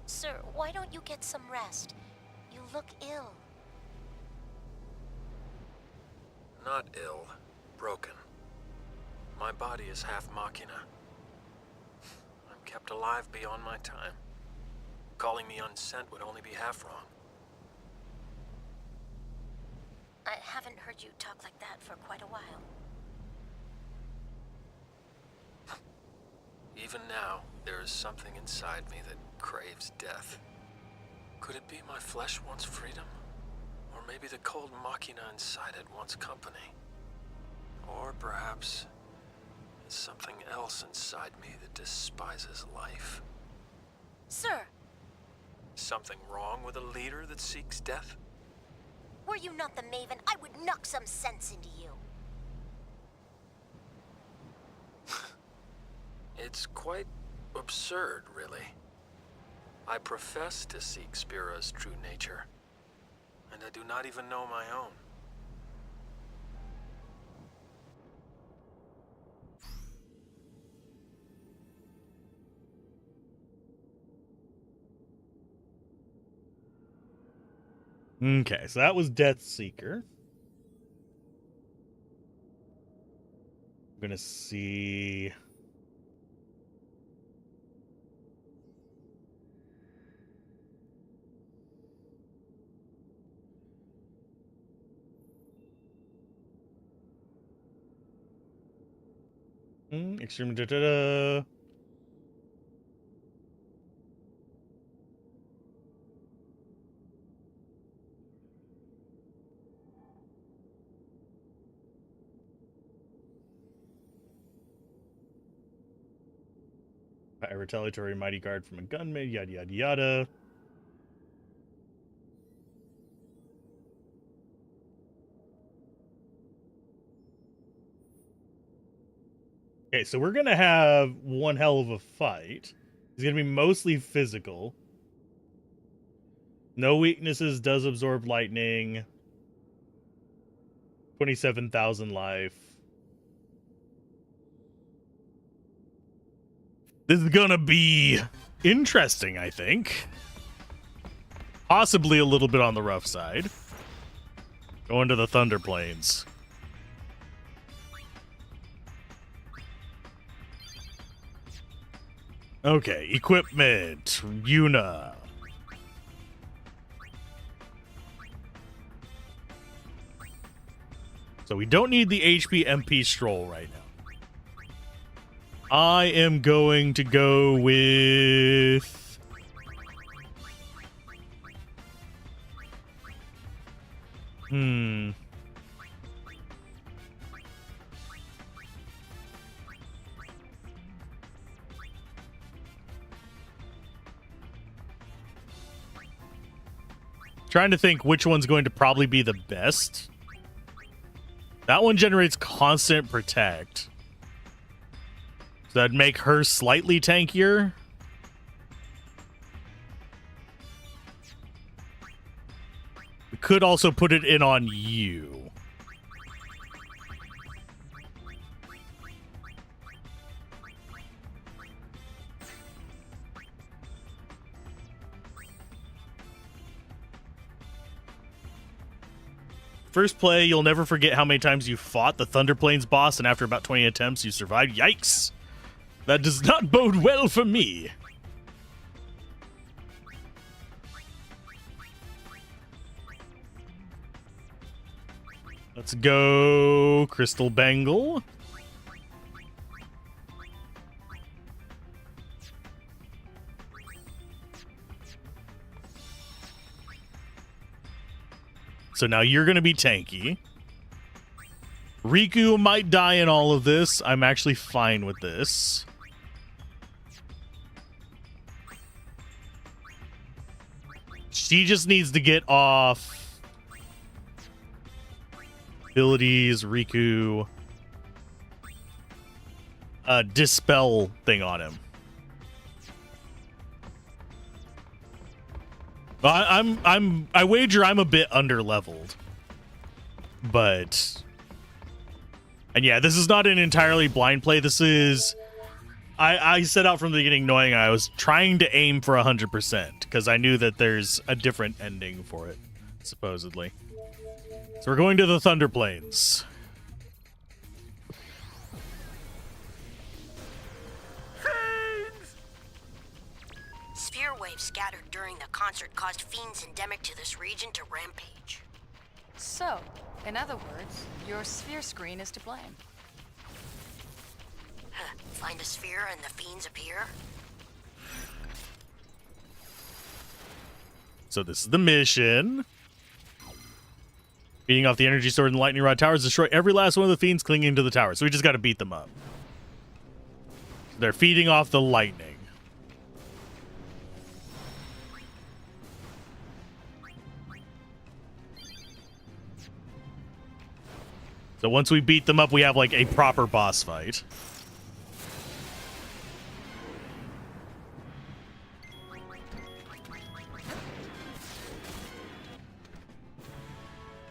Sir, why don't you get some rest? You look ill. Not ill. Broken. My body is half machina. I'm kept alive beyond my time. Calling me unsent would only be half wrong. I haven't heard you talk like that for quite a while. Even now, there is something inside me that craves death. Could it be my flesh wants freedom? Or maybe the cold machina inside it wants company? Or perhaps it's something else inside me that despises life. Sir! Something wrong with a leader that seeks death? Were you not the Maven, I would knock some sense into you. It's quite absurd, really. I profess to seek Spira's true nature, and I do not even know my own. Okay, so that was Death Seeker. I'm gonna see... Extreme da-da-da. A retaliatory mighty guard from a gunman, yada yada yada. Okay, so we're gonna have one hell of a fight. It's gonna be mostly physical. No weaknesses, does absorb lightning. 27,000 life. This is gonna be interesting, I think. Possibly a little bit on the rough side. Going to the Thunder Plains. Okay, equipment. Yuna. So we don't need the HP MP Stroll right now. I am going to go with... Trying to think which one's going to probably be the best. That one generates constant protect. So that'd make her slightly tankier. We could also put it in on you. First play, you'll never forget how many times you fought the Thunder Plains boss, and after about 20 attempts, you survived. Yikes! That does not bode well for me. Let's go Crystal Bangle. So now you're going to be tanky. Riku might die in all of this. I'm actually fine with this. She just needs to get off abilities, Riku. Dispel thing on him. I wager I'm a bit underleveled. But and yeah, this is not an entirely blind play. This is I set out from the beginning knowing I was trying to aim for 100% because I knew that there's a different ending for it, supposedly. So we're going to the Thunder Plains. Sphere waves scattered during the concert caused fiends endemic to this region to rampage. So, in other words, your sphere screen is to blame. Find a sphere and the fiends appear? So this is the mission. Beating off the energy stored in the lightning rod towers, destroy every last one of the fiends clinging to the tower. So we just got to beat them up. They're feeding off the lightning. So once we beat them up, we have like a proper boss fight.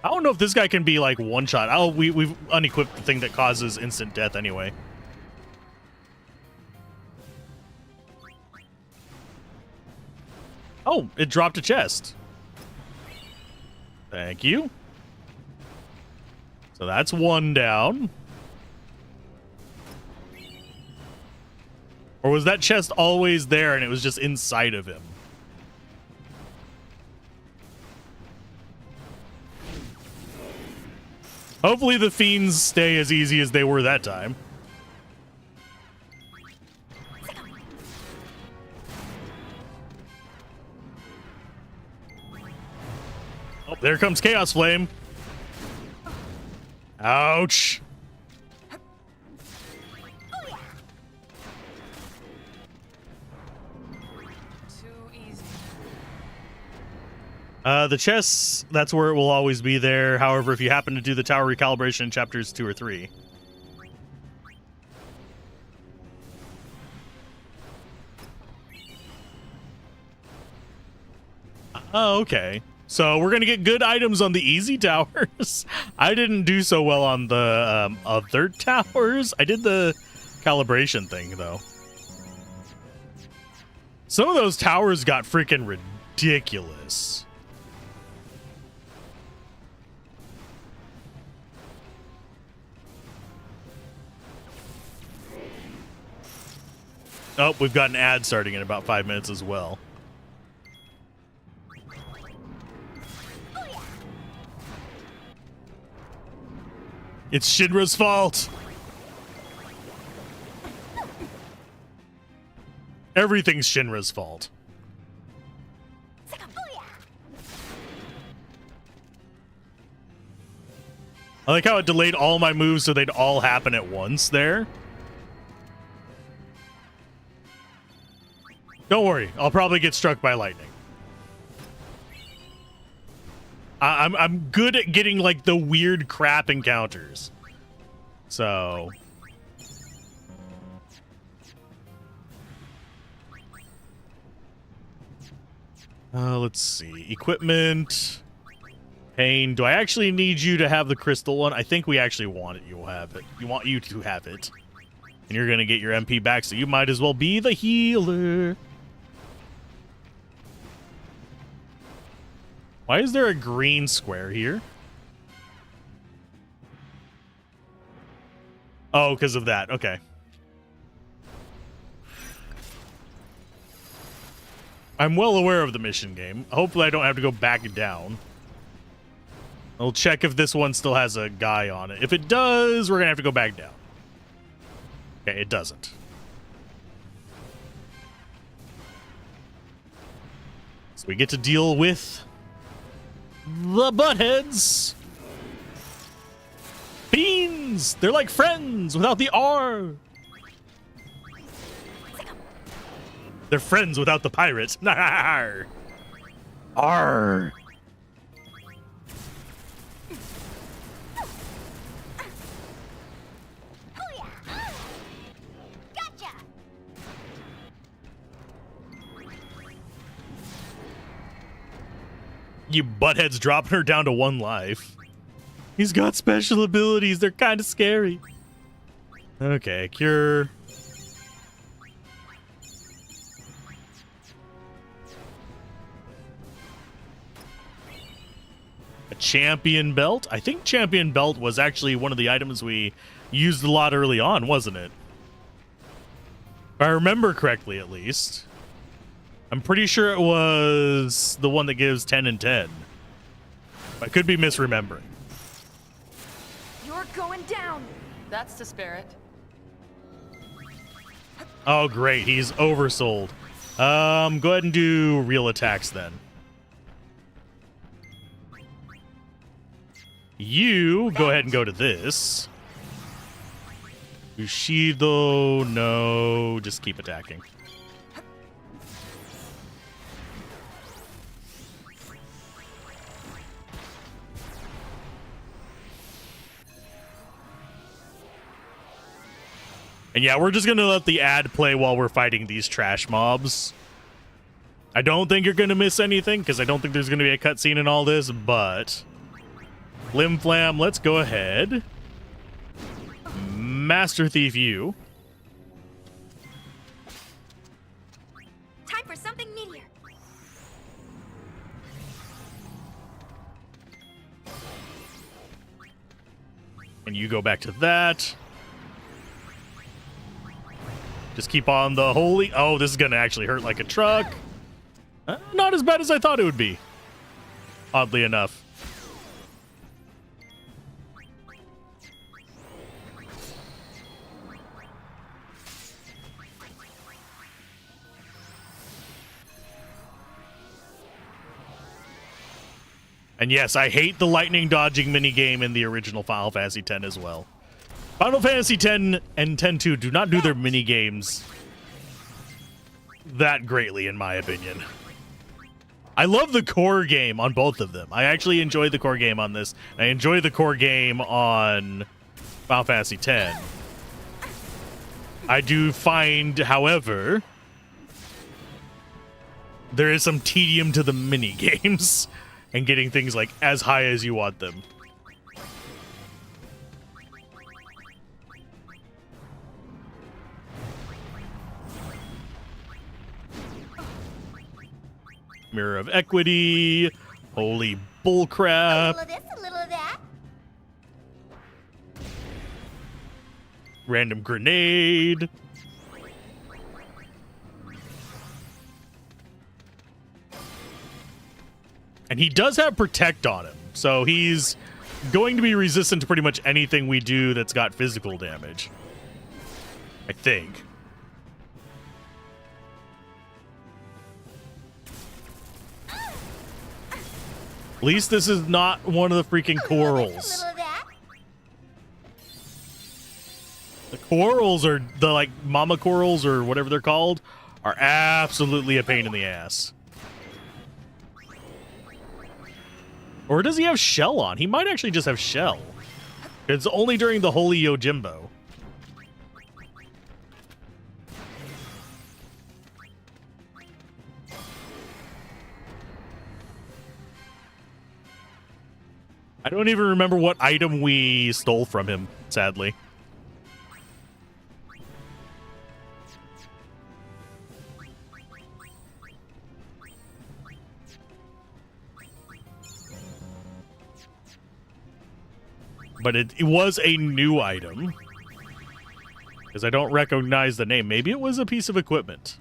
I don't know if this guy can be like one shot. Oh, we've unequipped the thing that causes instant death anyway. Oh, it dropped a chest. Thank you. So that's one down. Or was that chest always there and it was just inside of him? Hopefully the fiends stay as easy as they were that time. There comes Chaos Flame. Ouch. The chess, that's where it will always be there. However, if you happen to do the tower recalibration in chapters 2 or 3. Oh, okay. So we're going to get good items on the easy towers. I didn't do so well on the other towers. I did the calibration thing, though. Some of those towers got freaking ridiculous. Oh, we've got an ad starting in about 5 minutes as well. It's Shinra's fault. Everything's Shinra's fault. I like how it delayed all my moves so they'd all happen at once there. Don't worry, I'll probably get struck by lightning. I'm good at getting like the weird crap encounters. So let's see. Equipment. Pain. Do I actually need you to have the crystal one? I think we actually want it. You'll have it. You want you to have it. And you're gonna get your MP back, so you might as well be the healer. Why is there a green square here? Oh, because of that. Okay. I'm well aware of the mission game. Hopefully I don't have to go back down. I'll check if this one still has a guy on it. If it does, we're going to have to go back down. Okay, it doesn't. So we get to deal with the buttheads. Fiends! They're like friends without the R. They're friends without the pirates. Arr. Arr. You buttheads dropping her down to 1 life. He's got special abilities. They're kind of scary. Okay, cure. A champion belt. I think champion belt was actually one of the items we used a lot early on, wasn't it? If I remember correctly, at least. I'm pretty sure it was the one that gives 10 and 10. I could be misremembering. You're going down. That's the spirit. Oh, great. He's oversold. Go ahead and do real attacks then. You go ahead and go to this. Bushido, no. Just keep attacking. And yeah, we're just going to let the ad play while we're fighting these trash mobs. I don't think you're going to miss anything, because I don't think there's going to be a cutscene in all this, but... Flim Flam, let's go ahead. Master Thief you. Time for something meteor. And you go back to that. Just keep on the holy... Oh, this is going to actually hurt like a truck. Not as bad as I thought it would be. Oddly enough. And yes, I hate the lightning dodging minigame in the original Final Fantasy X as well. Final Fantasy X and X-2 do not do their minigames that greatly, in my opinion. I love the core game on both of them. I actually enjoy the core game on this. I enjoy the core game on Final Fantasy X. I do find, however, there is some tedium to the mini games and getting things like as high as you want them. Mirror of Equity. Holy bullcrap. A little of this, a little of that. Random grenade. And he does have protect on him, so he's going to be resistant to pretty much anything we do that's got physical damage. I think. At least this is not one of the freaking corals. The corals are the like mama corals or whatever they're called are absolutely a pain in the ass. Or does he have shell on? He might actually just have shell. It's only during the Holy Yojimbo. I don't even remember what item we stole from him, sadly. But it was a new item. Because I don't recognize the name. Maybe it was a piece of equipment.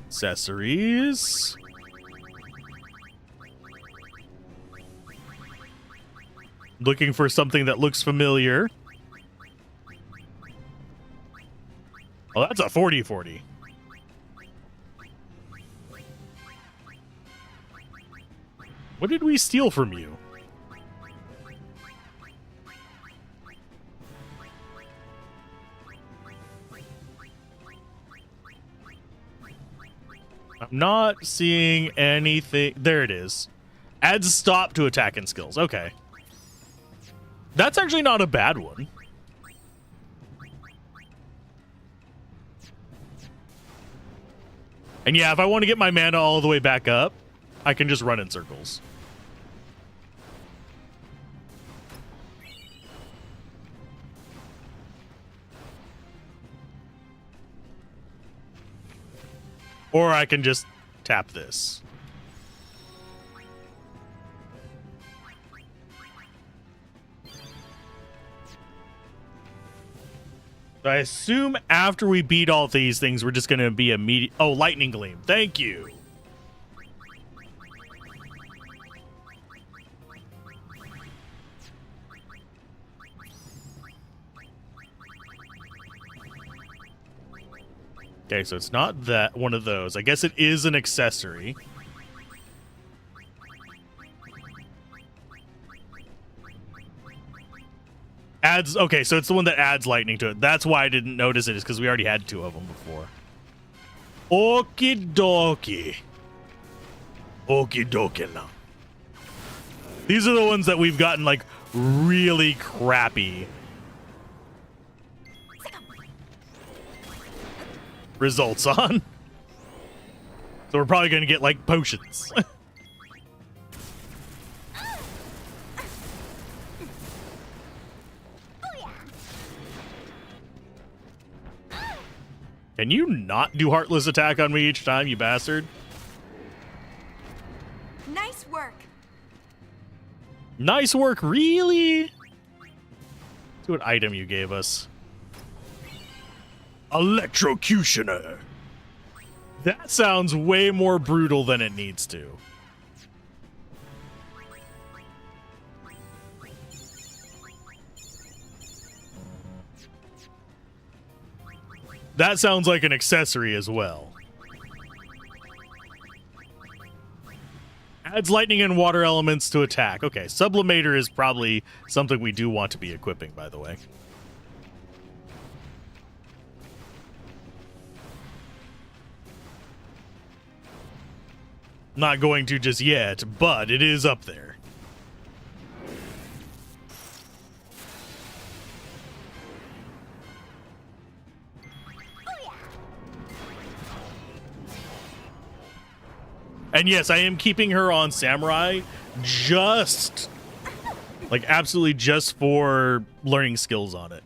Accessories. Looking for something that looks familiar. Oh, that's a 40-40. What did we steal from you? I'm not seeing anything. There it is. Adds stop to attack and skills. Okay. That's actually not a bad one. And yeah, if I want to get my mana all the way back up, I can just run in circles. Or I can just tap this. So I assume after we beat all these things, we're just going to be immediate. Oh, lightning gleam. Thank you. Okay, so it's not that one of those. I guess it is an accessory. Adds, okay, so it's the one that adds lightning to it. That's why I didn't notice it, is because we already had two of them before. Okie dokie. Okie dokie now. These are the ones that we've gotten, like, really crappy results on. So we're probably going to get, like, potions. Can you not do Heartless Attack on me each time, you bastard? Nice work. Nice work, really? See what item you gave us. Electrocutioner. That sounds way more brutal than it needs to. That sounds like an accessory as well. Adds lightning and water elements to attack. Okay, Sublimator is probably something we do want to be equipping, by the way. Not going to just yet, but it is up there. And yes, I am keeping her on Samurai just, like, absolutely just for learning skills on it.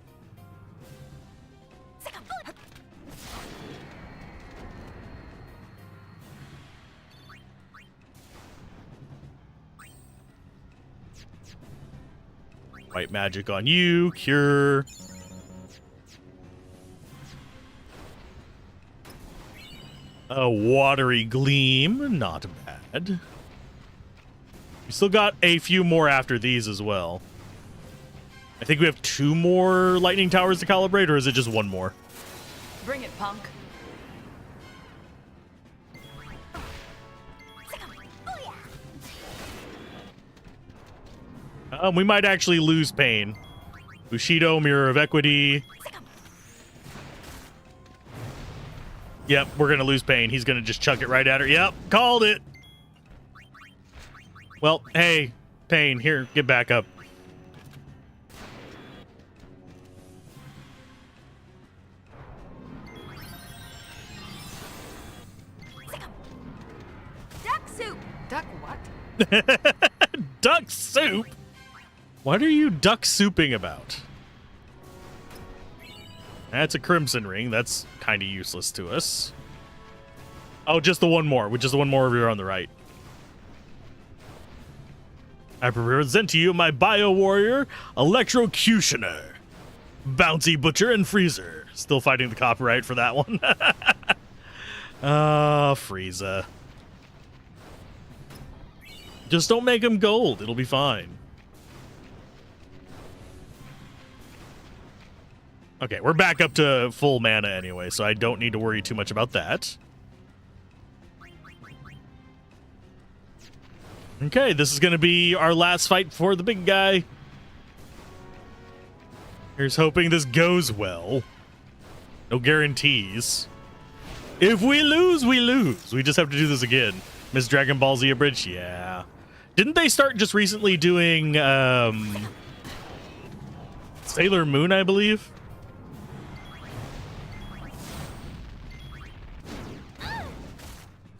White magic on you, cure. A watery gleam, not bad. We still got a few more after these as well. I think we have 2 more lightning towers to calibrate, or is it just 1 more? Bring it, punk. We might actually lose Pain. Bushido, Mirror of Equity. Yep, we're going to lose Pain. He's going to just chuck it right at her. Yep, called it. Well, hey, Pain, here, get back up. Duck soup. Duck what? Duck soup? What are you duck souping about? That's a crimson ring. That's kind of useless to us. Oh, just the one more. Just the one more over here on the right. I present to you my Bio Warrior, Electrocutioner, Bouncy Butcher, and Freezer. Still fighting the copyright for that one. Frieza. Just don't make him gold. It'll be fine. Okay, we're back up to full mana anyway, so I don't need to worry too much about that. Okay, this is going to be our last fight for the big guy. Here's hoping this goes well. No guarantees. If we lose, we lose. We just have to do this again. Miss Dragon Ball Z Abridged? Yeah. Didn't they start just recently doing Sailor Moon, I believe?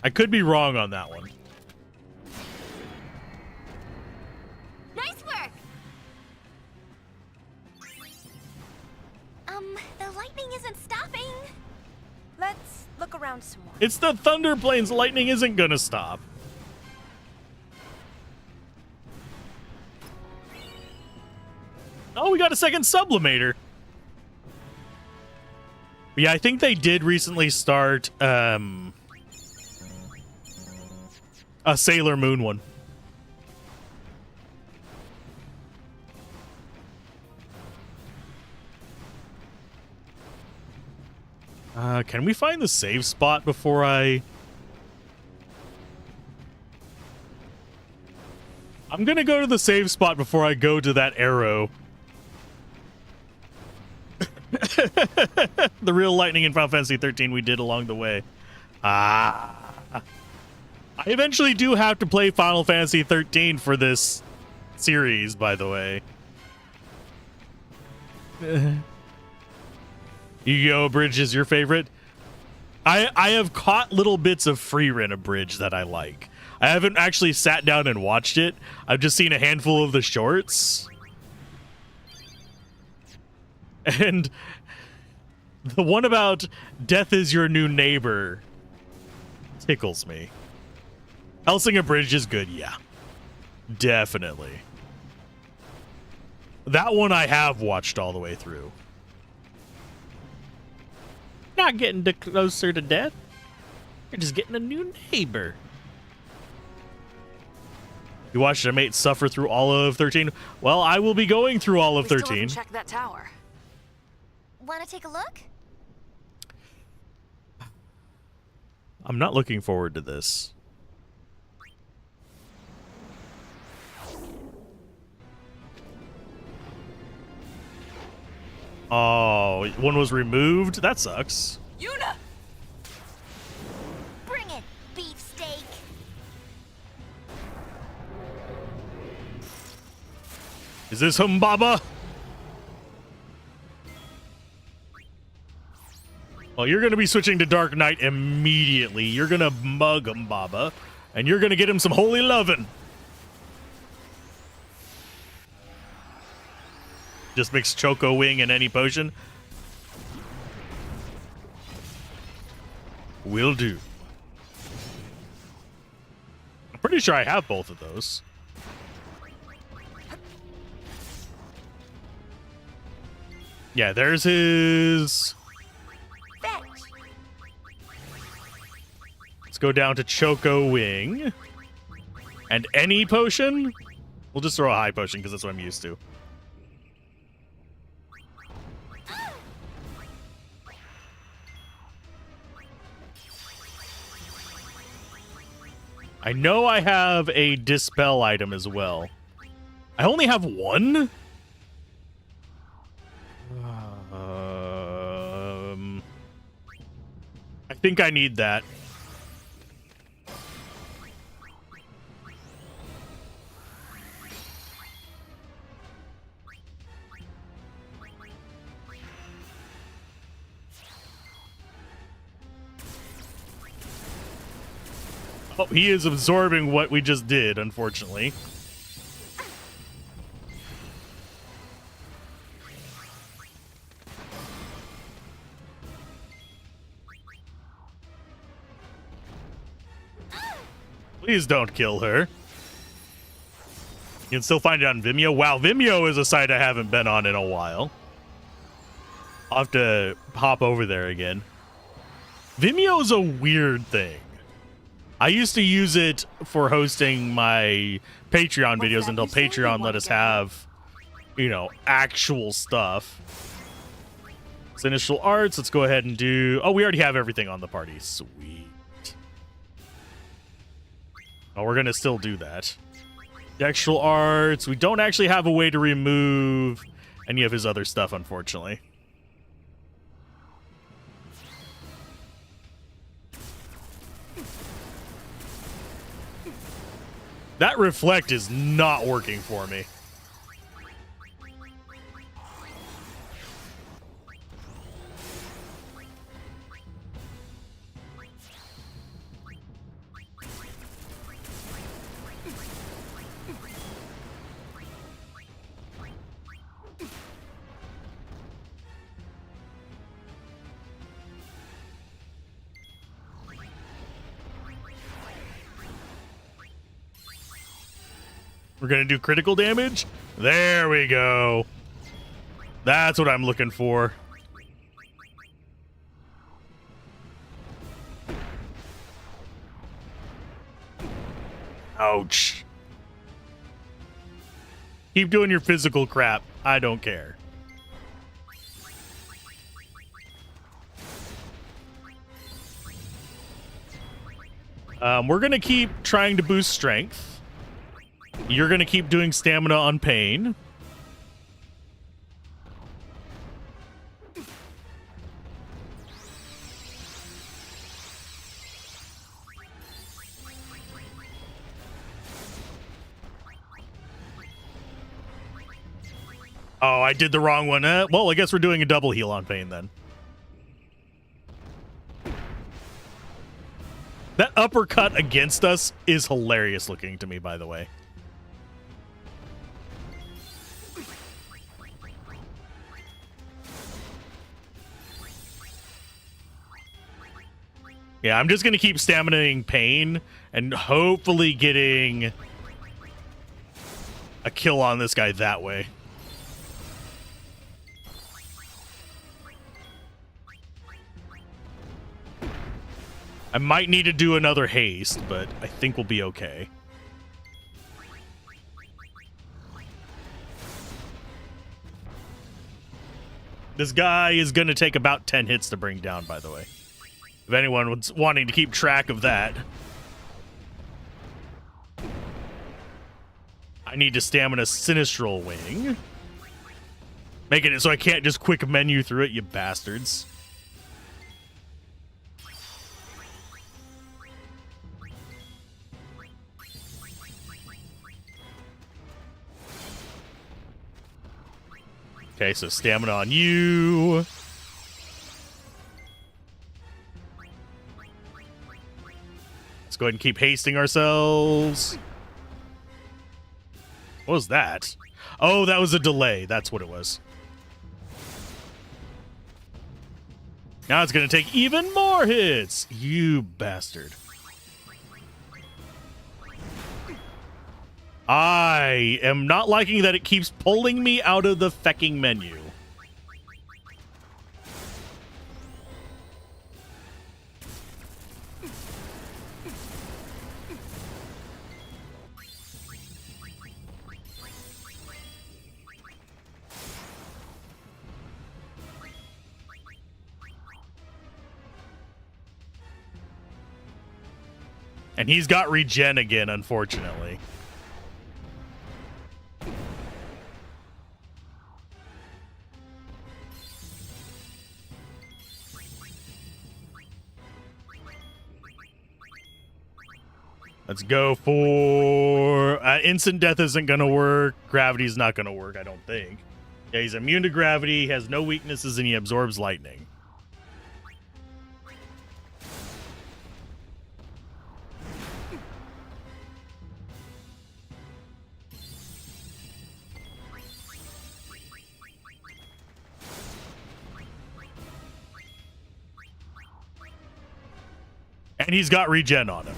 I could be wrong on that one. Nice work! The lightning isn't stopping. Let's look around some more. It's the Thunder Plains. Lightning isn't gonna stop. Oh, we got a second Sublimator. Yeah, I think they did recently start a Sailor Moon one. Can we find the save spot before I... I'm gonna go to the save spot before I go to that arrow. The real lightning in Final Fantasy 13 we did along the way. I eventually do have to play Final Fantasy 13 for this series, by the way. Yu-Gi-Oh! Bridge is your favorite? I have caught little bits of Free-Rent Abridged that I like. I haven't actually sat down and watched it. I've just seen a handful of the shorts. And the one about death is your new neighbor tickles me. Hellsing Abridged is good, yeah. Definitely. That one I have watched all the way through. Not getting closer to death. You're just getting a new neighbor. You watched a mate suffer through all of 13? Well, I will be going through all of 13. Still haven't checked that tower. Want to take a look? I'm not looking forward to this. Oh, one was removed? That sucks. Yuna! Bring it, beefsteak. Is this Humbaba? Well, you're going to be switching to Dark Knight immediately. You're going to mug Humbaba, and you're going to get him some holy lovin'. Just mix Choco Wing and any potion. Will do. I'm pretty sure I have both of those. Yeah, there's his... Let's go down to Choco Wing. And any potion? We'll just throw a high potion because that's what I'm used to. I know I have a Dispel item as well. I only have one? I think I need that. Oh, he is absorbing what we just did, unfortunately. Please don't kill her. You can still find it on Vimeo. Wow, Vimeo is a site I haven't been on in a while. I'll have to hop over there again. Vimeo is a weird thing. I used to use it for hosting my Patreon videos until Patreon let us have, you know, actual stuff. Initial arts, let's go ahead and do... Oh, we already have everything on the party. Sweet. Oh, we're going to still do that. Actual arts, we don't actually have a way to remove any of his other stuff, unfortunately. That reflect is not working for me. We're going to do critical damage. There we go. That's what I'm looking for. Ouch. Keep doing your physical crap. I don't care. We're going to keep trying to boost strength. You're going to keep doing stamina on pain. Oh, I did the wrong one. Well, I guess we're doing a double heal on pain then. That uppercut against us is hilarious looking to me, by the way. Yeah, I'm just going to keep staminaing pain and hopefully getting a kill on this guy that way. I might need to do another haste, but I think we'll be okay. This guy is going to take about 10 hits to bring down, by the way. If anyone was wanting to keep track of that. I need to stamina Sinistral Wing. Making it so I can't just quick menu through it, you bastards. Okay, so stamina on you. Let's go ahead and keep hasting ourselves. What was that? Oh, that was a delay. That's what it was. Now it's going to take even more hits. You bastard. I am not liking that it keeps pulling me out of the fecking menu. And he's got regen again, unfortunately. Let's go for... instant death isn't going to work. Gravity's not going to work, I don't think. Yeah, he's immune to gravity, has no weaknesses, and he absorbs lightning. And he's got regen on him.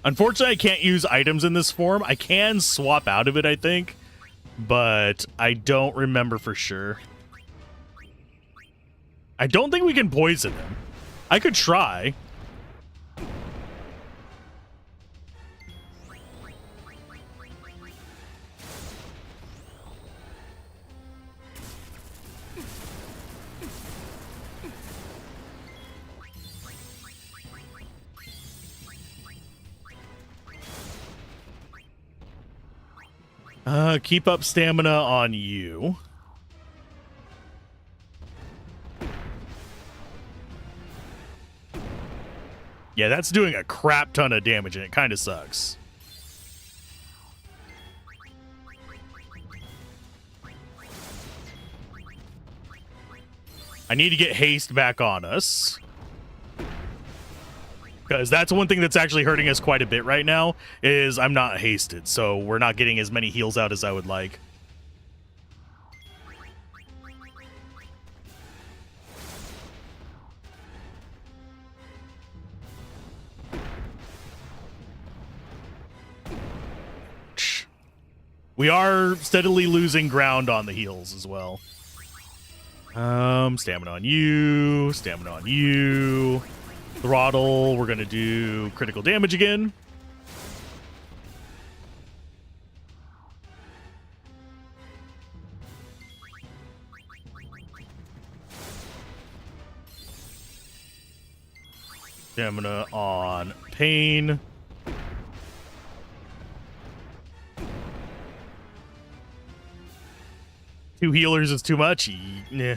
Unfortunately, I can't use items in this form. I can swap out of it, I think, but I don't remember for sure. I don't think we can poison him. I could try. Keep up stamina on you. Yeah, that's doing a crap ton of damage, and it kind of sucks. I need to get haste back on us. Because that's one thing that's actually hurting us quite a bit right now, is I'm not hasted, so we're not getting as many heals out as I would like. We are steadily losing ground on the heals as well. Stamina on you, stamina on you. Throttle, we're going to do critical damage again. Stamina on pain. Two healers is too much? Nah.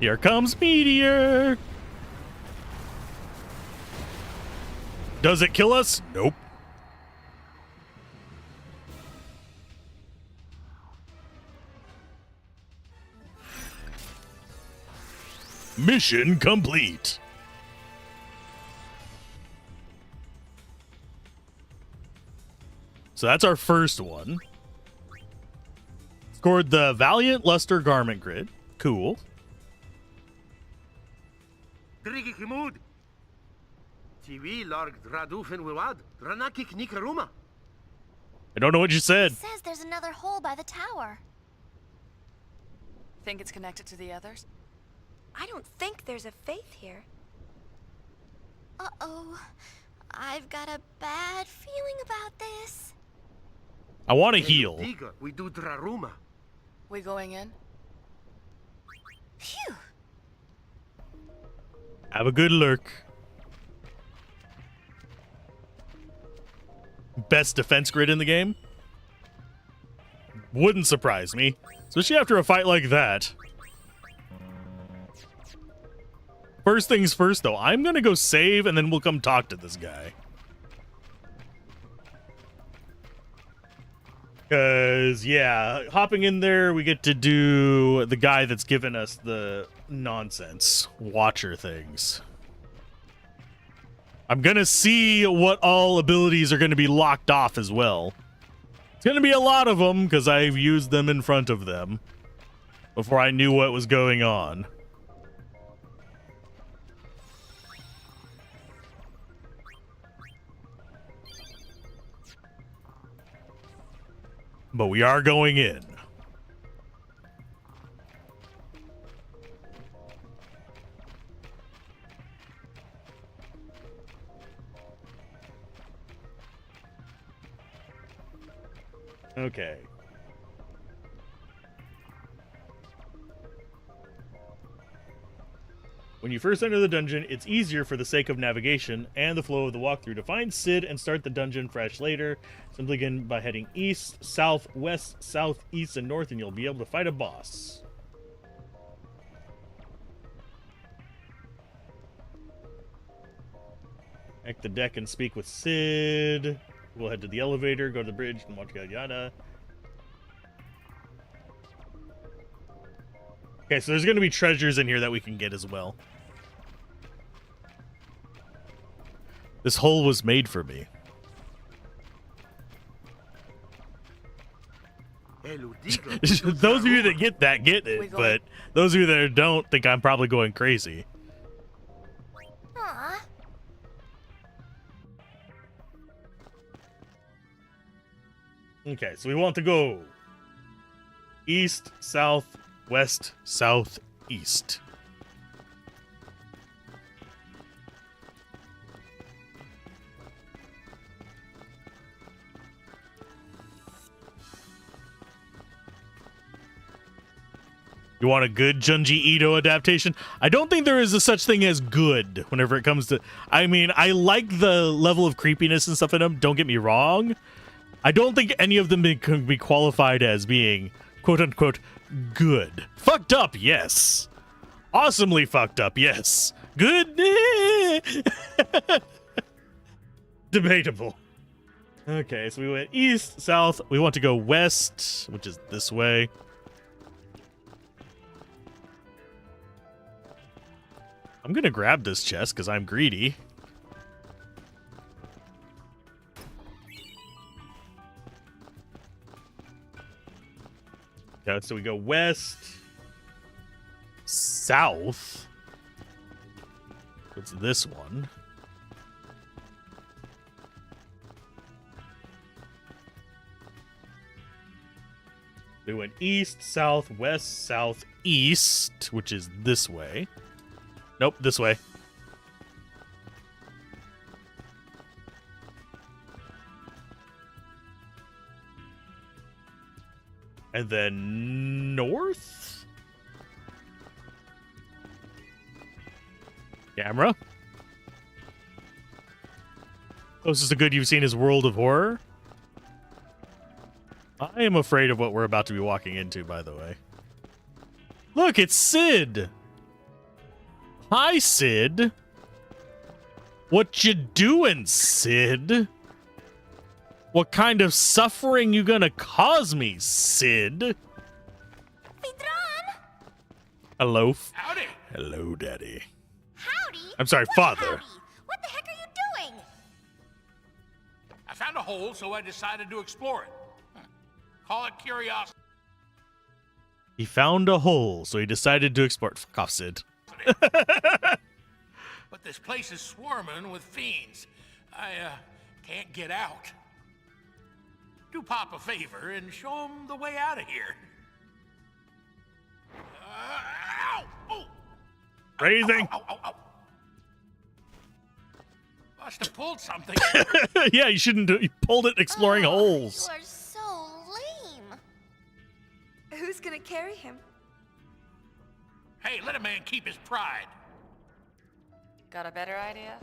Here comes Meteor. Does it kill us? Nope. Mission complete. So that's our first one. Scored the Valiant Luster Garment Grid. Cool. I don't know what you said. It says there's another hole by the tower. Think it's connected to the others? I don't think there's a faith here. Uh-oh. I've got a bad feeling about this. I want to heal. We do Draruma. We going in? Phew. Have a good lurk. Best defense grid in the game? Wouldn't surprise me. Especially after a fight like that. First things first, though. I'm going to go save, and then we'll come talk to this guy. Because, yeah, hopping in there, we get to do the guy that's given us the nonsense Watcher things. I'm going to see what all abilities are going to be locked off as well. It's going to be a lot of them, because I've used them in front of them before I knew what was going on. But we are going in. Okay. When you first enter the dungeon, it's easier for the sake of navigation and the flow of the walkthrough to find Sid and start the dungeon fresh later. Simply begin by heading east, south, west, south, east, and north, and you'll be able to fight a boss. Hack the deck and speak with Sid. We'll head to the elevator, go to the bridge, and watch yada yada. Okay, so there's going to be treasures in here that we can get as well. This hole was made for me. Those of you that get that, get it. But those of you that don't think I'm probably going crazy. Aww. Okay, so we want to go east, south, west, south, east. You want a good Junji Ito adaptation? I don't think there is a such thing as good whenever it comes to... I mean, I like the level of creepiness and stuff in them, don't get me wrong. I don't think any of them can be qualified as being, quote-unquote, good. Fucked up, yes. Awesomely fucked up, yes. Good? Debatable. Okay, so we went east, south. We want to go west, which is this way. I'm going to grab this chest because I'm greedy. Okay, so we go west, south. What's this one? We went east, south, west, south, east, which is this way. Nope, this way. And then north? Camera? Closest to good you've seen is World of Horror. I am afraid of what we're about to be walking into, by the way. Look, it's Sid! Hi, Sid. What you doing, Sid? What kind of suffering you gonna cause me, Sid? Vidran! Hello? Howdy. Hello, Daddy. Howdy? I'm sorry, Father. Howdy? What the heck are you doing? I found a hole, so I decided to explore it. Call it curiosity. He found a hole, so he decided to explore it. Fuck off, Sid. But this place is swarming with fiends. I can't get out. Do Pop a favor and show him the way out of here. Ow! Oh! Raising. Ow, ow, ow, ow. Must have pulled something. Yeah, you shouldn't do. You pulled it exploring holes. You are so lame. Who's gonna carry him? Hey, let a man keep his pride. Got a better idea?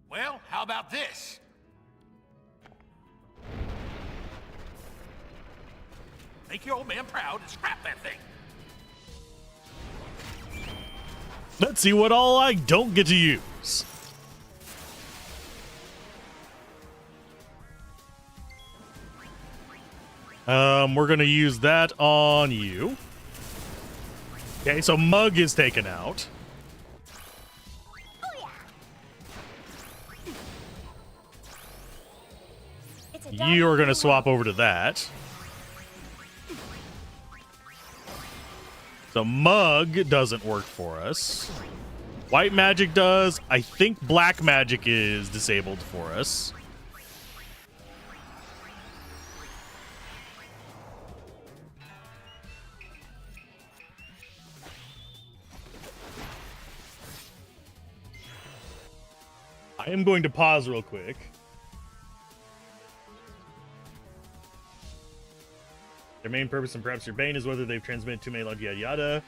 Well, how about this? Make your old man proud and scrap that thing. Let's see what all I don't get to use. We're gonna use that on you. Okay, so Mug is taken out. You are gonna swap over to that. So Mug doesn't work for us. White magic does. I think black magic is disabled for us. I am going to pause real quick. Their main purpose and perhaps your bane is whether they've transmitted too many yada yada.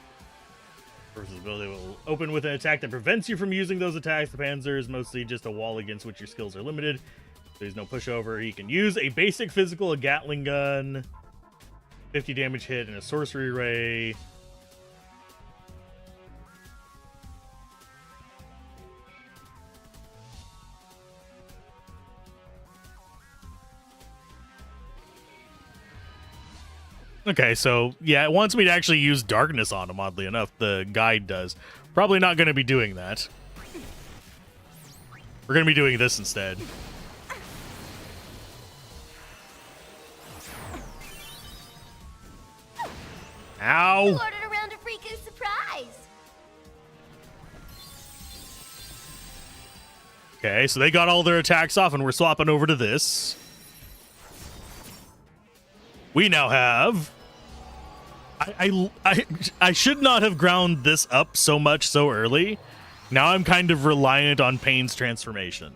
Purpose ability will open with an attack that prevents you from using those attacks. The Panzer is mostly just a wall against which your skills are limited. There's no pushover. He can use a basic physical, a Gatling gun, 50 damage hit, and a sorcery ray. Okay, so yeah, it wants me to actually use darkness on him, oddly enough. The guide does. Probably not going to be doing that. We're going to be doing this instead. Ow! You ordered a round of Riku's surprise. Okay, so they got all their attacks off, and we're swapping over to this. We now have... I should not have ground this up so much so early. Now I'm kind of reliant on Pain's transformation.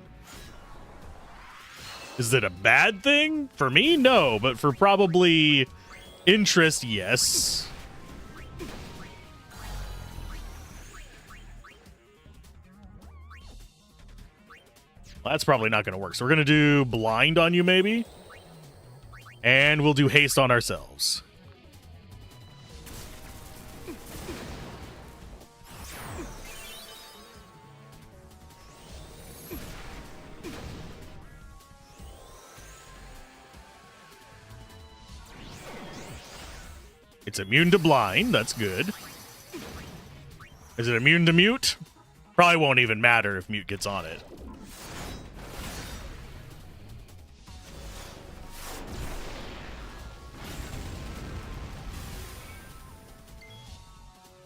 Is it a bad thing? For me, no, but for probably interest, yes. Well, that's probably not going to work. So we're going to do blind on you, maybe. And we'll do haste on ourselves. It's immune to blind. That's good. Is it immune to mute? Probably won't even matter if mute gets on it.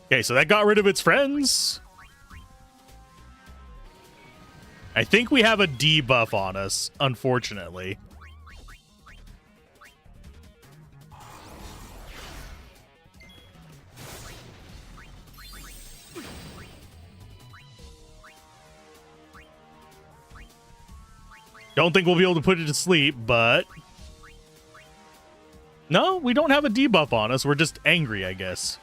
Okay, so that got rid of its friends. I think we have a debuff on us, unfortunately. Don't think we'll be able to put it to sleep, but... No, we don't have a debuff on us. We're just angry, I guess.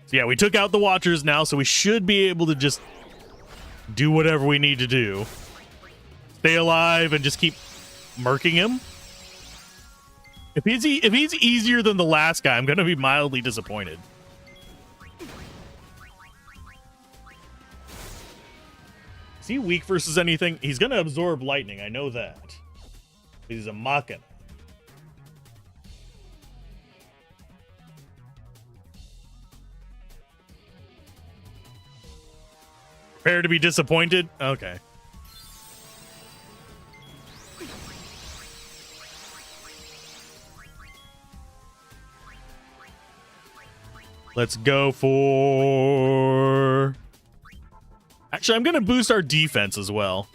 So yeah, we took out the Watchers now, so we should be able to just do whatever we need to do. Stay alive and just keep murking him. If he's easier than the last guy, I'm going to be mildly disappointed. Is he weak versus anything? He's going to absorb lightning. I know that. He's a Machina. Prepare to be disappointed? Okay. Let's go for... Actually, I'm going to boost our defense as well.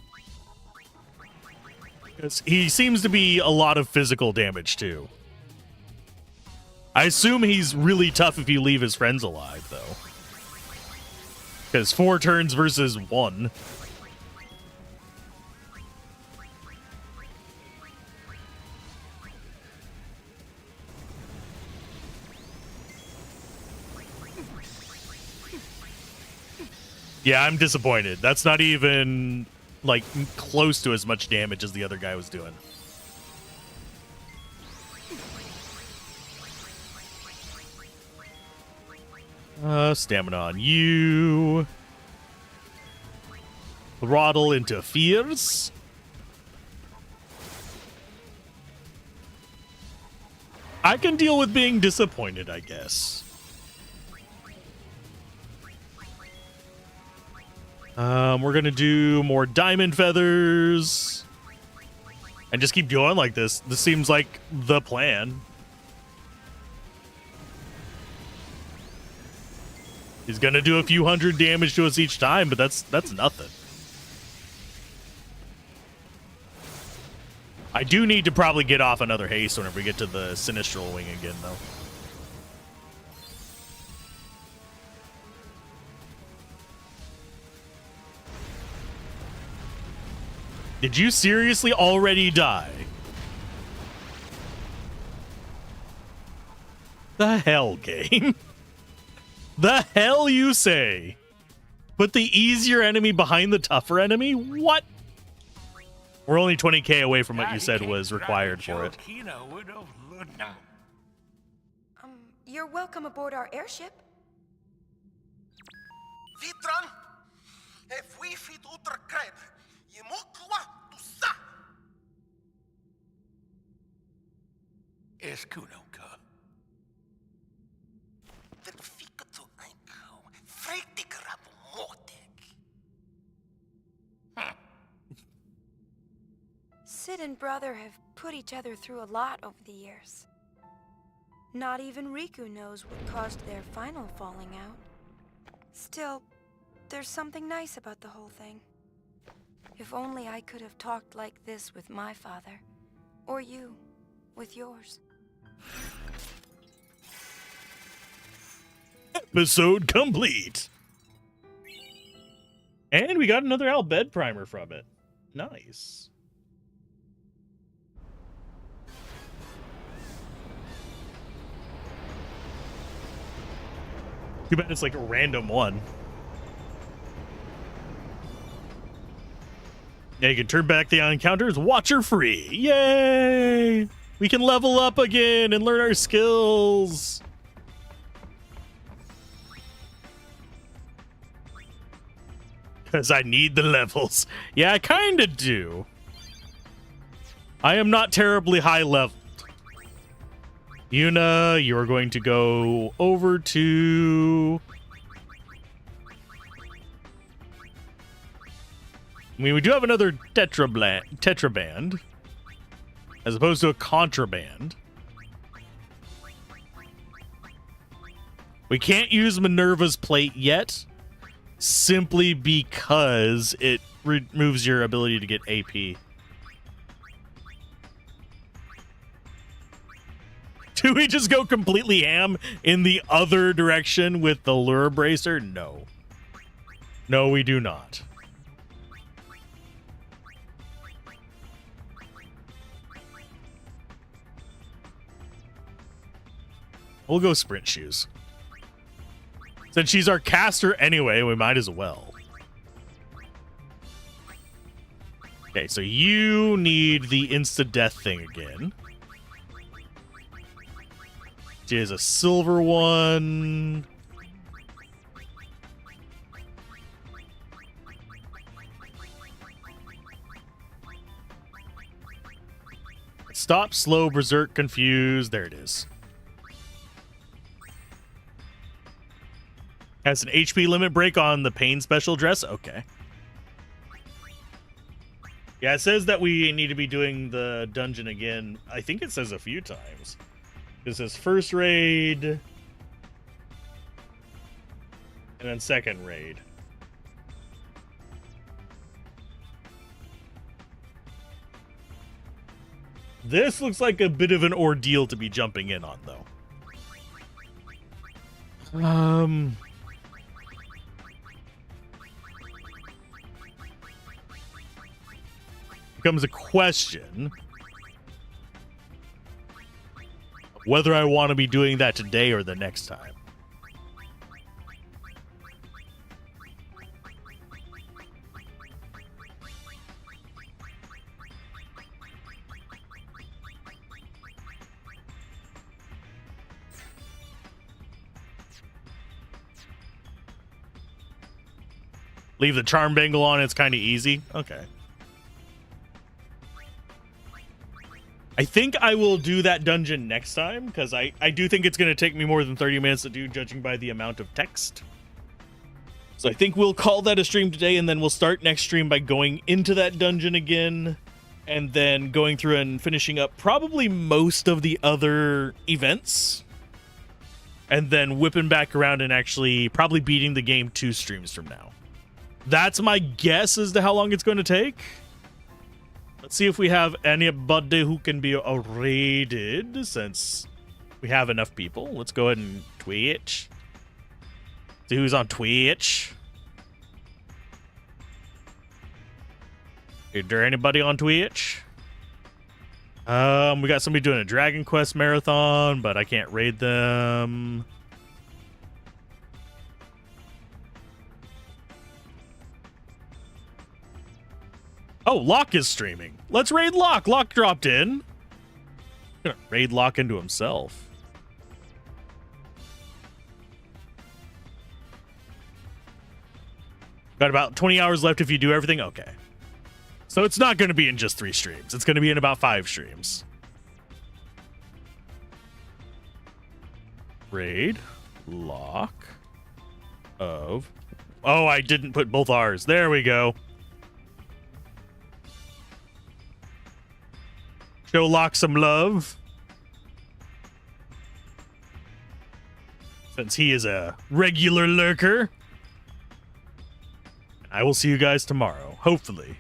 Because he seems to be a lot of physical damage, too. I assume he's really tough if you leave his friends alive, though. Because 4 turns versus 1. Yeah, I'm disappointed. That's not even, like, close to as much damage as the other guy was doing. Stamina on you. Throttle interferes. I can deal with being disappointed, I guess. We're gonna do more diamond feathers. And just keep going like this. This seems like the plan. He's gonna do a few hundred damage to us each time, but that's nothing. I do need to probably get off another haste whenever we get to the Sinistral Wing again, though. Did you seriously already die? The hell, game? The hell you say? Put the easier enemy behind the tougher enemy? What? We're only 20k away from what you said was required for it. You're welcome aboard our airship. Vitran, if we fit utra kred, yimukwa tusa. Eskunoka. Den fikatu aiko, fretik rapu motek. Sid and brother have put each other through a lot over the years. Not even Riku knows what caused their final falling out. Still, there's something nice about the whole thing. If only I could have talked like this with my father, or you with yours. Episode complete. And we got another Al Bhed primer from it. Nice. Too bad it's like a random one. Yeah, you can turn back the encounters watcher free. Yay! We can level up again and learn our skills. Because I need the levels. Yeah, I kind of do. I am not terribly high leveled. Yuna, you're going to go over to... I mean, we do have another tetraband, as opposed to a contraband. We can't use Minerva's plate yet, simply because it removes your ability to get AP. Do we just go completely ham in the other direction with the lure bracer? No. No, we do not. We'll go sprint shoes. Since she's our caster anyway, we might as well. Okay, so you need the insta-death thing again. Which is a silver one. Stop, slow, berserk, confuse. There it is. Has an HP limit break on the pain special dress? Okay. Yeah, it says that we need to be doing the dungeon again. I think it says a few times. It says first raid. And then second raid. This looks like a bit of an ordeal to be jumping in on, though. Becomes a question whether I want to be doing that today or the next time. Leave the charm bangle on, it's kind of easy. Okay. I think I will do that dungeon next time, because I do think it's going to take me more than 30 minutes to do, judging by the amount of text. So I think we'll call that a stream today, and then we'll start next stream by going into that dungeon again, and then going through and finishing up probably most of the other events, and then whipping back around and actually probably beating the game 2 streams from now. That's my guess as to how long it's going to take. Let's see if we have anybody who can be raided, since we have enough people. Let's go ahead and Twitch. See who's on Twitch. Is there anybody on Twitch? We got somebody doing a Dragon Quest marathon, but I can't raid them. Oh, Locke is streaming. Let's raid Locke. Locke dropped in. Gonna raid Locke into himself. Got about 20 hours left if you do everything. Okay. So it's not going to be in just 3 streams. It's going to be in about 5 streams. Raid Locke of... Oh, I didn't put both R's. There we go. Show Locke some love, since he is a regular lurker. I will see you guys tomorrow, hopefully.